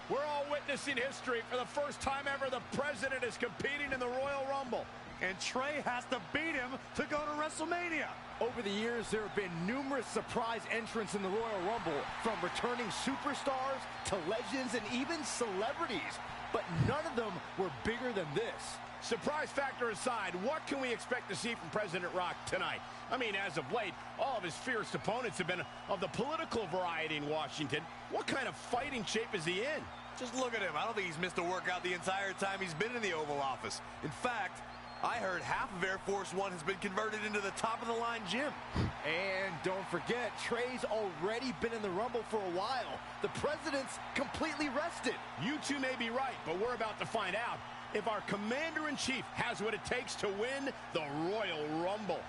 [SPEAKER 7] We're all witnessing history. For the first time ever, the President is competing in the Royal Rumble. And Trey has to beat him to go to WrestleMania.
[SPEAKER 12] Over the years, there have been numerous surprise entrants in the Royal Rumble, from returning superstars to legends and even celebrities. But none of them were bigger than this.
[SPEAKER 7] Surprise factor aside, what can we expect to see from President Rock tonight? I mean, as of late, all of his fierce opponents have been of the political variety in Washington. What kind of fighting shape is he in?
[SPEAKER 9] Just look at him. I don't think he's missed a workout the entire time he's been in the Oval Office. In fact, I heard half of Air Force One has been converted into the top-of-the-line gym.
[SPEAKER 12] And don't forget, Trey's already been in the Rumble for a while. The President's completely rested.
[SPEAKER 7] You two may be right, but we're about to find out if our Commander-in-Chief has what it takes to win the Royal Rumble.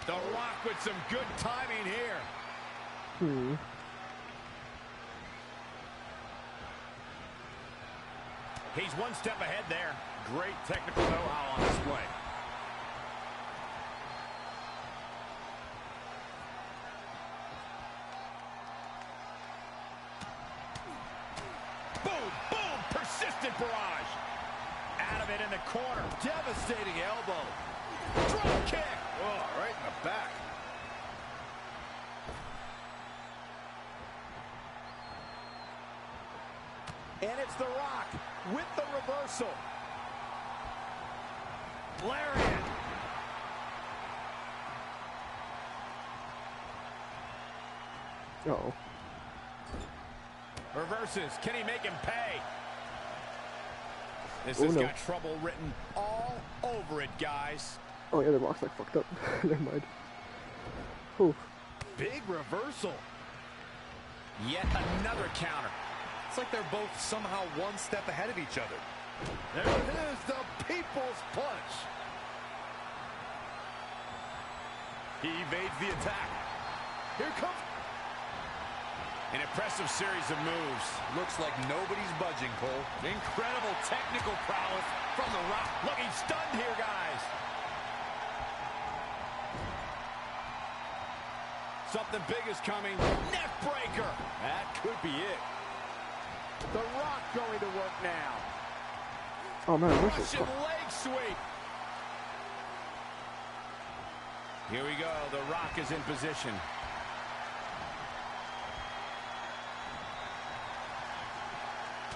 [SPEAKER 7] The Rock with some good timing here. He's one step ahead there. Great technical know-how on display. it in the corner. Devastating elbow. Drop kick. Oh, right in the back. And it's The Rock with the reversal. Lariat.
[SPEAKER 1] Uh-oh.
[SPEAKER 7] Reverses. Can he make him pay? This
[SPEAKER 1] Oh,
[SPEAKER 7] has
[SPEAKER 1] no.
[SPEAKER 7] got trouble written all over it, guys.
[SPEAKER 1] Oh yeah, the Rock's like fucked up. Never mind. Oof.
[SPEAKER 7] Big reversal. Yet another counter.
[SPEAKER 9] It's like they're both somehow one step ahead of each other.
[SPEAKER 12] There it is, the People's Punch.
[SPEAKER 9] He evades the attack.
[SPEAKER 12] Here comes...
[SPEAKER 7] An impressive series of moves.
[SPEAKER 9] Looks like nobody's budging, Cole.
[SPEAKER 7] Incredible technical prowess from The Rock. Looking stunned here, guys. Something big is coming. Neck breaker. That could be it. The Rock going to work now.
[SPEAKER 1] Oh man, what's this?
[SPEAKER 7] Russian leg sweep. Here we go. The Rock is in position.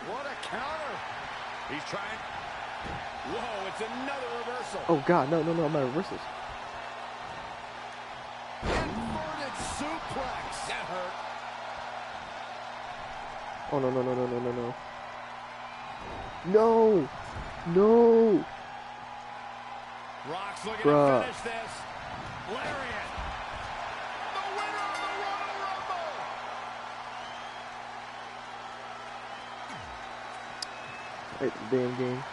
[SPEAKER 12] What a counter.
[SPEAKER 7] He's trying. Whoa, it's another reversal.
[SPEAKER 1] Oh god, no, I'm out of reversals.
[SPEAKER 12] Inverted suplex.
[SPEAKER 7] That hurt.
[SPEAKER 1] Oh no. No!
[SPEAKER 7] Rock's looking
[SPEAKER 1] Bruh.
[SPEAKER 7] to finish this. Lariat. The winner of the Royal Rumble.
[SPEAKER 1] Right, damn game.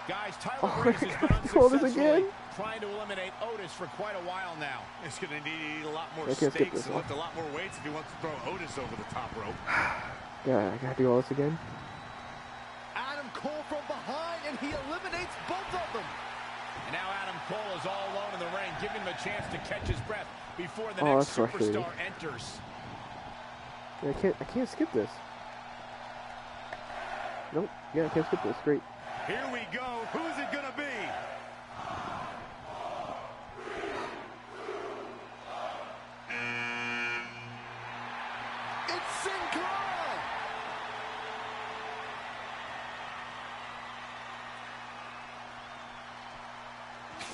[SPEAKER 7] Guys, Tyler
[SPEAKER 1] Oh,
[SPEAKER 7] Breeze has been
[SPEAKER 1] all this
[SPEAKER 7] unsuccessfully
[SPEAKER 1] again?
[SPEAKER 7] trying to eliminate Otis for quite a while now.
[SPEAKER 9] He's going to need to eat a lot more
[SPEAKER 1] I can't skip
[SPEAKER 9] steaks
[SPEAKER 1] this
[SPEAKER 9] and
[SPEAKER 1] one.
[SPEAKER 9] lift a lot more weights if he wants to throw Otis over the top rope.
[SPEAKER 1] Yeah, I gotta do all this again.
[SPEAKER 12] Adam Cole from behind, and he eliminates both of them.
[SPEAKER 7] And now Adam Cole is all alone in the ring, giving him a chance to catch his breath before the
[SPEAKER 1] Oh,
[SPEAKER 7] next
[SPEAKER 1] that's frustrating.
[SPEAKER 7] superstar enters.
[SPEAKER 1] Yeah, I can't skip this. Nope. Yeah, I can't skip this. Great.
[SPEAKER 9] Here we go. Who's it going to be?
[SPEAKER 12] It's Sin Cara.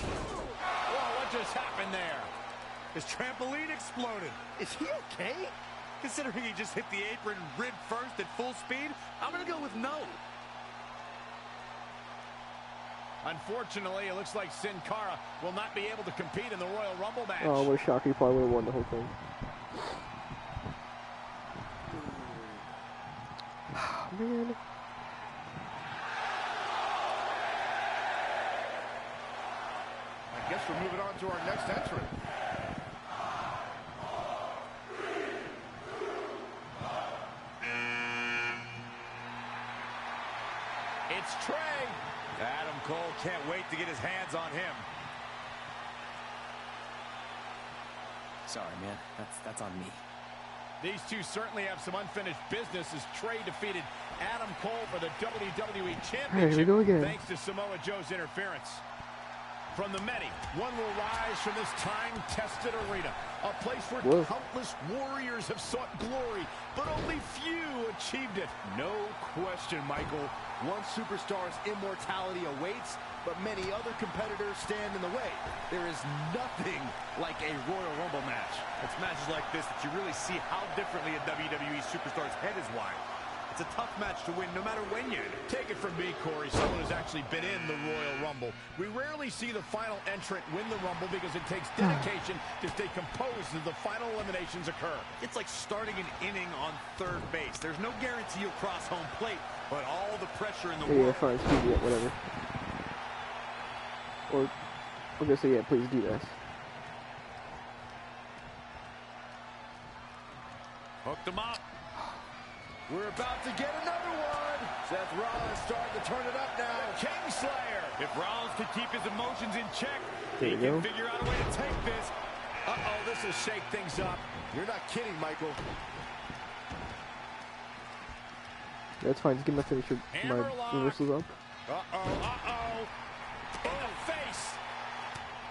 [SPEAKER 7] Whoa, what just happened there?
[SPEAKER 9] His trampoline exploded.
[SPEAKER 12] Is he okay?
[SPEAKER 9] Considering he just hit the apron rib first at full speed, I'm going to go with no.
[SPEAKER 7] Unfortunately, it looks like Sin Cara will not be able to compete in the Royal Rumble match.
[SPEAKER 1] Oh, what a shock. He probably would have won the whole thing. Man.
[SPEAKER 12] I guess we're moving on to our next entrant.
[SPEAKER 7] It's Trey.
[SPEAKER 9] Adam Cole can't wait to get his hands on him.
[SPEAKER 3] Sorry, man. That's on me.
[SPEAKER 7] These two certainly have some unfinished business as Trey defeated Adam Cole for the WWE Championship.
[SPEAKER 1] Here we go again.
[SPEAKER 7] Thanks to Samoa Joe's interference. From the many, one will rise from this time-tested arena, a place where
[SPEAKER 1] Whoa.
[SPEAKER 7] countless warriors have sought glory, but only few achieved it.
[SPEAKER 12] No question, Michael. One superstar's immortality awaits, but many other competitors stand in the way. There is nothing like a Royal Rumble match.
[SPEAKER 9] It's matches like this that you really see how differently a WWE superstar's head is wired. It's a tough match to win no matter when you enter.
[SPEAKER 7] Take it from me, Corey, someone who's actually been in the Royal Rumble. We rarely see the final entrant win the Rumble because it takes dedication to stay composed as the final eliminations occur.
[SPEAKER 9] It's like starting an inning on third base. There's no guarantee you'll cross home plate, but all the pressure in the
[SPEAKER 1] Yeah,
[SPEAKER 9] world.
[SPEAKER 1] fine. Speed it, whatever. Or Okay, so yeah, please do this.
[SPEAKER 7] Hooked him up.
[SPEAKER 12] We're about to get another one. Seth Rollins starting to turn it up now.
[SPEAKER 7] The Kingslayer. If Rollins can keep his emotions in check,
[SPEAKER 1] There
[SPEAKER 7] he
[SPEAKER 1] you
[SPEAKER 7] can
[SPEAKER 1] go.
[SPEAKER 7] figure out a way to take this.
[SPEAKER 12] Uh-oh, this will shake things up. You're not kidding, Michael.
[SPEAKER 1] That's fine. Just get my finisher, my reversals up.
[SPEAKER 7] Uh-oh. In the face.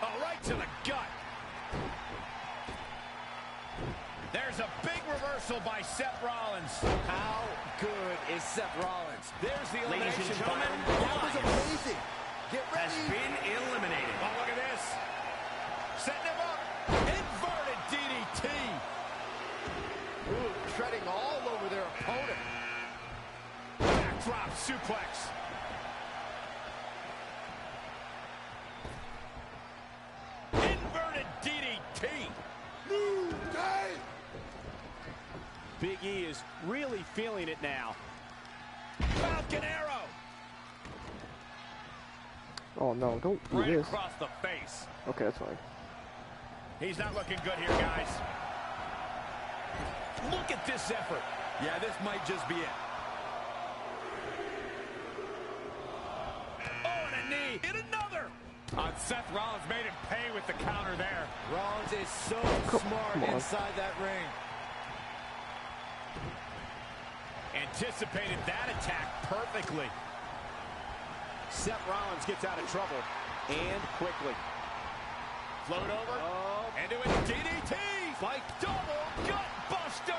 [SPEAKER 7] Oh, right to the gut. There's a big reversal by Seth Rollins.
[SPEAKER 12] How good is Seth Rollins?
[SPEAKER 7] There's the
[SPEAKER 6] Ladies
[SPEAKER 7] elimination,
[SPEAKER 6] and gentlemen,
[SPEAKER 7] Byron.
[SPEAKER 12] That was amazing. Get
[SPEAKER 6] has
[SPEAKER 12] ready.
[SPEAKER 6] been eliminated.
[SPEAKER 7] Oh, look at this. Setting him up. Inverted DDT.
[SPEAKER 12] Ooh, treading all over their opponent.
[SPEAKER 7] Backdrop suplex. Inverted DDT.
[SPEAKER 13] New Day!
[SPEAKER 14] Big E is really feeling it now.
[SPEAKER 7] Falcon Arrow.
[SPEAKER 1] Oh no, don't do
[SPEAKER 7] Right
[SPEAKER 1] this.
[SPEAKER 7] across the face.
[SPEAKER 1] Okay, that's fine.
[SPEAKER 7] He's not looking good here, guys. Look at this effort.
[SPEAKER 9] Yeah, this might just be it.
[SPEAKER 7] Oh, and a knee. And another. Seth Rollins made him pay with the counter there.
[SPEAKER 12] Rollins is so smart
[SPEAKER 1] come on.
[SPEAKER 12] inside that ring.
[SPEAKER 7] Anticipated that attack perfectly.
[SPEAKER 14] Seth Rollins gets out of trouble, and quickly.
[SPEAKER 7] Float over.
[SPEAKER 14] Oh.
[SPEAKER 7] And do a DDT. Like double gut buster.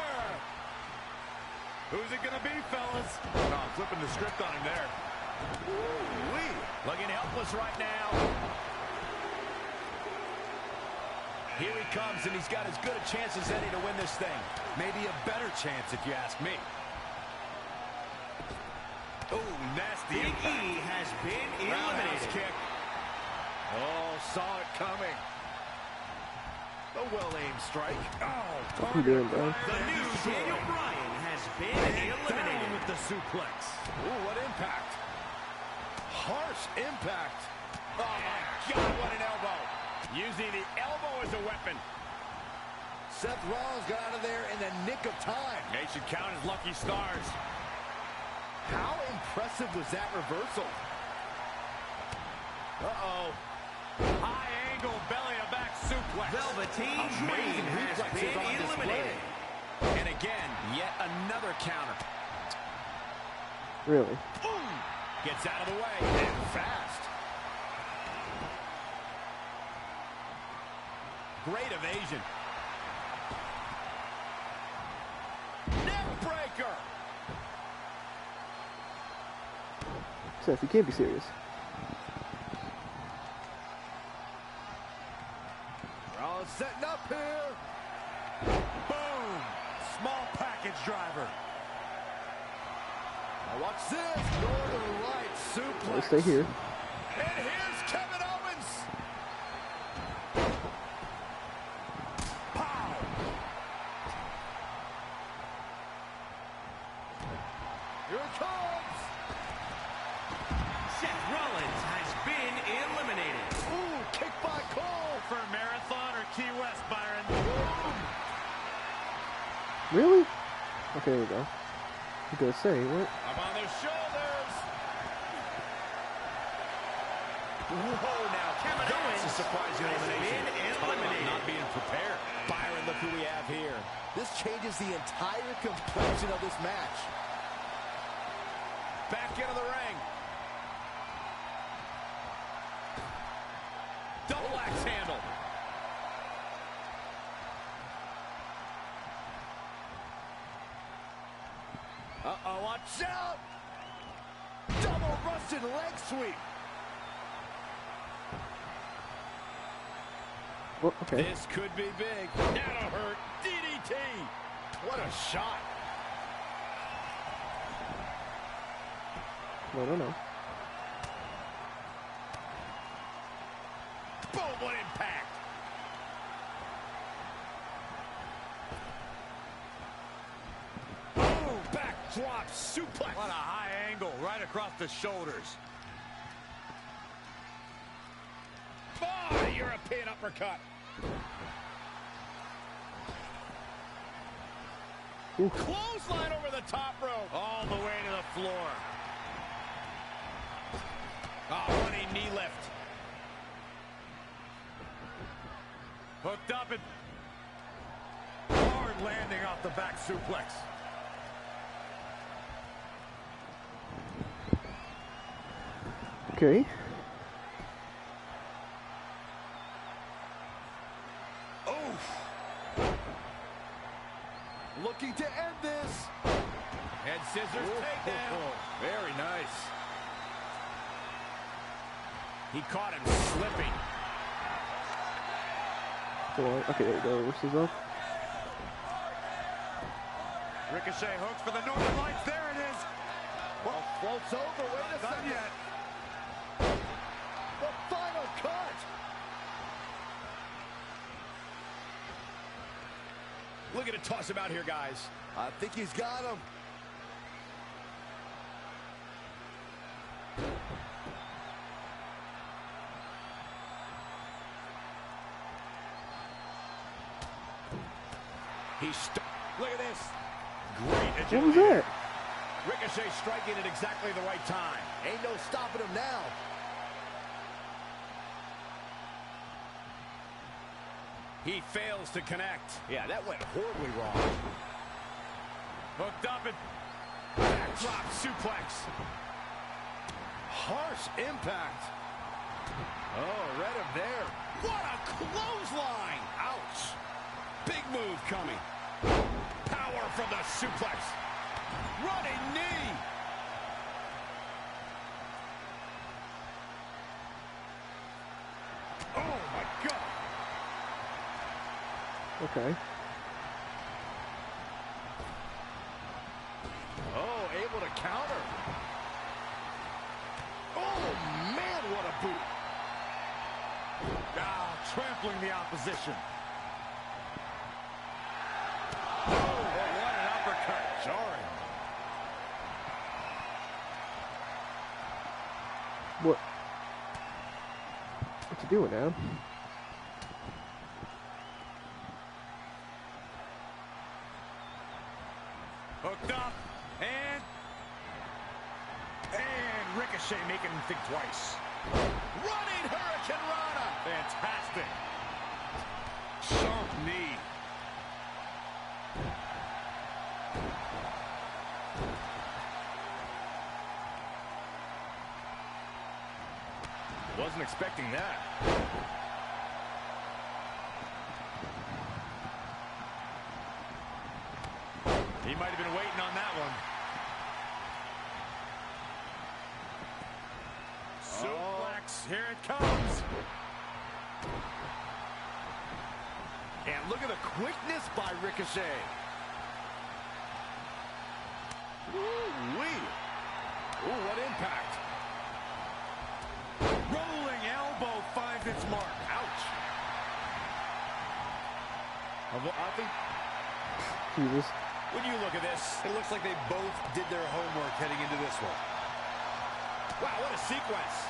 [SPEAKER 7] Who's it going to be, fellas? Oh, I'm flipping the script on him there. Ooh-wee. Looking helpless right now. Here he comes, and he's got as good a chance as any to win this thing.
[SPEAKER 9] Maybe a better chance, if you ask me. Oh, nasty
[SPEAKER 6] Big
[SPEAKER 9] impact.
[SPEAKER 6] E has been
[SPEAKER 7] Roundhouse
[SPEAKER 6] eliminated.
[SPEAKER 7] kick. Oh, saw it coming. A well-aimed strike. Oh,
[SPEAKER 1] What you doing, bro?
[SPEAKER 6] The new Daniel Bryan has been
[SPEAKER 7] down
[SPEAKER 6] eliminated.
[SPEAKER 7] with the suplex. Ooh, what impact. Harsh impact. Oh, my God, what an elbow. Using the elbow as a weapon.
[SPEAKER 12] Seth Rollins got out of there in the nick of time.
[SPEAKER 7] They should count as lucky stars.
[SPEAKER 12] How impressive was that reversal?
[SPEAKER 7] Uh-oh. High angle belly-to-back suplex.
[SPEAKER 6] Velveteen
[SPEAKER 7] Amazing
[SPEAKER 6] Dream has
[SPEAKER 7] reflexes
[SPEAKER 6] been
[SPEAKER 7] on display.
[SPEAKER 6] eliminated.
[SPEAKER 7] And again, yet another counter.
[SPEAKER 1] Really?
[SPEAKER 7] Boom! Gets out of the way and fast. Great evasion. Neck breaker.
[SPEAKER 1] Seth, you can't be serious.
[SPEAKER 12] Rollins setting up here.
[SPEAKER 7] Boom! Small package driver.
[SPEAKER 12] Now watch this. Northern Light suplex.
[SPEAKER 1] Let's stay here.
[SPEAKER 7] And here's Kevin Owens. Pow!
[SPEAKER 12] Here it comes.
[SPEAKER 6] Seth Rollins has been eliminated.
[SPEAKER 12] Ooh, kick by Cole.
[SPEAKER 7] For Marathon or Key West, Byron.
[SPEAKER 1] Really? Okay, there you go. I was gonna say, what?
[SPEAKER 7] Up on their shoulders. Whoa, now
[SPEAKER 6] Kevin
[SPEAKER 7] that's
[SPEAKER 6] Owens
[SPEAKER 7] a surprising
[SPEAKER 6] has
[SPEAKER 7] elimination.
[SPEAKER 6] been
[SPEAKER 7] Talk about
[SPEAKER 6] eliminated.
[SPEAKER 7] not being prepared.
[SPEAKER 14] Byron, look who we have here.
[SPEAKER 12] This changes the entire complexion of this match.
[SPEAKER 7] Back into the ring. Double axe handle.
[SPEAKER 12] Uh-oh, watch out! Double Russian leg sweep.
[SPEAKER 1] Well, okay.
[SPEAKER 7] This could be big. That'll hurt. DDT. What a shot.
[SPEAKER 1] No.
[SPEAKER 7] Boom, what impact. Boom, backdrop suplex. What a high angle right across the shoulders. Oh, Hurricane uppercut.
[SPEAKER 1] Ooh.
[SPEAKER 7] Clothesline over the top rope. All the way to the floor. Oh, running knee lift. Hooked up and hard landing off the back suplex.
[SPEAKER 1] Okay.
[SPEAKER 12] Looking to end this.
[SPEAKER 7] Head scissors takedown. Very nice. He caught him slipping.
[SPEAKER 1] Okay, there you go. This is up.
[SPEAKER 7] Ricochet hooks for the Northern Lights. There it is.
[SPEAKER 12] Well, floats over. Wait a second.
[SPEAKER 7] Yet.
[SPEAKER 12] The final cut.
[SPEAKER 7] Looking to toss him out here, guys.
[SPEAKER 12] I think he's got him.
[SPEAKER 7] Look at this. Great agility.
[SPEAKER 1] What was that?
[SPEAKER 7] Ricochet striking at exactly the right time.
[SPEAKER 12] Ain't no stopping him now.
[SPEAKER 7] He fails to connect. Yeah, that went horribly wrong. Hooked up and backdrop suplex.
[SPEAKER 12] Harsh impact.
[SPEAKER 7] Oh, read him there. What a clothesline. Ouch. Big move coming. Power from the suplex. Running knee. Oh, my God.
[SPEAKER 1] Okay.
[SPEAKER 12] Oh, able to counter. Oh, man, what a boot.
[SPEAKER 7] Ah, trampling the opposition.
[SPEAKER 1] What? What you doing now?
[SPEAKER 7] Hooked up, and Ricochet making him think twice. Running Hurricane Rana. Fantastic. Sharp knee. Wasn't expecting that. He might have been waiting on that one. Suplex, here it comes.
[SPEAKER 12] And look at the quickness by Ricochet.
[SPEAKER 7] Ooh-wee. Ooh, what impact. Rolling elbow finds its mark. Ouch. I think...
[SPEAKER 1] Jesus.
[SPEAKER 7] When you look at this, it looks like they both did their homework heading into this one. Wow, what a sequence.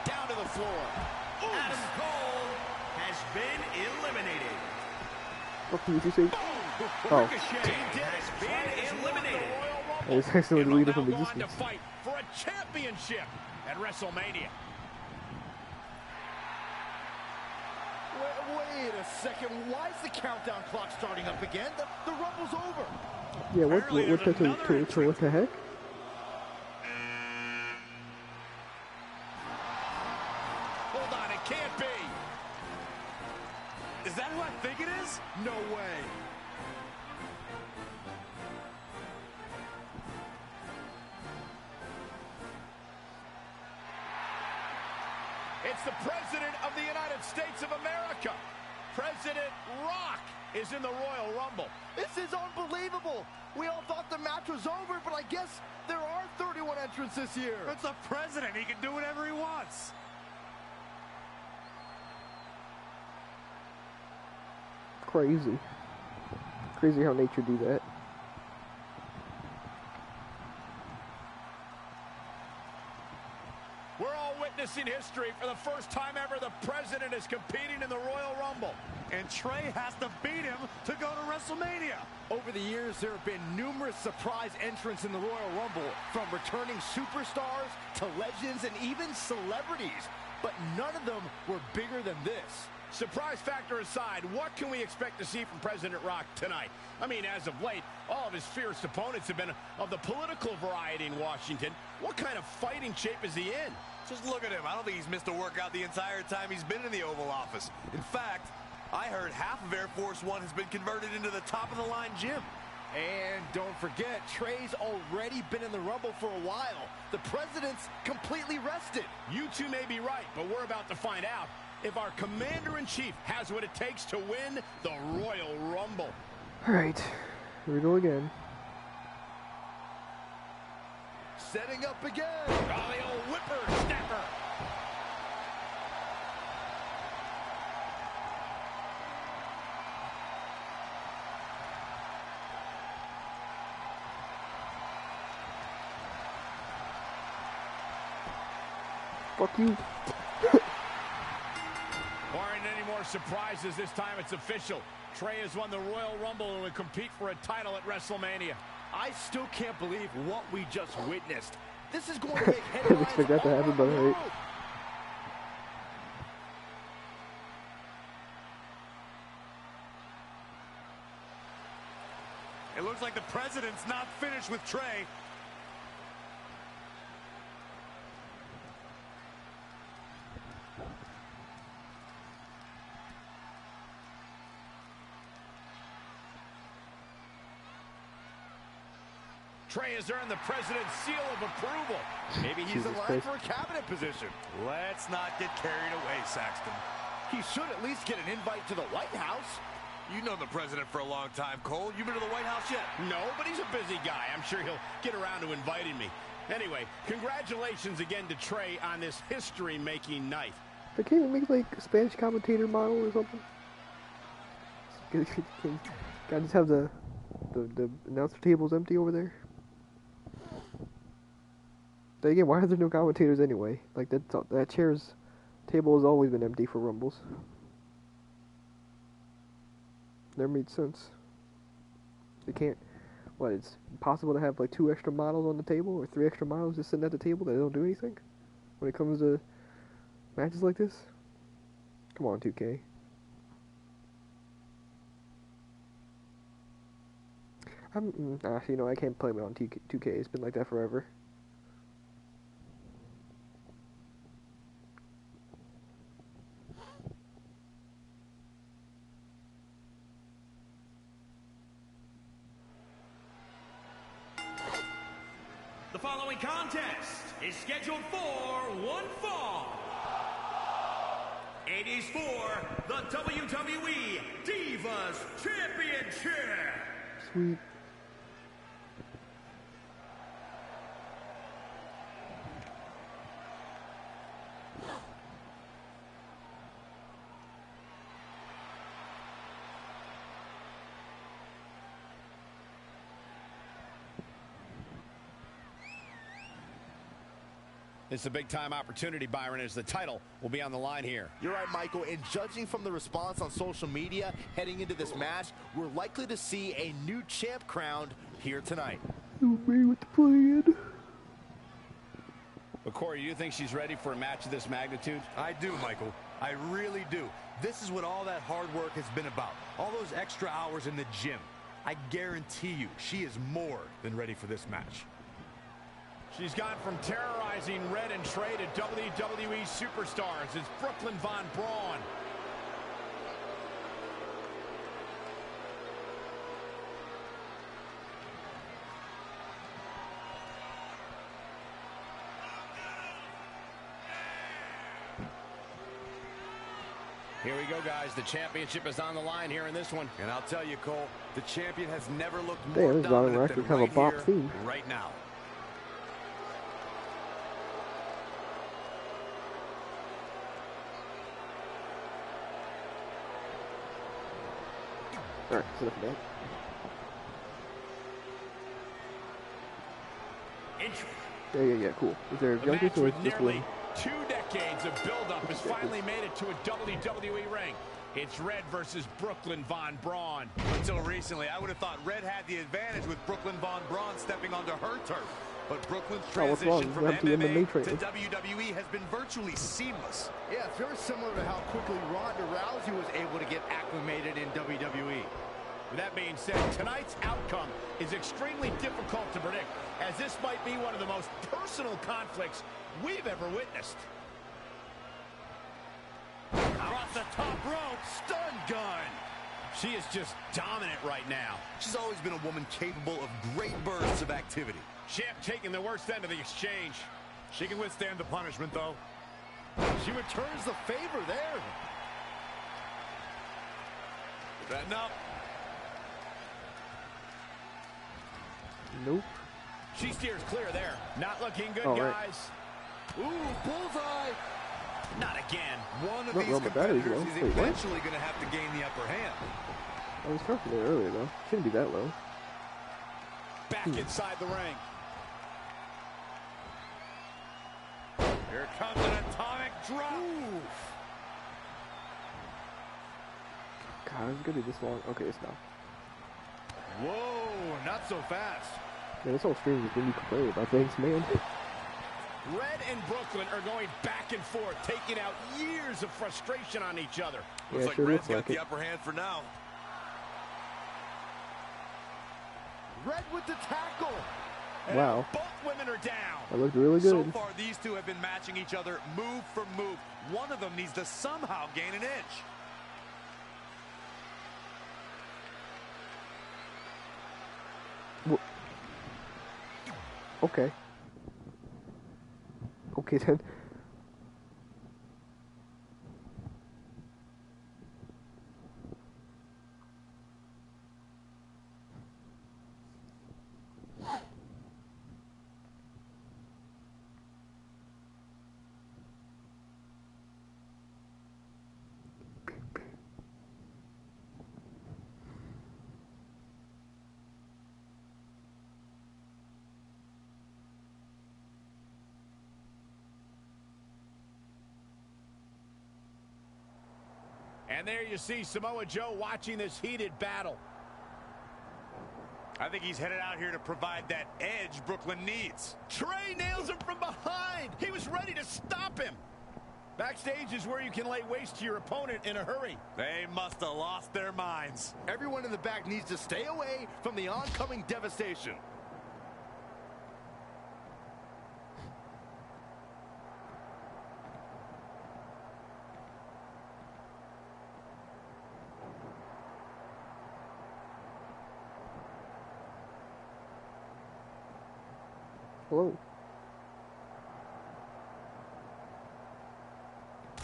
[SPEAKER 7] Down to the floor. Ooh. Adam Cole has been eliminated.
[SPEAKER 1] What did you say? Oh.
[SPEAKER 7] Has been eliminated.
[SPEAKER 1] I was actually leading from the
[SPEAKER 7] to
[SPEAKER 1] distance.
[SPEAKER 7] fight for a championship at WrestleMania.
[SPEAKER 12] Wait a second. Why is the countdown clock starting up again? The Rumble's over.
[SPEAKER 1] Yeah, what the heck?
[SPEAKER 7] Hold on, it can't be. Is that who I think it is?
[SPEAKER 12] No way.
[SPEAKER 7] It's the President of the United States of America. President Rock is in the Royal Rumble.
[SPEAKER 12] This is unbelievable. We all thought the match was over, but I guess there are 31 entrants this year.
[SPEAKER 7] It's the President. He can do whatever he wants.
[SPEAKER 1] Crazy. Crazy how nature do that.
[SPEAKER 7] We're all witnessing witnessing history. For the first time ever, the president is competing in the Royal Rumble.
[SPEAKER 9] And Trey has to beat him to go to WrestleMania.
[SPEAKER 12] Over the years, there have been numerous surprise entrants in the Royal Rumble, from returning superstars to legends and even celebrities. But none of them were bigger than this.
[SPEAKER 7] Surprise factor aside, what can we expect to see from President Rock tonight? I mean, as of late, all of his fierce opponents have been of the political variety in Washington. What kind of fighting shape is he in?
[SPEAKER 9] Just look at him. I don't think he's missed a workout the entire time he's been in the Oval Office. In fact, I heard half of Air Force One has been converted into the top-of-the-line gym.
[SPEAKER 12] And don't forget, Trey's already been in the Rumble for a while. The president's completely rested.
[SPEAKER 7] You two may be right, but we're about to find out if our Commander-in-Chief has what it takes to win the Royal Rumble.
[SPEAKER 1] All right, here we go again.
[SPEAKER 12] Setting up again.
[SPEAKER 7] Oh, the old whipper-snapper.
[SPEAKER 1] Fuck you.
[SPEAKER 7] Barring any more surprises, this time it's official. Trey has won the Royal Rumble and will compete for a title at WrestleMania.
[SPEAKER 12] I still can't believe what we just witnessed. This is going to make
[SPEAKER 1] I didn't
[SPEAKER 12] headlines.
[SPEAKER 1] expect that to happen, but alright.
[SPEAKER 9] It looks like the president's not finished with Trey.
[SPEAKER 7] Trey has earned the president's seal of approval.
[SPEAKER 12] Maybe he's in line for a cabinet position.
[SPEAKER 9] Let's not get carried away, Saxton.
[SPEAKER 12] He should at least get an invite to the White House.
[SPEAKER 9] You know the president for a long time, Cole. You been to the White House yet?
[SPEAKER 7] No, but he's a busy guy. I'm sure he'll get around to inviting me. Anyway, congratulations again to Trey on this history-making night.
[SPEAKER 1] They can't even make like a Spanish commentator model or something. Gotta just have the announcer tables empty over there. Then again, why are there no commentators anyway? Like that chair's table has always been empty for Rumbles. Never made sense. They can't. What? It's possible to have like 2 extra models on the table or 3 extra models just sitting at the table that don't do anything when it comes to matches like this. Come on, 2K. Actually, no, I can't play it on 2K. It's been like that forever.
[SPEAKER 6] The following contest is scheduled for one fall. It is for the WWE Divas Championship.
[SPEAKER 1] Sweet.
[SPEAKER 7] It's a big-time opportunity, Byron, as the title will be on the line here.
[SPEAKER 12] You're right, Michael, and judging from the response on social media heading into this match, we're likely to see a new champ crowned here tonight.
[SPEAKER 1] Me with the plan.
[SPEAKER 7] But Corey, do you think she's ready for a match of this magnitude?
[SPEAKER 9] I do, Michael. I really do. This is what all that hard work has been about. All those extra hours in the gym. I guarantee you, she is more than ready for this match.
[SPEAKER 7] She's gone from terrorizing Red and Trey to WWE superstars. It's Brooklyn Von Braun. Here we go, guys. The championship is on the line here in this one.
[SPEAKER 9] And I'll tell you, Cole, the champion has never looked
[SPEAKER 1] Damn,
[SPEAKER 9] more
[SPEAKER 1] this bottom
[SPEAKER 9] dominant
[SPEAKER 1] rack
[SPEAKER 9] than
[SPEAKER 1] would have a
[SPEAKER 9] right
[SPEAKER 1] bop
[SPEAKER 9] here,
[SPEAKER 1] theme.
[SPEAKER 9] right now.
[SPEAKER 1] Alright, so enough of that. Yeah, cool. Is there a
[SPEAKER 7] The
[SPEAKER 1] jump
[SPEAKER 7] match
[SPEAKER 1] or
[SPEAKER 7] with
[SPEAKER 1] just
[SPEAKER 7] nearly
[SPEAKER 1] win?
[SPEAKER 7] 2 decades of buildup has finally made it to a WWE ring. It's Red versus Brooklyn Von Braun.
[SPEAKER 9] Until recently, I would have thought Red had the advantage with Brooklyn Von Braun stepping onto her turf. But Brooklyn's transition from MMA to WWE has been virtually seamless.
[SPEAKER 12] Yeah, it's very similar to how quickly Ronda Rousey was able to get acclimated in WWE.
[SPEAKER 7] With that being said, tonight's outcome is extremely difficult to predict, as this might be one of the most personal conflicts we've ever witnessed. Across the top rope, stun gun. She is just dominant right now.
[SPEAKER 9] She's always been a woman capable of great bursts of activity.
[SPEAKER 7] Champ taking the worst end of the exchange.
[SPEAKER 8] She can withstand the punishment, though. She returns the favor there.
[SPEAKER 9] Setting up.
[SPEAKER 1] Nope.
[SPEAKER 7] She steers clear there. Not looking good, guys.
[SPEAKER 12] Ooh, bullseye.
[SPEAKER 7] Not again.
[SPEAKER 9] One of these competitors is eventually going to have to gain the upper hand.
[SPEAKER 1] I was talking there earlier, though. Shouldn't be that low.
[SPEAKER 7] Back inside the ring.
[SPEAKER 8] Here comes an atomic drop.
[SPEAKER 1] God, it's gonna be this long. Okay, it's not.
[SPEAKER 8] Whoa, not so fast.
[SPEAKER 1] Yeah, this whole stream is gonna be complaining about things, man.
[SPEAKER 7] Red and Brooklyn are going back and forth, taking out years of frustration on each other.
[SPEAKER 1] Yeah,
[SPEAKER 9] looks like
[SPEAKER 1] sure
[SPEAKER 9] Red's
[SPEAKER 1] looks
[SPEAKER 9] got
[SPEAKER 1] like
[SPEAKER 9] the
[SPEAKER 1] it.
[SPEAKER 9] upper hand for now.
[SPEAKER 12] Red with the tackle.
[SPEAKER 1] Wow.
[SPEAKER 7] Both women are down.
[SPEAKER 1] That looked really good.
[SPEAKER 9] So far, these two have been matching each other move for move. One of them needs to somehow gain an inch.
[SPEAKER 1] Okay. Okay then.
[SPEAKER 7] And there you see Samoa Joe watching this heated battle.
[SPEAKER 9] I think he's headed out here to provide that edge Brooklyn needs.
[SPEAKER 7] Trey nails him from behind. He was ready to stop him. Backstage is where you can lay waste to your opponent in a hurry.
[SPEAKER 9] They must have lost their minds.
[SPEAKER 12] Everyone in the back needs to stay away from the oncoming devastation.
[SPEAKER 1] Hello.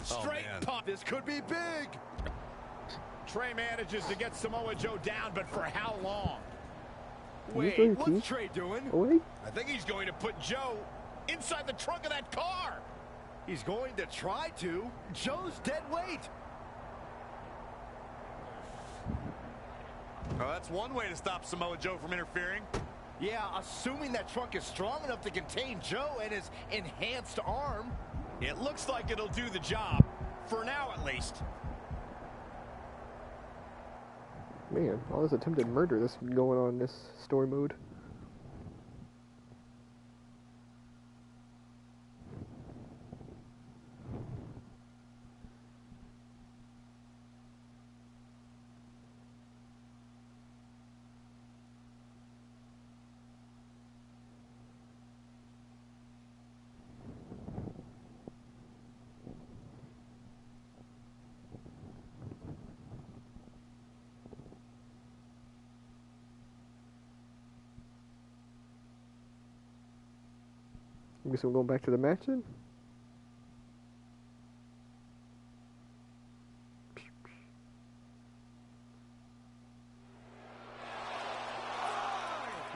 [SPEAKER 7] Straight pop.
[SPEAKER 12] This could be big.
[SPEAKER 7] Trey manages to get Samoa Joe down, but for how long?
[SPEAKER 12] Wait, what's Trey doing?
[SPEAKER 1] Oh, wait.
[SPEAKER 7] I think he's going to put Joe inside the trunk of that car.
[SPEAKER 12] He's going to try to. Joe's dead weight.
[SPEAKER 9] Oh, that's one way to stop Samoa Joe from interfering.
[SPEAKER 12] Yeah, assuming that trunk is strong enough to contain Joe and his enhanced arm.
[SPEAKER 7] It looks like it'll do the job. For now, at least.
[SPEAKER 1] Man, all this attempted murder that's been going on in this story mode. I guess I'm going back to the match then?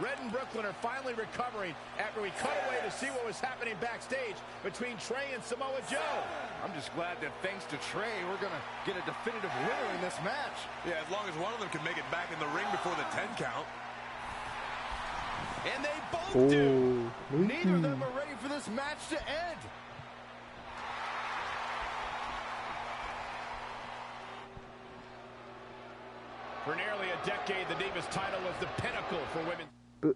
[SPEAKER 7] Red and Brooklyn are finally recovering after we cut away to see what was happening backstage between Trey and Samoa Joe.
[SPEAKER 12] I'm just glad that thanks to Trey, we're going to get a definitive winner in this match.
[SPEAKER 9] Yeah, as long as one of them can make it back in the ring before the 10 count.
[SPEAKER 7] And they both do.
[SPEAKER 12] Neither of them are ready for this match to end.
[SPEAKER 7] decade, the Divas title was the pinnacle for women.
[SPEAKER 1] But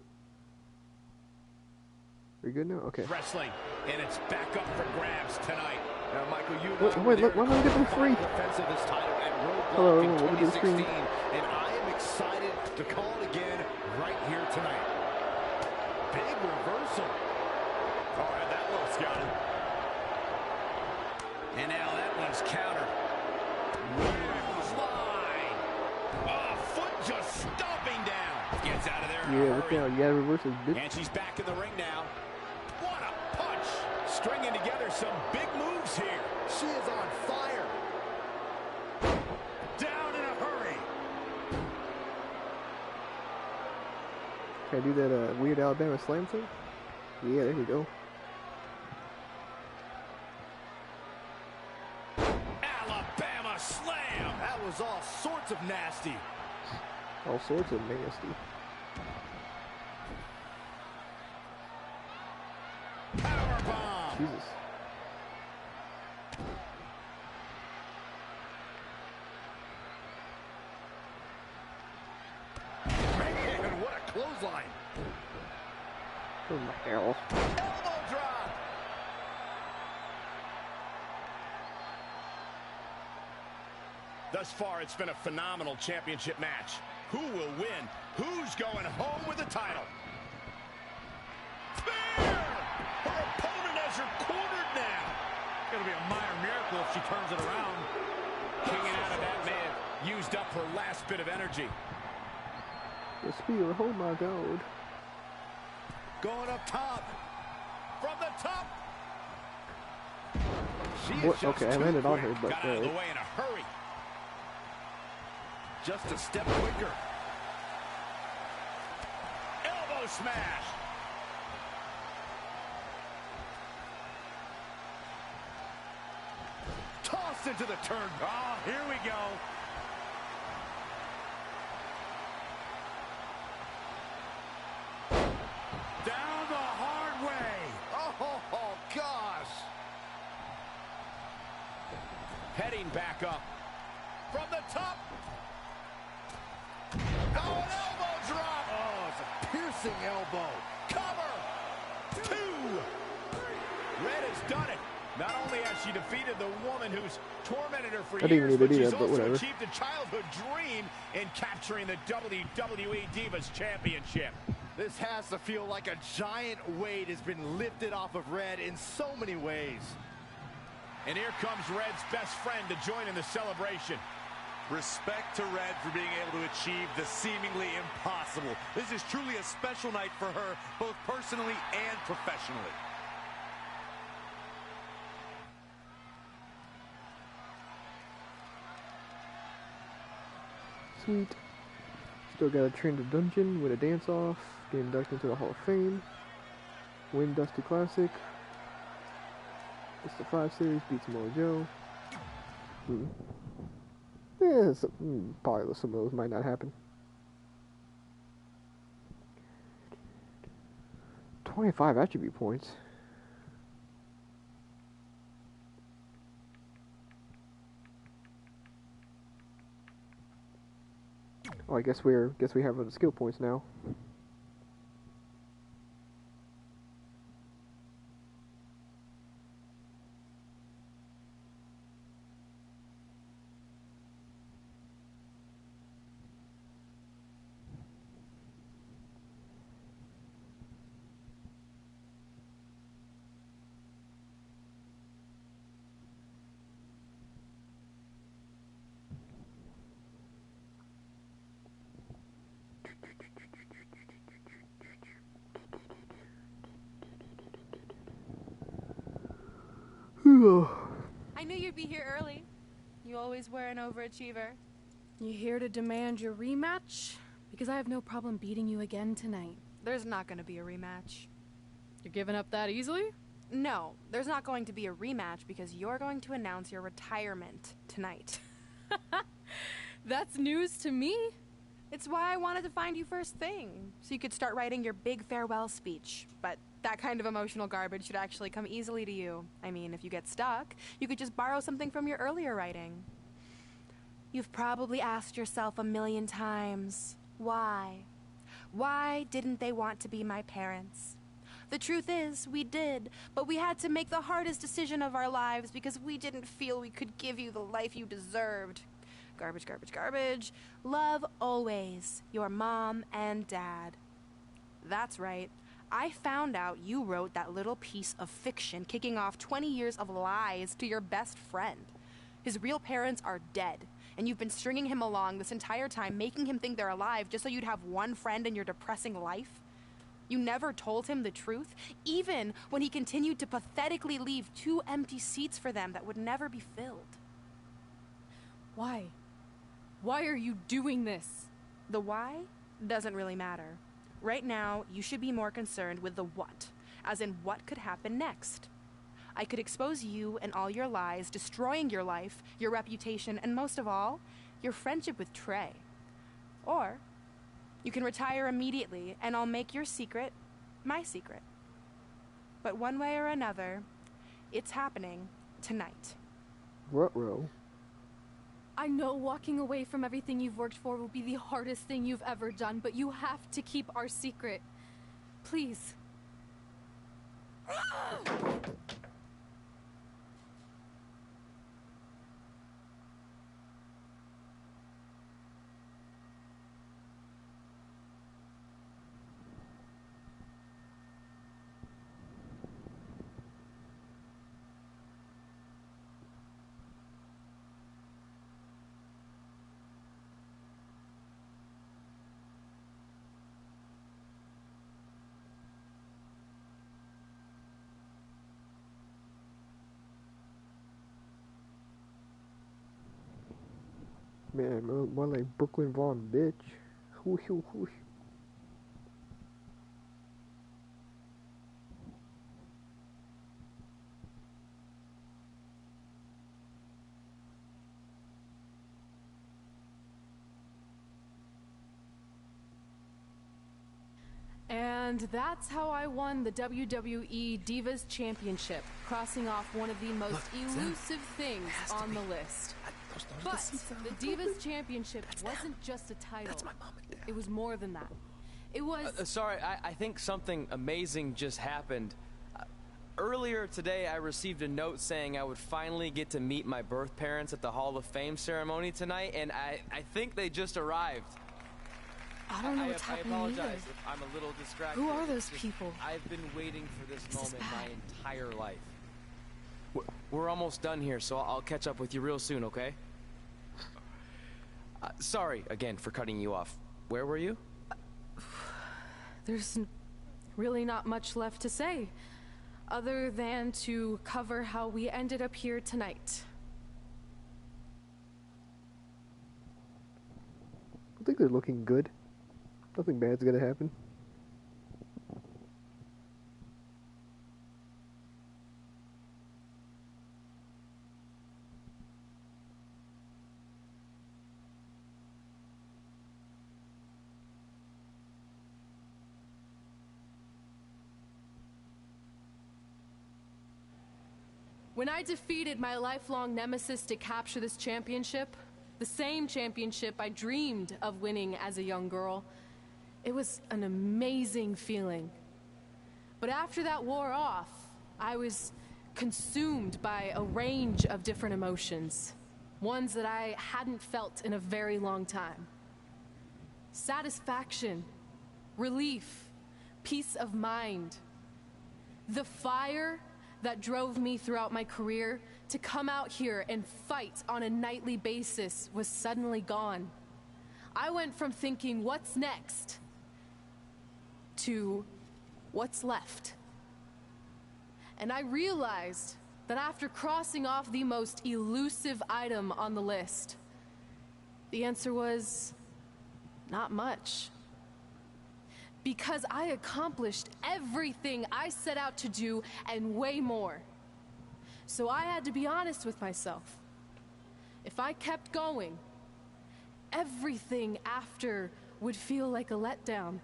[SPEAKER 1] we good now? Okay.
[SPEAKER 7] Wrestling, and it's back up for grabs tonight.
[SPEAKER 8] Now, Michael, you
[SPEAKER 1] wait, look, why am I getting free?
[SPEAKER 8] Defense of this title at
[SPEAKER 1] Hello,
[SPEAKER 8] Roadblock in
[SPEAKER 1] what was the screen?
[SPEAKER 8] 2016, and I am excited to call it again right here tonight. Big reversal.
[SPEAKER 14] Oh, had that one scouted. And now that one's countered.
[SPEAKER 7] Slide. Foot just stomping down.
[SPEAKER 14] Gets out of there.
[SPEAKER 1] Yeah, look out. You gotta reverse this bitch.
[SPEAKER 14] And she's back in the ring now.
[SPEAKER 7] What a punch. Stringing together some big moves here.
[SPEAKER 8] She is on fire.
[SPEAKER 7] Down in a hurry.
[SPEAKER 1] Can I do that weird Alabama slam thing? Yeah, there we go.
[SPEAKER 7] Alabama slam.
[SPEAKER 8] That was all sorts of nasty.
[SPEAKER 1] All sorts of nasty.
[SPEAKER 7] Powerbomb.
[SPEAKER 1] Jesus.
[SPEAKER 8] Man, what a clothesline.
[SPEAKER 1] What the hell?
[SPEAKER 7] Elbow drop. Thus far, it's been a phenomenal championship match. Who will win? Who's going home with the title? Spear! Her opponent has her cornered now.
[SPEAKER 14] It's going to be a minor miracle if she turns it around. Kicking out of that may have used up her last bit of energy.
[SPEAKER 1] The spear, oh my god.
[SPEAKER 8] Going up top.
[SPEAKER 7] From the top.
[SPEAKER 8] She
[SPEAKER 1] What?
[SPEAKER 8] is just
[SPEAKER 1] Okay, I
[SPEAKER 8] too
[SPEAKER 1] landed on
[SPEAKER 8] quick.
[SPEAKER 1] her, but
[SPEAKER 7] Got out of the way in a hurry.
[SPEAKER 8] Just a step quicker.
[SPEAKER 7] Elbow smash.
[SPEAKER 8] Tossed into the turn.
[SPEAKER 7] Oh, here we go. Down the hard way.
[SPEAKER 8] Oh, gosh.
[SPEAKER 14] Heading back up.
[SPEAKER 7] From the top. Oh, an elbow drop.
[SPEAKER 8] Oh, it's a piercing elbow.
[SPEAKER 7] Cover. 2. Red has done it. Not only has she defeated the woman who's tormented her for
[SPEAKER 1] I didn't
[SPEAKER 7] years,
[SPEAKER 1] even
[SPEAKER 7] but
[SPEAKER 1] do
[SPEAKER 7] she's
[SPEAKER 1] that, but
[SPEAKER 7] also
[SPEAKER 1] whatever.
[SPEAKER 7] achieved a childhood dream in capturing the WWE Divas Championship.
[SPEAKER 8] This has to feel like a giant weight has been lifted off of Red in so many ways.
[SPEAKER 7] And here comes Red's best friend to join in the celebration.
[SPEAKER 9] Respect to Red for being able to achieve the seemingly impossible. This is truly a special night for her, both personally and professionally.
[SPEAKER 1] Sweet. Still gotta train the dungeon, win a dance off, get inducted into the Hall of Fame, win Dusty Classic. It's the 5 Series, beat Samoa Joe. Yeah, probably some of those might not happen. 25 attribute points. Oh, I guess we have the skill points now.
[SPEAKER 5] I knew you'd be here early. You always were an overachiever.
[SPEAKER 4] You here to demand your rematch? Because I have no problem beating you again tonight.
[SPEAKER 5] There's not going to be a rematch.
[SPEAKER 4] You're giving up that easily?
[SPEAKER 5] No, there's not going to be a rematch because you're going to announce your retirement tonight.
[SPEAKER 4] That's news to me.
[SPEAKER 5] It's why I wanted to find you first thing, so you could start writing your big farewell speech. But that kind of emotional garbage should actually come easily to you. I mean, if you get stuck, you could just borrow something from your earlier writing. You've probably asked yourself a million times, why? Why didn't they want to be my parents? The truth is, we did, but we had to make the hardest decision of our lives because we didn't feel we could give you the life you deserved. Garbage, garbage, garbage. Love always, your mom and dad. That's right. I found out you wrote that little piece of fiction kicking off 20 years of lies to your best friend. His real parents are dead, and you've been stringing him along this entire time, making him think they're alive just so you'd have one friend in your depressing life. You never told him the truth, even when he continued to pathetically leave 2 empty seats for them that would never be filled.
[SPEAKER 4] Why? Why are you doing this?
[SPEAKER 5] The why doesn't really matter. Right now, you should be more concerned with the what, as in what could happen next. I could expose you and all your lies, destroying your life, your reputation, and most of all, your friendship with Trey. Or you can retire immediately, and I'll make your secret my secret. But one way or another, it's happening tonight.
[SPEAKER 1] Ruh-roh.
[SPEAKER 4] I know walking away from everything you've worked for will be the hardest thing you've ever done, but you have to keep our secret. Please.
[SPEAKER 1] Man, more like Brooklyn Vaughn, bitch. Whoosh, whoosh.
[SPEAKER 4] And that's how I won the WWE Divas Championship, crossing off one of the most elusive things on the list. But the Divas Championship wasn't just a title. It was more than that. It was...
[SPEAKER 3] Sorry, I think something amazing just happened. Earlier today, I received a note saying I would finally get to meet my birth parents at the Hall of Fame ceremony tonight, and I think they just arrived.
[SPEAKER 4] I don't know what's happening
[SPEAKER 3] I apologize
[SPEAKER 4] either.
[SPEAKER 3] if I'm a little distracted.
[SPEAKER 4] Who are those people?
[SPEAKER 3] I've been waiting for this moment my entire life. We're almost done here, so I'll catch up with you real soon, okay? Sorry, again, for cutting you off. Where were you?
[SPEAKER 4] There's really not much left to say, other than to cover how we ended up here tonight.
[SPEAKER 1] I think they're looking good. Nothing bad's gonna happen.
[SPEAKER 4] When I defeated my lifelong nemesis to capture this championship, the same championship I dreamed of winning as a young girl, it was an amazing feeling. But after that wore off, I was consumed by a range of different emotions, ones that I hadn't felt in a very long time. Satisfaction, relief, peace of mind. The fire that drove me throughout my career to come out here and fight on a nightly basis was suddenly gone. I went from thinking, what's next, to what's left. And I realized that after crossing off the most elusive item on the list, the answer was not much. Because I accomplished everything I set out to do and way more. So I had to be honest with myself. If I kept going, everything after would feel like a letdown.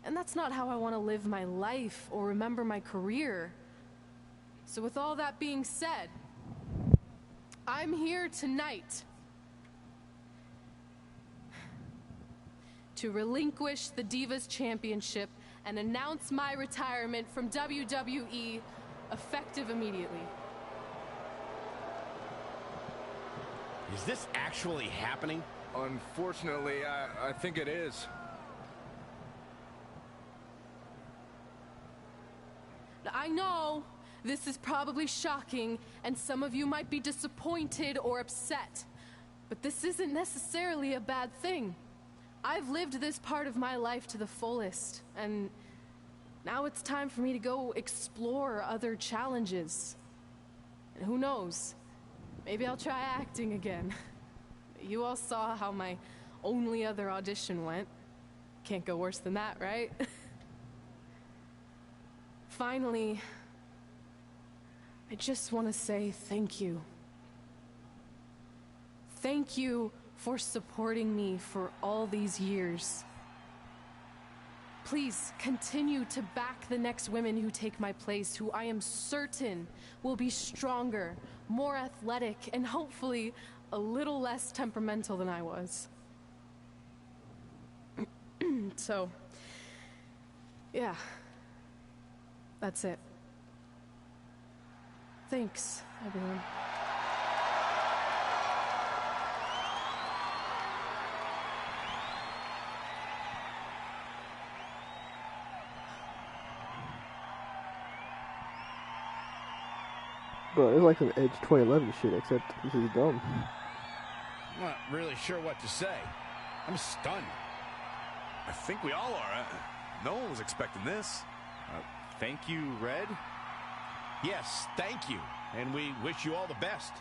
[SPEAKER 4] And that's not how I want to live my life or remember my career. So with all that being said, I'm here tonight to relinquish the Divas Championship and announce my retirement from WWE, effective immediately.
[SPEAKER 7] Is this actually happening?
[SPEAKER 8] Unfortunately, I think it is.
[SPEAKER 4] I know this is probably shocking, and some of you might be disappointed or upset, but this isn't necessarily a bad thing. I've lived this part of my life to the fullest, and now it's time for me to go explore other challenges. And who knows, maybe I'll try acting again. You all saw how my only other audition went. Can't go worse than that, right? Finally, I just want to say thank you. Thank you for supporting me for all these years. Please continue to back the next women who take my place, who I am certain will be stronger, more athletic, and hopefully a little less temperamental than I was. So, yeah. That's it. Thanks, everyone.
[SPEAKER 1] Bro, it's like some Edge 2011 shit, except this is dumb.
[SPEAKER 7] I'm not really sure what to say. I'm stunned.
[SPEAKER 9] I think we all are. No one was expecting this.
[SPEAKER 7] Thank you, Red. Yes, thank you. And we wish you all the best.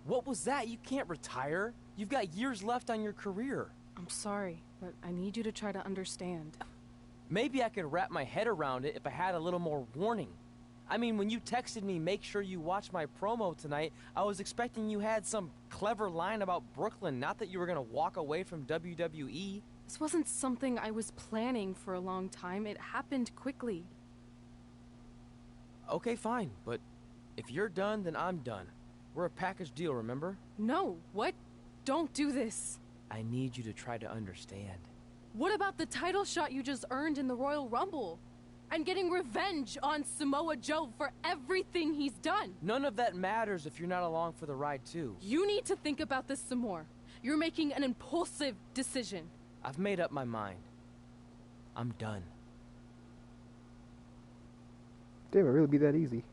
[SPEAKER 3] What was that? You can't retire. You've got years left on your career.
[SPEAKER 4] I'm sorry, but I need you to try to understand.
[SPEAKER 3] Maybe I could wrap my head around it if I had a little more warning. I mean, when you texted me, make sure you watch my promo tonight, I was expecting you had some clever line about Brooklyn, not that you were going to walk away from WWE.
[SPEAKER 4] This wasn't something I was planning for a long time. It happened quickly.
[SPEAKER 3] Okay, fine, but if you're done, then I'm done. We're a package deal, remember?
[SPEAKER 4] No, what? Don't do this.
[SPEAKER 3] I need you to try to understand.
[SPEAKER 4] What about the title shot you just earned in the Royal Rumble? And getting revenge on Samoa Joe for everything he's done?
[SPEAKER 3] None of that matters if you're not along for the ride, too.
[SPEAKER 4] You need to think about this some more. You're making an impulsive decision.
[SPEAKER 3] I've made up my mind. I'm done.
[SPEAKER 1] Damn, it really be that easy.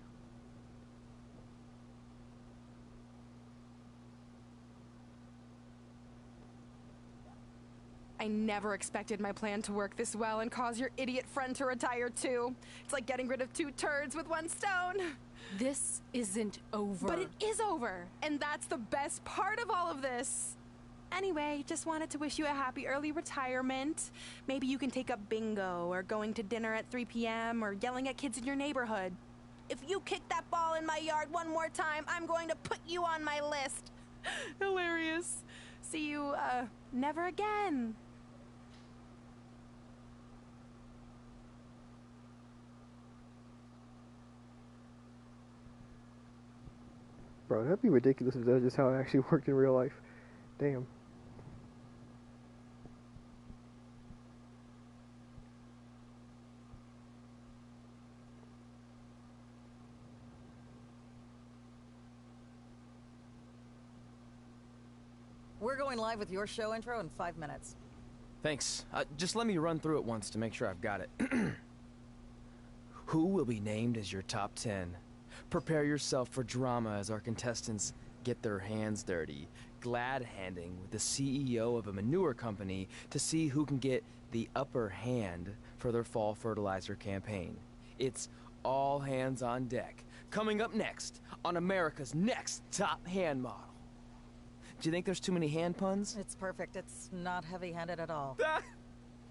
[SPEAKER 5] I never expected my plan to work this well and cause your idiot friend to retire too. It's like getting rid of two turds with one stone.
[SPEAKER 4] This isn't over.
[SPEAKER 5] But it is over, and that's the best part of all of this. Anyway, just wanted to wish you a happy early retirement. Maybe you can take up bingo or going to dinner at 3 p.m. or yelling at kids in your neighborhood. If you kick that ball in my yard one more time, I'm going to put you on my list. Hilarious. See you, never again.
[SPEAKER 1] Bro, that'd be ridiculous if that's just how it actually worked in real life. Damn.
[SPEAKER 17] We're going live with your show intro in 5 minutes.
[SPEAKER 3] Thanks. Just let me run through it once to make sure I've got it. Who will be named as your top 10? Prepare yourself for drama as our contestants get their hands dirty, glad-handing with the CEO of a manure company to see who can get the upper hand for their fall fertilizer campaign. It's all hands on deck. Coming up next on America's Next Top Hand Model. Do you think there's too many hand puns?
[SPEAKER 17] It's perfect. It's not heavy-handed at all.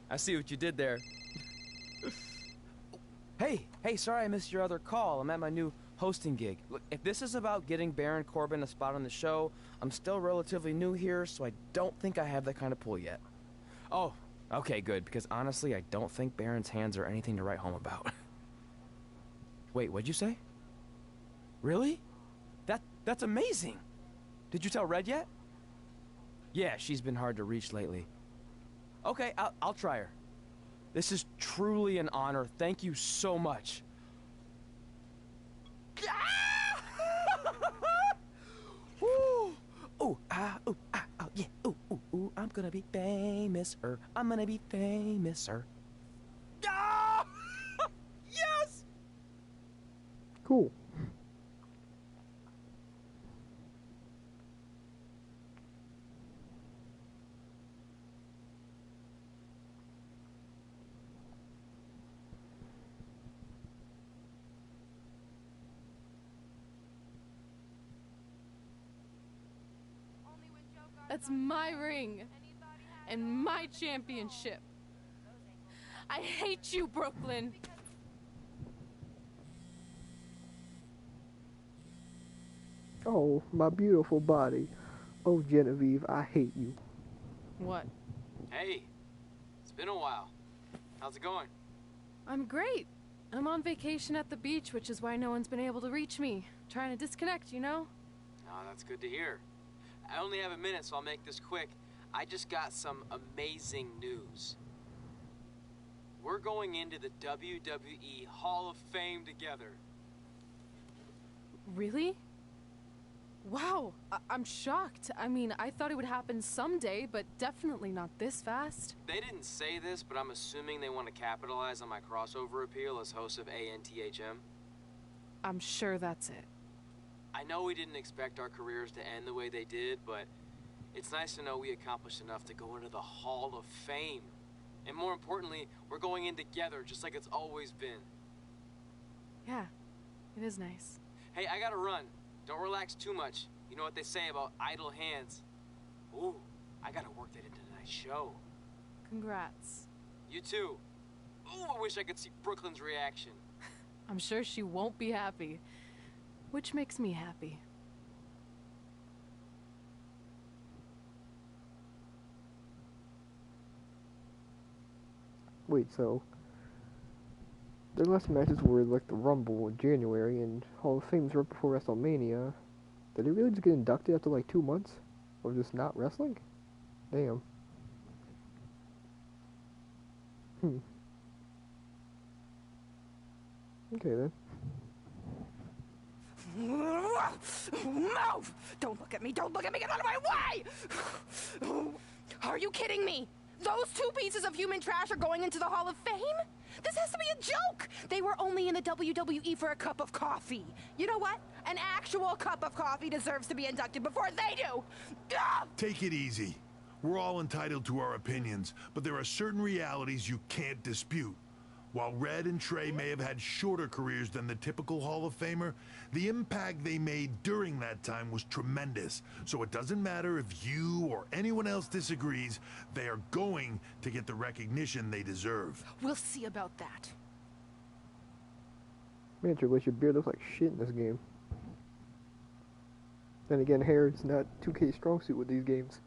[SPEAKER 3] I see what you did there. Hey, sorry I missed your other call. I'm at my new hosting gig. Look, if this is about getting Baron Corbin a spot on the show, I'm still relatively new here, so I don't think I have that kind of pull yet. Oh, okay, good, because honestly, I don't think Baron's hands are anything to write home about. Wait, what'd you say? Really? That's amazing. Did you tell Red yet? Yeah, she's been hard to reach lately. Okay, I'll try her. This is truly an honor. Thank you so much. Ooh, ooh, ah, ooh, ah, oh, yeah, ooh, ooh, ooh, I'm gonna be famous, I'm gonna be famous, Ah! Yes!
[SPEAKER 1] Cool.
[SPEAKER 4] That's my ring and my championship. I hate you, Brooklyn.
[SPEAKER 1] Oh, my beautiful body. Oh, Genevieve, I hate you.
[SPEAKER 4] What?
[SPEAKER 3] Hey, it's been a while. How's it going?
[SPEAKER 4] I'm great. I'm on vacation at the beach, which is why no one's been able to reach me. Trying to disconnect, you know?
[SPEAKER 3] Oh, that's good to hear. I only have a minute, so I'll make this quick. I just got some amazing news. We're going into the WWE Hall of Fame together.
[SPEAKER 4] Really? Wow, I'm shocked. I mean, I thought it would happen someday, but definitely not this fast.
[SPEAKER 3] They didn't say this, but I'm assuming they want to capitalize on my crossover appeal as host of ANTHM.
[SPEAKER 4] I'm sure that's it.
[SPEAKER 3] I know we didn't expect our careers to end the way they did, but it's nice to know we accomplished enough to go into the Hall of Fame. And more importantly, we're going in together, just like it's always been.
[SPEAKER 4] Yeah, it is nice.
[SPEAKER 3] Hey, I gotta run. Don't relax too much. You know what they say about idle hands. Ooh, I gotta work that into tonight's show.
[SPEAKER 4] Congrats.
[SPEAKER 3] You too. Ooh, I wish I could see Brooklyn's reaction.
[SPEAKER 4] I'm sure she won't be happy. Which makes me happy.
[SPEAKER 1] Wait, so their last matches were like the Rumble in January and Hall of Fame's right before WrestleMania. Did they really just get inducted after like 2 months of just not wrestling? Damn. Okay then.
[SPEAKER 5] Move! Don't look at me! Don't look at me! Get out of my way! Are you kidding me? Those two pieces of human trash are going into the Hall of Fame? This has to be a joke! They were only in the WWE for a cup of coffee. You know what? An actual cup of coffee deserves to be inducted before they do!
[SPEAKER 13] Take it easy. We're all entitled to our opinions, but there are certain realities you can't dispute. While Red and Trey may have had shorter careers than the typical Hall of Famer, the impact they made during that time was tremendous. So it doesn't matter if you or anyone else disagrees, they are going to get the recognition they deserve.
[SPEAKER 5] We'll see about that.
[SPEAKER 1] Man, Triple H, your beard looks like shit in this game. Then again, hair is not 2K's strong suit with these games.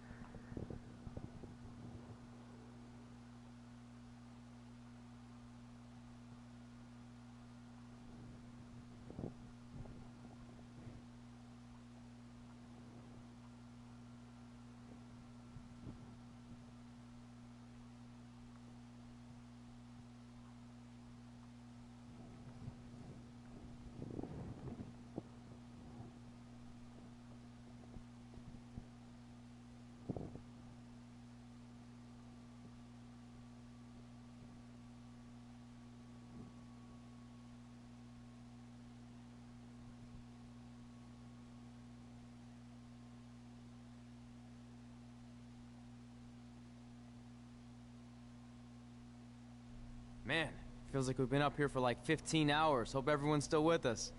[SPEAKER 3] Man, feels like we've been up here for like 15 hours. Hope everyone's still with us.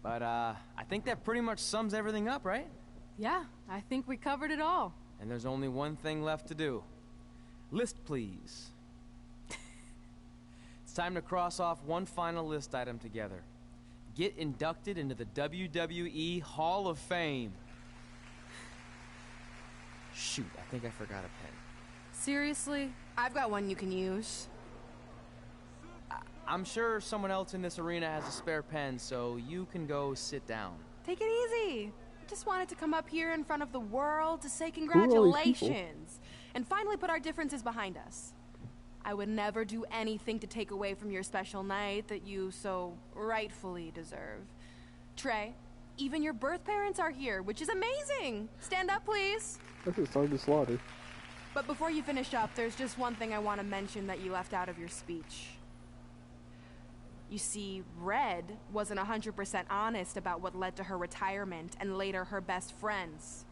[SPEAKER 3] But, I think that pretty much sums everything up, right?
[SPEAKER 4] Yeah, I think we covered it all.
[SPEAKER 3] And there's only one thing left to do. List, please. It's time to cross off one final list item together. Get inducted into the WWE Hall of Fame. Shoot, I think I forgot a pen.
[SPEAKER 4] Seriously?
[SPEAKER 5] I've got one you can use.
[SPEAKER 3] I'm sure someone else in this arena has a spare pen, so you can go sit down.
[SPEAKER 5] Take it easy. Just wanted to come up here in front of the world to say
[SPEAKER 1] are all these
[SPEAKER 5] congratulations and finally put our differences behind us. I would never do anything to take away from your special night that you so rightfully deserve. Trey, even your birth parents are here, which is amazing. Stand up, please.
[SPEAKER 1] This is Sergeant Slaughter.
[SPEAKER 5] But before you finish up, there's just one thing I want to mention that you left out of your speech. You see, Red wasn't 100% honest about what led to her retirement and later her best friends.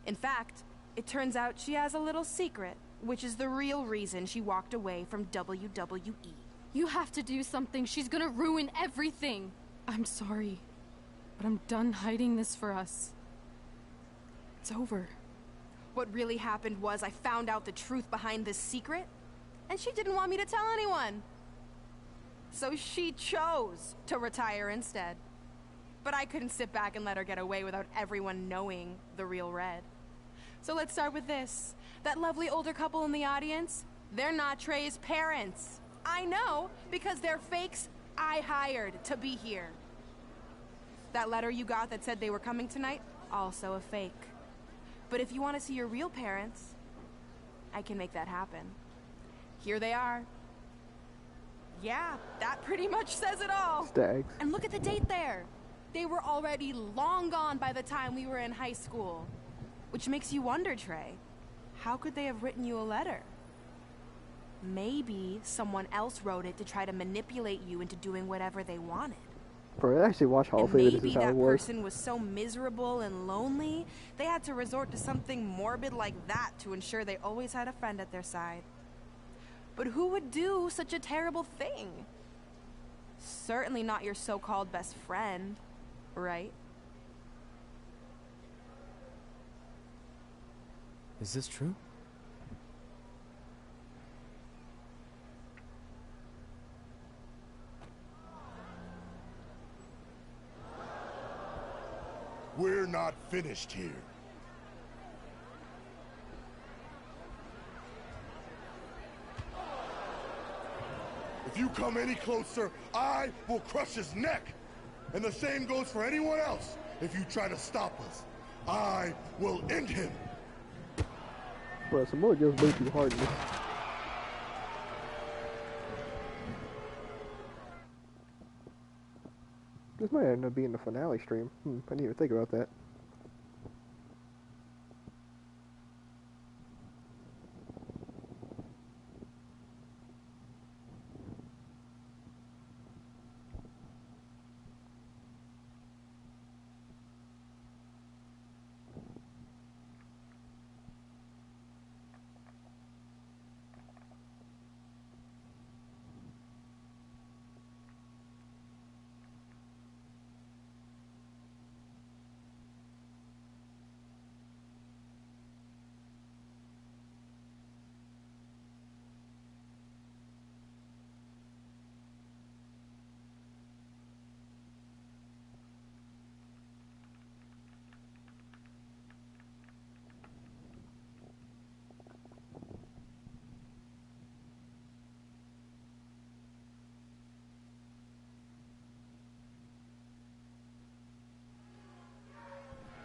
[SPEAKER 5] In fact, it turns out she has a little secret, which is the real reason she walked away from WWE.
[SPEAKER 4] You have to do something. She's gonna ruin everything. I'm sorry, but I'm done hiding this for us. It's over.
[SPEAKER 5] What really happened was I found out the truth behind this secret, and she didn't want me to tell anyone. So she chose to retire instead. But I couldn't sit back and let her get away without everyone knowing the real Red. So let's start with this. That lovely older couple in the audience, they're not Trey's parents. I know, because they're fakes I hired to be here. That letter you got that said they were coming tonight, also a fake. But if you want to see your real parents, I can make that happen. Here they are. Yeah, that pretty much says it all.
[SPEAKER 1] Stags.
[SPEAKER 5] And look at the date there. They were already long gone by the time we were in high school. Which makes you wonder, Trey, how could they have written you a letter? Maybe someone else wrote it to try to manipulate you into doing whatever they wanted.
[SPEAKER 1] Bro, I actually watch Hall of
[SPEAKER 5] And
[SPEAKER 1] Fame. This
[SPEAKER 5] maybe
[SPEAKER 1] is how it
[SPEAKER 5] that
[SPEAKER 1] was.
[SPEAKER 5] person was so miserable and lonely, they had to resort to something morbid like that to ensure they always had a friend at their side. But who would do such a terrible thing? Certainly not your so-called best friend, right?
[SPEAKER 3] Is this true?
[SPEAKER 13] We're not finished here. If you come any closer, I will crush his neck. And the same goes for anyone else. If you try to stop us, I will end him.
[SPEAKER 1] Bro, Samoa Joe's way too hard in this. This might end up being the finale stream. I didn't even think about that.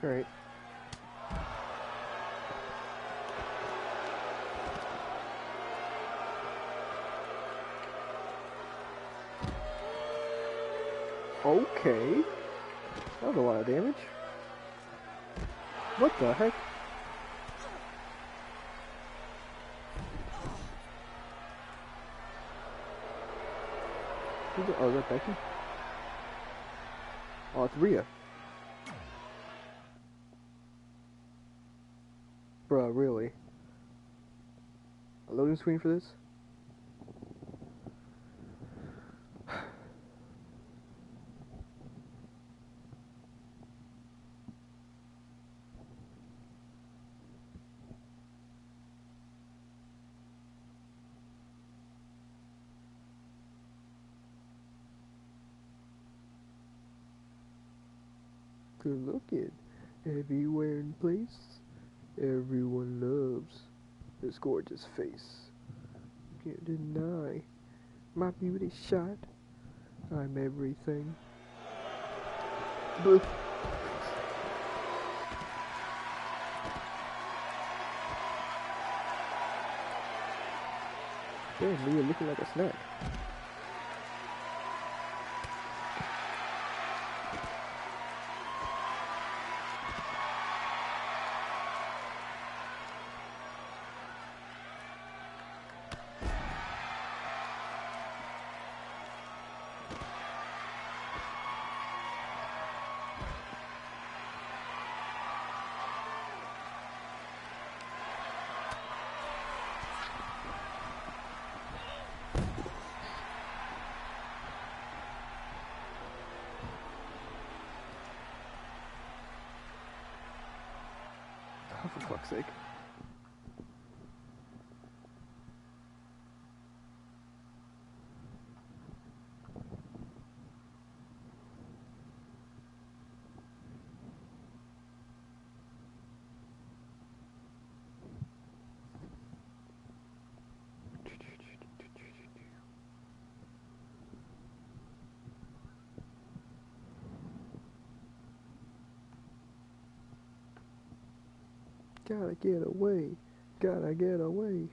[SPEAKER 1] Alright. Okay. That was a lot of damage. What the heck? Oh, is that Becky? Oh, it's Rhea. Bruh, really? A loading screen for this? good looking. Everywhere in place, everyone loves this gorgeous face. Can't deny my beauty shot. I'm everything. Boo. Damn, Leah looking like a snack. Oh, for fuck's sake. Gotta get away. Gotta get away.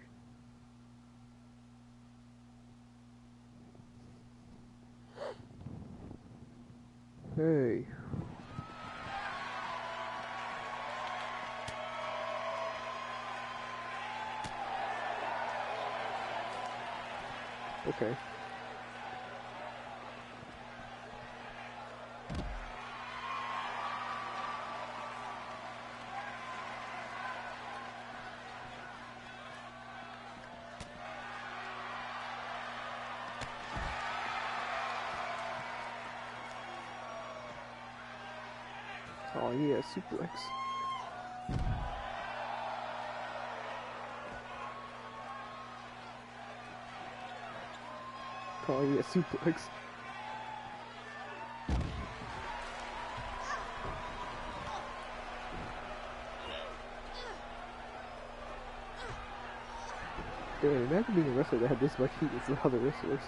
[SPEAKER 1] Hey. Okay. Oh yeah, suplex. Oh yeah, suplex. Dude, imagine being a wrestler that had this much heat with other wrestlers.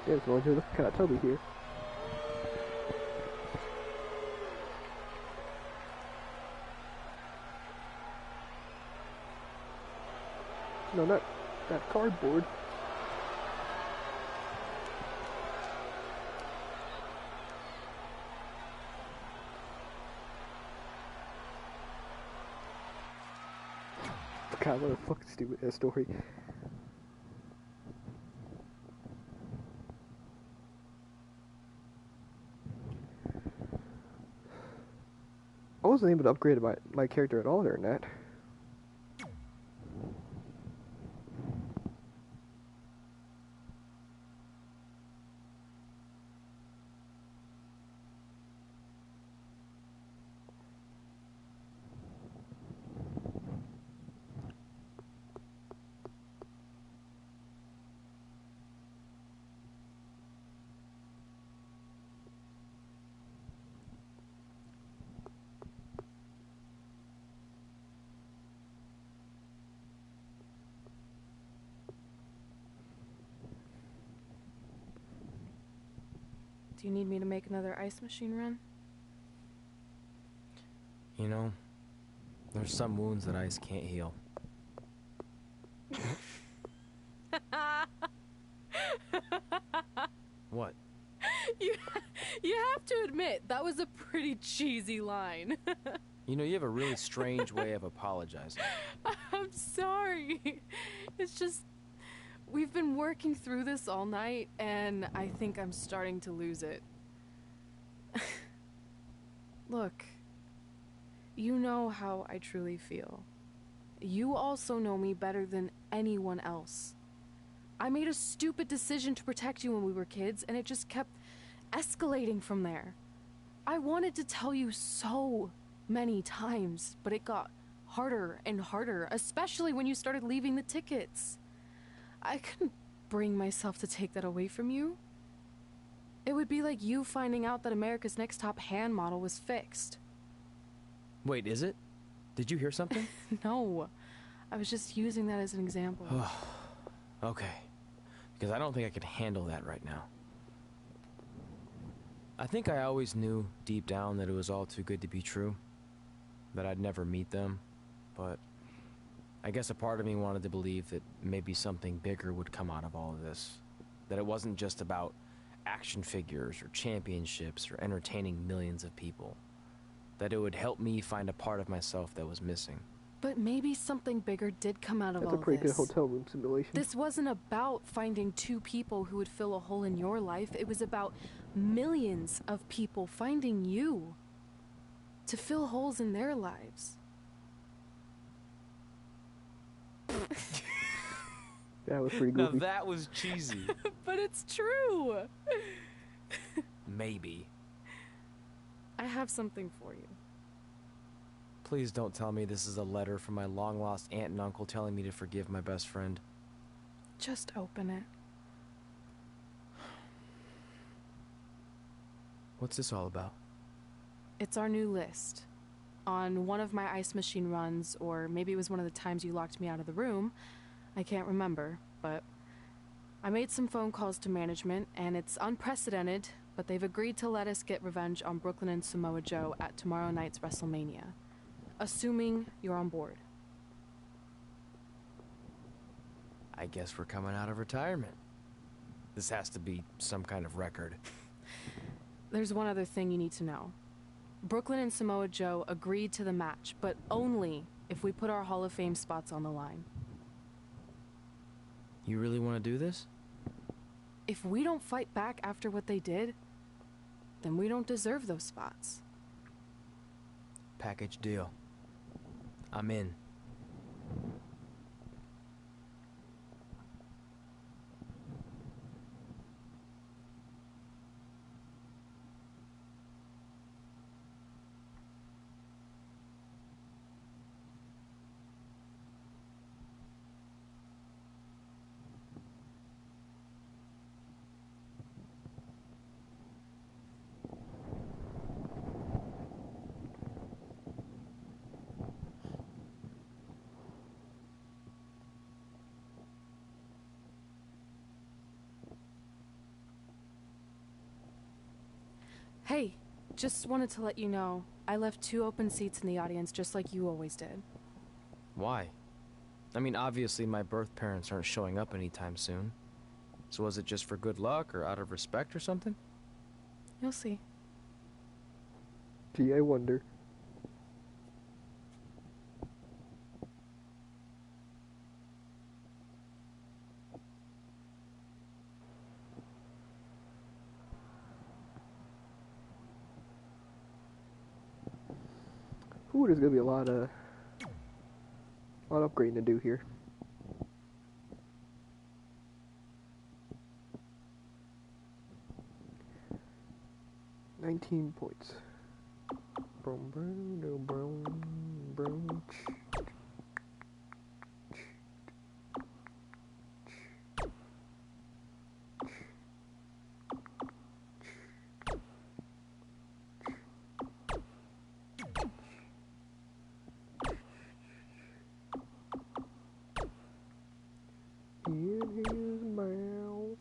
[SPEAKER 1] Yeah, it's going to look kind of tubby here. No, not cardboard. God, what a fucking stupid ass story. I wasn't able to upgrade my character at all during that.
[SPEAKER 4] Do you need me to make another ice machine run?
[SPEAKER 3] You know, there's some wounds that ice can't heal. What?
[SPEAKER 4] You have to admit, that was a pretty cheesy line.
[SPEAKER 3] You know, you have a really strange way of apologizing.
[SPEAKER 4] I'm sorry. It's just, we've been working through this all night, and I think I'm starting to lose it. Look, you know how I truly feel. You also know me better than anyone else. I made a stupid decision to protect you when we were kids, and it just kept escalating from there. I wanted to tell you so many times, but it got harder and harder, especially when you started leaving the tickets. I couldn't bring myself to take that away from you. It would be like you finding out that America's Next Top hand model was fixed.
[SPEAKER 3] Wait, is it? Did you hear something?
[SPEAKER 4] No, I was just using that as an example.
[SPEAKER 3] Okay, because I don't think I can handle that right now. I think I always knew deep down that it was all too good to be true, that I'd never meet them, but I guess a part of me wanted to believe that maybe something bigger would come out of all of this, that it wasn't just about action figures or championships or entertaining millions of people, that it would help me find a part of myself that was missing.
[SPEAKER 4] But maybe something bigger did come out of all
[SPEAKER 1] That's a pretty good
[SPEAKER 4] this.
[SPEAKER 1] hotel room simulation.
[SPEAKER 4] This wasn't about finding two people who would fill a hole in your life. It was about millions of people finding you to fill holes in their lives.
[SPEAKER 1] That was pretty
[SPEAKER 3] Now
[SPEAKER 1] goofy.
[SPEAKER 3] that was cheesy.
[SPEAKER 4] But it's true.
[SPEAKER 3] Maybe.
[SPEAKER 4] I have something for you.
[SPEAKER 3] Please don't tell me this is a letter from my long-lost aunt and uncle telling me to forgive my best friend.
[SPEAKER 4] Just open it.
[SPEAKER 3] What's this all about?
[SPEAKER 4] It's our new list. On one of my ice machine runs, or maybe it was one of the times you locked me out of the room, I can't remember, but I made some phone calls to management, and it's unprecedented, but they've agreed to let us get revenge on Brooklyn and Samoa Joe at tomorrow night's WrestleMania. Assuming you're on board.
[SPEAKER 3] I guess we're coming out of retirement. This has to be some kind of record.
[SPEAKER 4] There's one other thing you need to know. Brooklyn and Samoa Joe agreed to the match, but only if we put our Hall of Fame spots on the line.
[SPEAKER 3] You really want to do this?
[SPEAKER 4] If we don't fight back after what they did, then we don't deserve those spots.
[SPEAKER 3] Package deal. I'm in.
[SPEAKER 4] Hey, just wanted to let you know, I left 2 open seats in the audience just like you always did.
[SPEAKER 3] Why? I mean, obviously my birth parents aren't showing up anytime soon. So was it just for good luck or out of respect or something?
[SPEAKER 4] You'll see.
[SPEAKER 1] Gee, I wonder. Ooh, there's gonna be a lot of upgrading to do here. $19 points. Broom, broom, no, broom, broom. In his mouth.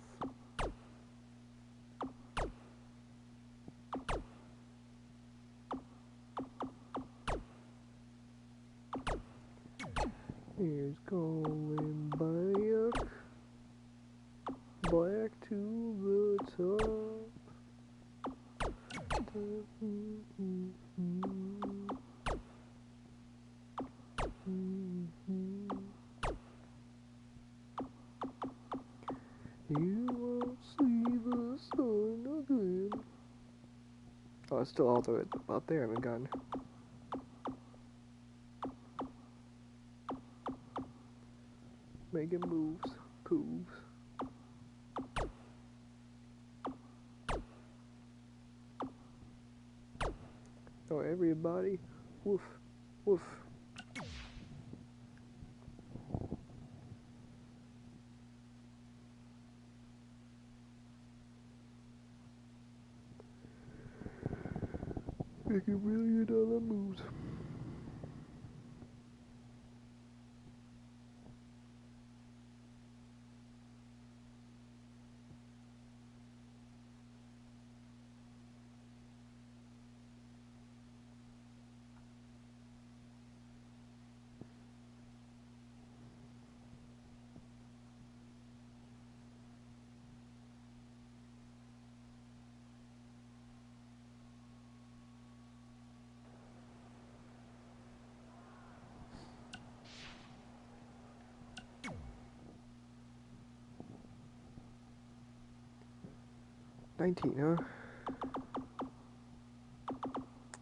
[SPEAKER 1] Here's going back to the top. You won't see the sun again. Oh, it's still all the way out there. I haven't gone. Making moves, poos. Oh, everybody. Woof. Woof. Making $1 million moves. $19, huh?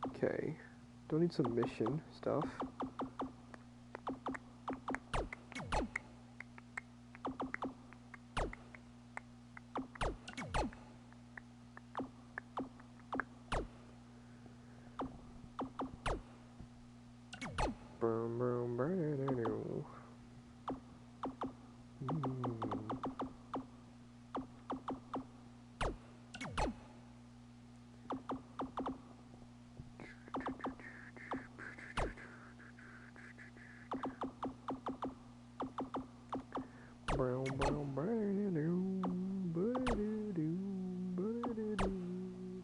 [SPEAKER 1] Okay. Don't need some mission stuff. Boom, boom, boom. Brown, brown, brown, ba-da-doo, ba-da-doo.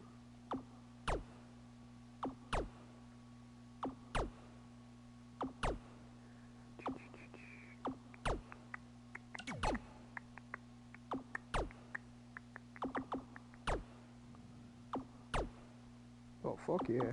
[SPEAKER 1] Oh, fuck yeah.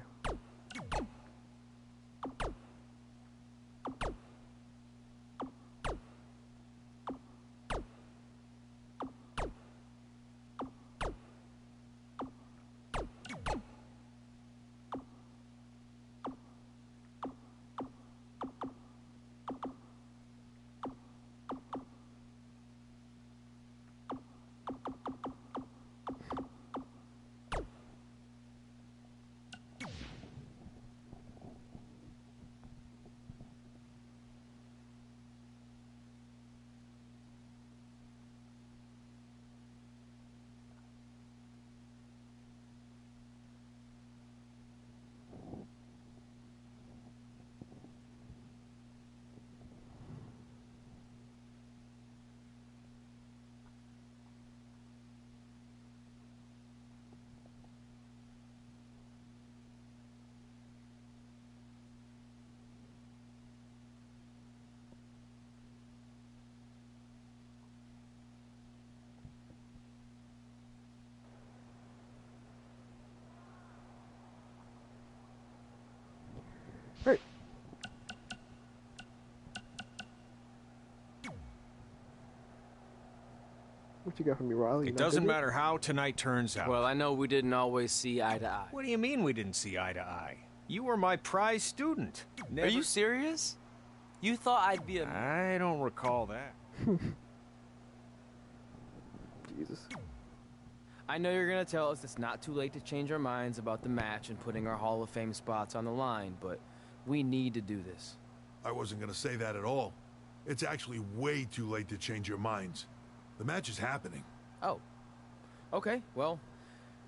[SPEAKER 1] Right. What you got for me, Riley?
[SPEAKER 18] It doesn't matter how tonight turns out.
[SPEAKER 3] Well, I know we didn't always see eye to eye.
[SPEAKER 18] What do you mean we didn't see eye to eye? You were my prize student.
[SPEAKER 3] Are you serious? You thought I'd be a...
[SPEAKER 18] I don't recall that.
[SPEAKER 1] Jesus.
[SPEAKER 3] I know you're going to tell us it's not too late to change our minds about the match and putting our Hall of Fame spots on the line, but we need to do this.
[SPEAKER 13] I wasn't going to say that at all. It's actually way too late to change your minds. The match is happening.
[SPEAKER 3] Oh. Okay, well,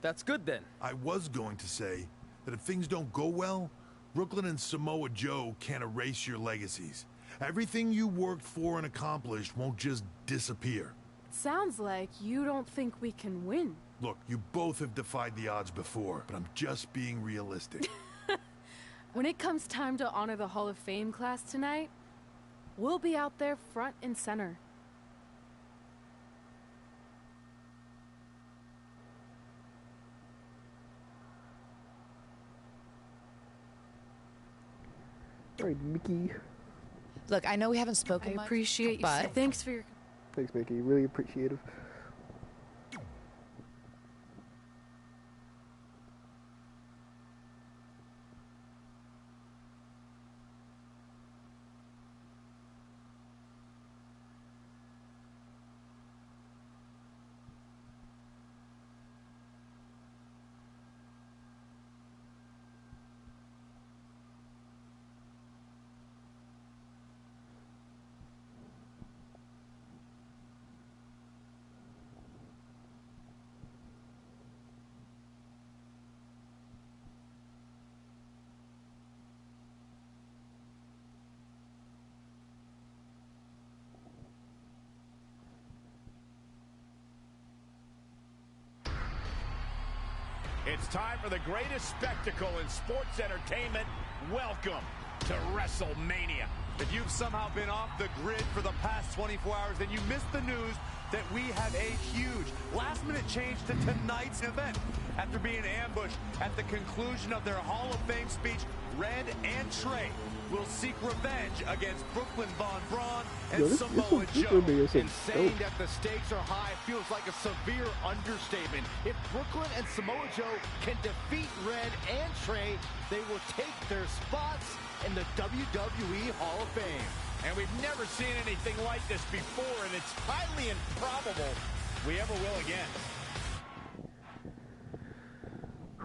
[SPEAKER 3] that's good then.
[SPEAKER 13] I was going to say that if things don't go well, Brooklyn and Samoa Joe can't erase your legacies. Everything you worked for and accomplished won't just disappear.
[SPEAKER 4] Sounds like you don't think we can win.
[SPEAKER 13] Look, you both have defied the odds before, but I'm just being realistic.
[SPEAKER 4] When it comes time to honor the Hall of Fame class tonight, we'll be out there front and center.
[SPEAKER 1] All right, Mickey.
[SPEAKER 19] Look, I know we haven't spoken much,
[SPEAKER 4] appreciate you.
[SPEAKER 19] but
[SPEAKER 4] Thanks for your...
[SPEAKER 1] Thanks, Mickey. Really appreciative.
[SPEAKER 7] It's time for the greatest spectacle in sports entertainment. Welcome to WrestleMania.
[SPEAKER 9] If you've somehow been off the grid for the past 24 hours, then you missed the news that we have a huge last-minute change to tonight's event. After being ambushed at the conclusion of their Hall of Fame speech, Red and Trey will seek revenge against Brooklyn Von Braun and Samoa Joe.
[SPEAKER 15] And saying that the stakes are high feels like a severe understatement. If Brooklyn and Samoa Joe can defeat Red and Trey, they will take their spots in the WWE Hall of Fame.
[SPEAKER 7] And we've never seen anything like this before, and it's highly improbable we ever will again.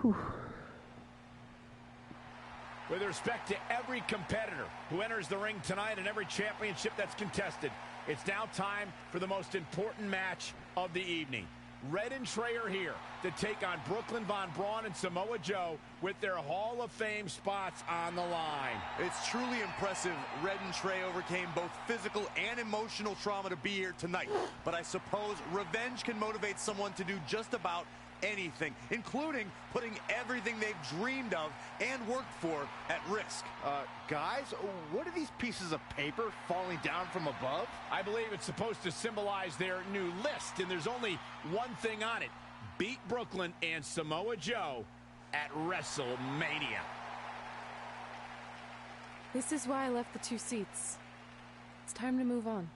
[SPEAKER 1] Whew.
[SPEAKER 7] With respect to every competitor who enters the ring tonight and every championship that's contested, it's now time for the most important match of the evening. Red and Trey are here to take on Brooklyn Von Braun and Samoa Joe with their Hall of Fame spots on the line.
[SPEAKER 9] It's truly impressive Red and Trey overcame both physical and emotional trauma to be here tonight. But I suppose revenge can motivate someone to do just about anything, including putting everything they've dreamed of and worked for at risk.
[SPEAKER 15] Guys, what are these pieces of paper falling down from above?
[SPEAKER 7] I believe it's supposed to symbolize their new list, and there's only one thing on it. Beat Brooklyn and Samoa Joe at WrestleMania.
[SPEAKER 4] This is why I left the 2 seats. It's time to move on.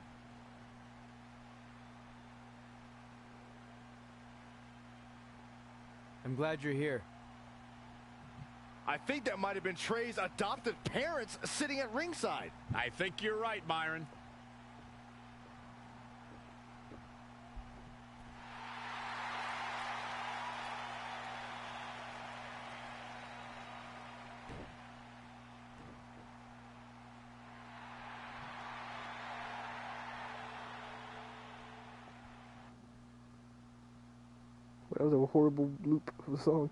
[SPEAKER 3] I'm glad you're here.
[SPEAKER 15] I think that might have been Trey's adopted parents sitting at ringside.
[SPEAKER 7] I think you're right, Myron.
[SPEAKER 1] That was a horrible loop of a song.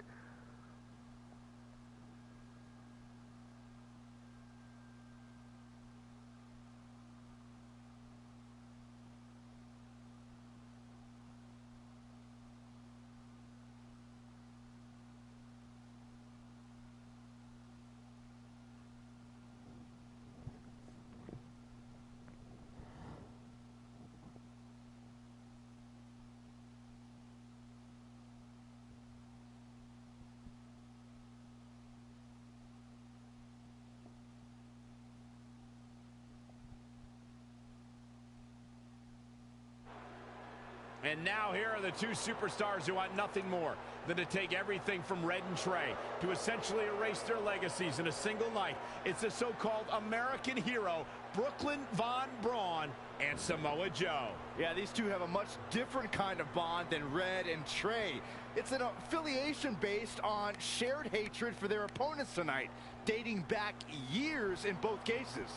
[SPEAKER 7] And now here are the 2 superstars who want nothing more than to take everything from Red and Trey to essentially erase their legacies in a single night. It's the so-called American hero, Brooklyn Von Braun and Samoa Joe.
[SPEAKER 15] Yeah, these two have a much different kind of bond than Red and Trey. It's an affiliation based on shared hatred for their opponents tonight, dating back years in both cases.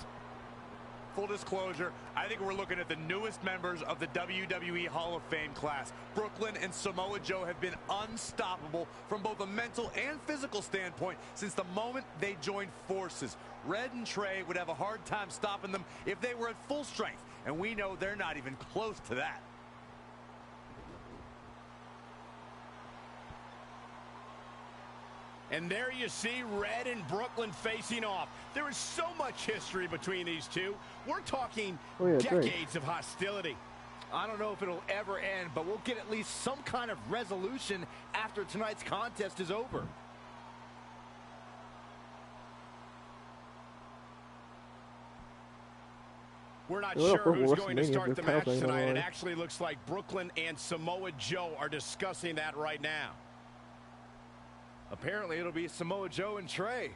[SPEAKER 9] Full disclosure, I think we're looking at the newest members of the WWE Hall of Fame class. Brooklyn and Samoa Joe have been unstoppable from both a mental and physical standpoint since the moment they joined forces. Red and Trey would have a hard time stopping them if they were at full strength, and we know they're not even close to that.
[SPEAKER 7] And there you see Red and Brooklyn facing off. There is so much history between these two. We're talking decades of hostility.
[SPEAKER 15] I don't know if it'll ever end, but we'll get at least some kind of resolution after tonight's contest is over.
[SPEAKER 7] We're not sure who's going to start the match tonight. It actually looks like Brooklyn and Samoa Joe are discussing that right now.
[SPEAKER 15] Apparently, it'll be Samoa Joe and Trey.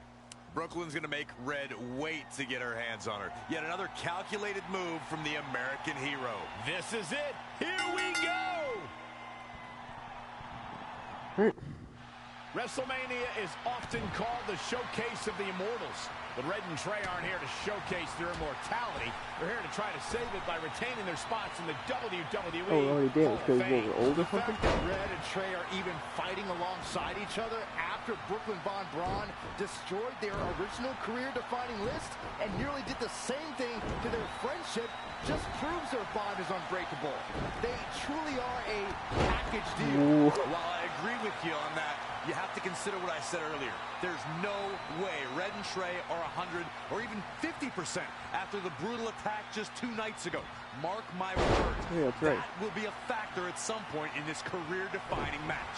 [SPEAKER 9] Brooklyn's going to make Red wait to get her hands on her. Yet another calculated move from the American hero.
[SPEAKER 7] This is it. Here we go. WrestleMania is often called the showcase of the immortals. But Red and Trey aren't here to showcase their immortality. They're here to try to save it by retaining their spots in the WWE.
[SPEAKER 1] Oh, he did. Because we're old or something?
[SPEAKER 15] Red and Trey are even fighting alongside each other after Brooklyn Von Braun destroyed their original career-defining list and nearly did the same thing to their friendship just proves their bond is unbreakable. They truly are a package deal.
[SPEAKER 9] While I agree with you on that, you have to consider what I said earlier. There's no way Red and Trey are 100 or even 50% after the brutal attack just 2 nights ago. Mark my words.
[SPEAKER 1] Yeah, that's right.
[SPEAKER 9] That will be a factor at some point in this career-defining match.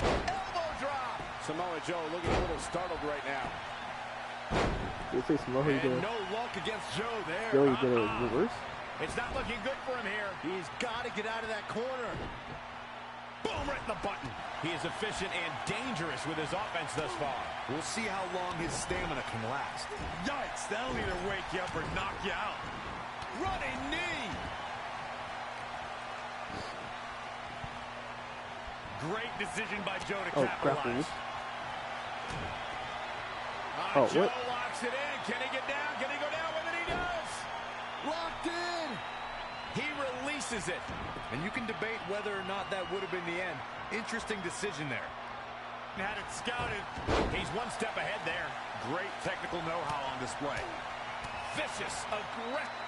[SPEAKER 7] Elbow drop.
[SPEAKER 14] Samoa Joe looking a little startled right now.
[SPEAKER 1] You say Samoa, you
[SPEAKER 7] And no luck against Joe there.
[SPEAKER 1] Joe, you gonna reverse?
[SPEAKER 7] It's not looking good for him here. He's got to get out of that corner. Boom, right in the button. He is efficient and dangerous with his offense thus far.
[SPEAKER 9] We'll see how long his stamina can last.
[SPEAKER 7] Yikes, that'll either wake you up or knock you out. Running knee. Great decision by Joe to capitalize. Joe
[SPEAKER 1] what?
[SPEAKER 7] locks it in. Can he get down? Can he go down with it? He does. Locked in. He releases it.
[SPEAKER 9] And you can debate whether or not that would have been the end. Interesting decision there.
[SPEAKER 7] Had it scouted. He's one step ahead there.
[SPEAKER 9] Great technical know-how on display.
[SPEAKER 7] Vicious, aggressive.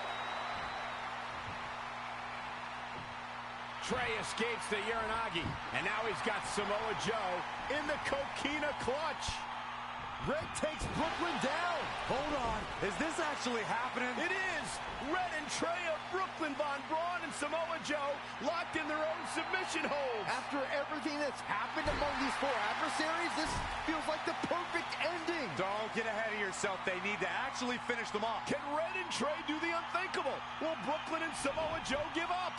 [SPEAKER 7] Trey escapes the Uranagi. And now he's got Samoa Joe in the Coquina clutch. Red takes Brooklyn down.
[SPEAKER 9] Hold on. Is this actually happening?
[SPEAKER 7] It is. Red and Trey of Brooklyn, Von Braun, and Samoa Joe locked in their own submission holds.
[SPEAKER 12] After everything that's happened among these 4 adversaries, this feels like the perfect ending.
[SPEAKER 9] Don't get ahead of yourself. They need to actually finish them off.
[SPEAKER 7] Can Red and Trey do the unthinkable? Will Brooklyn and Samoa Joe give up?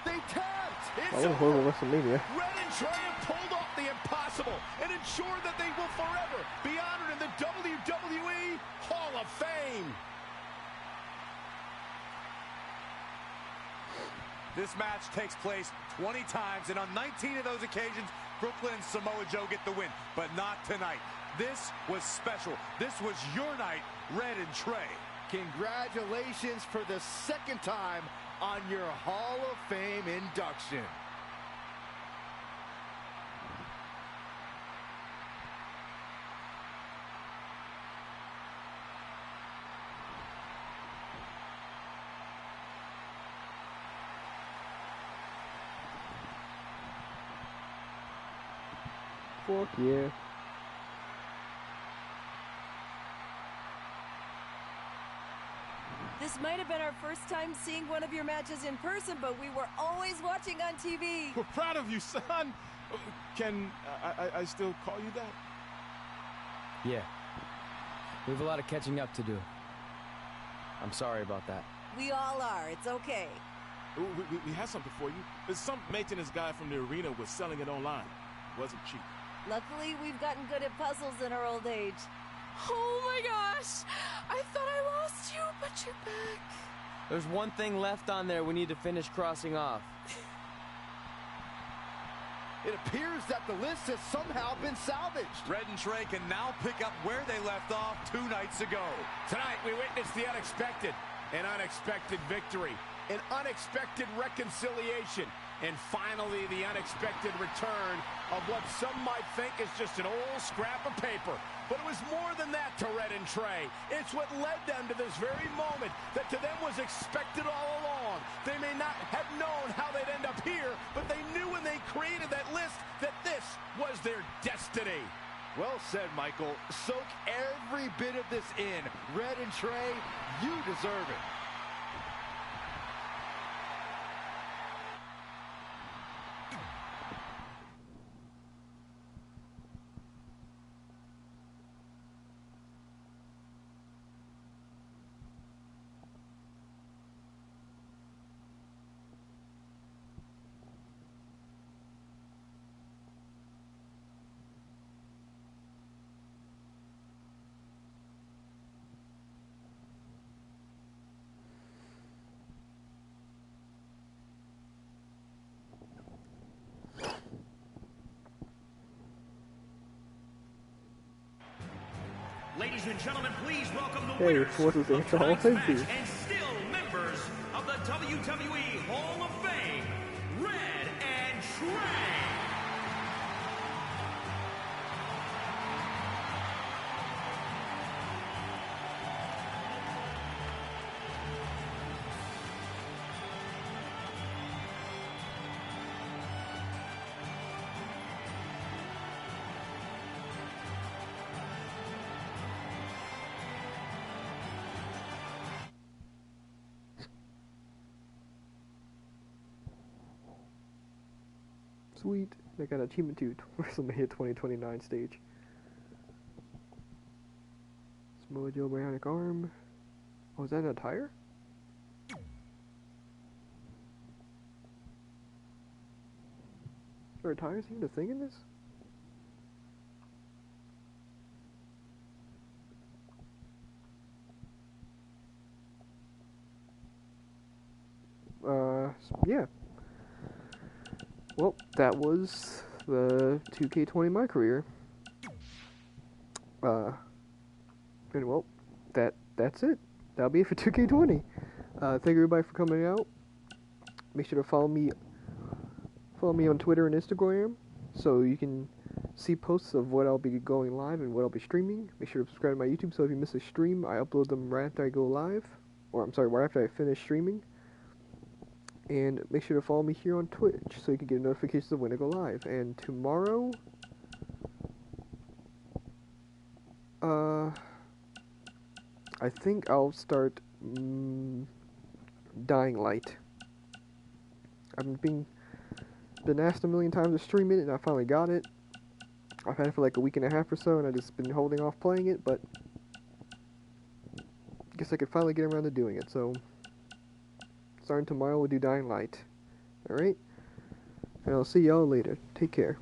[SPEAKER 7] They tapped.
[SPEAKER 1] That was horrible WrestleMania.
[SPEAKER 7] Red and Trey have pulled off the impossible and ensured that they will forever be honored in the WWE Hall of Fame.
[SPEAKER 9] This match takes place 20 times, and on 19 of those occasions, Brooklyn and Samoa Joe get the win, but not tonight. This was special. This was your night, Red and Trey.
[SPEAKER 12] Congratulations for the 2nd time on your Hall of Fame induction.
[SPEAKER 1] Fuck yeah.
[SPEAKER 20] This might have been our first time seeing one of your matches in person, but we were always watching on TV.
[SPEAKER 21] We're proud of you, son. Can I still call you that?
[SPEAKER 3] Yeah. We have a lot of catching up to do. I'm sorry about that.
[SPEAKER 20] We all are. It's okay.
[SPEAKER 21] We have something for you. Some maintenance guy from the arena was selling it online. Wasn't cheap.
[SPEAKER 20] Luckily, we've gotten good at puzzles in our old age.
[SPEAKER 4] Oh my gosh! I thought I lost you, but you're back.
[SPEAKER 3] There's one thing left on there we need to finish crossing off.
[SPEAKER 12] It appears that the list has somehow been salvaged.
[SPEAKER 9] Red and Trey can now pick up where they left off 2 nights ago.
[SPEAKER 7] Tonight, we witnessed the unexpected, an unexpected victory, an unexpected reconciliation, and finally the unexpected return of what some might think is just an old scrap of paper. But it was more than that to Red and Trey. It's what led them to this very moment that to them was expected all along. They may not have known how they'd end up here, but they knew when they created that list that this was their destiny.
[SPEAKER 12] Well said, Michael. Soak every bit of this in. Red and Trey, you deserve it.
[SPEAKER 6] Ladies and gentlemen, please welcome the
[SPEAKER 1] Hey,
[SPEAKER 6] winners
[SPEAKER 1] what is
[SPEAKER 6] of
[SPEAKER 1] it? Hall of
[SPEAKER 6] tonight's
[SPEAKER 1] Fame
[SPEAKER 6] match
[SPEAKER 1] team.
[SPEAKER 6] and still members of the WWE Hall of Fame, Red and Trey.
[SPEAKER 1] Sweet. I got an achievement to WrestleMania 2029 stage. Samoa Joe bionic arm. Oh, is that an attire? Are attires even a thing in this? Yeah. Well, that was the 2K20 MyCareer. And well, that's it. That'll be it for 2K20. Thank you everybody for coming out. Make sure to follow me on Twitter and Instagram so you can see posts of what I'll be going live and what I'll be streaming. Make sure to subscribe to my YouTube so if you miss a stream, I upload them right after I go live. Or I'm sorry, right after I finish streaming. And make sure to follow me here on Twitch so you can get notifications of when I go live. And tomorrow, I think I'll start Dying Light. I've been asked a million times to stream it, and I finally got it. I've had it for like a week and a half or so, and I've just been holding off playing it, but I guess I could finally get around to doing it, so starting tomorrow we'll do Dying Light. Alright? And I'll see y'all later. Take care.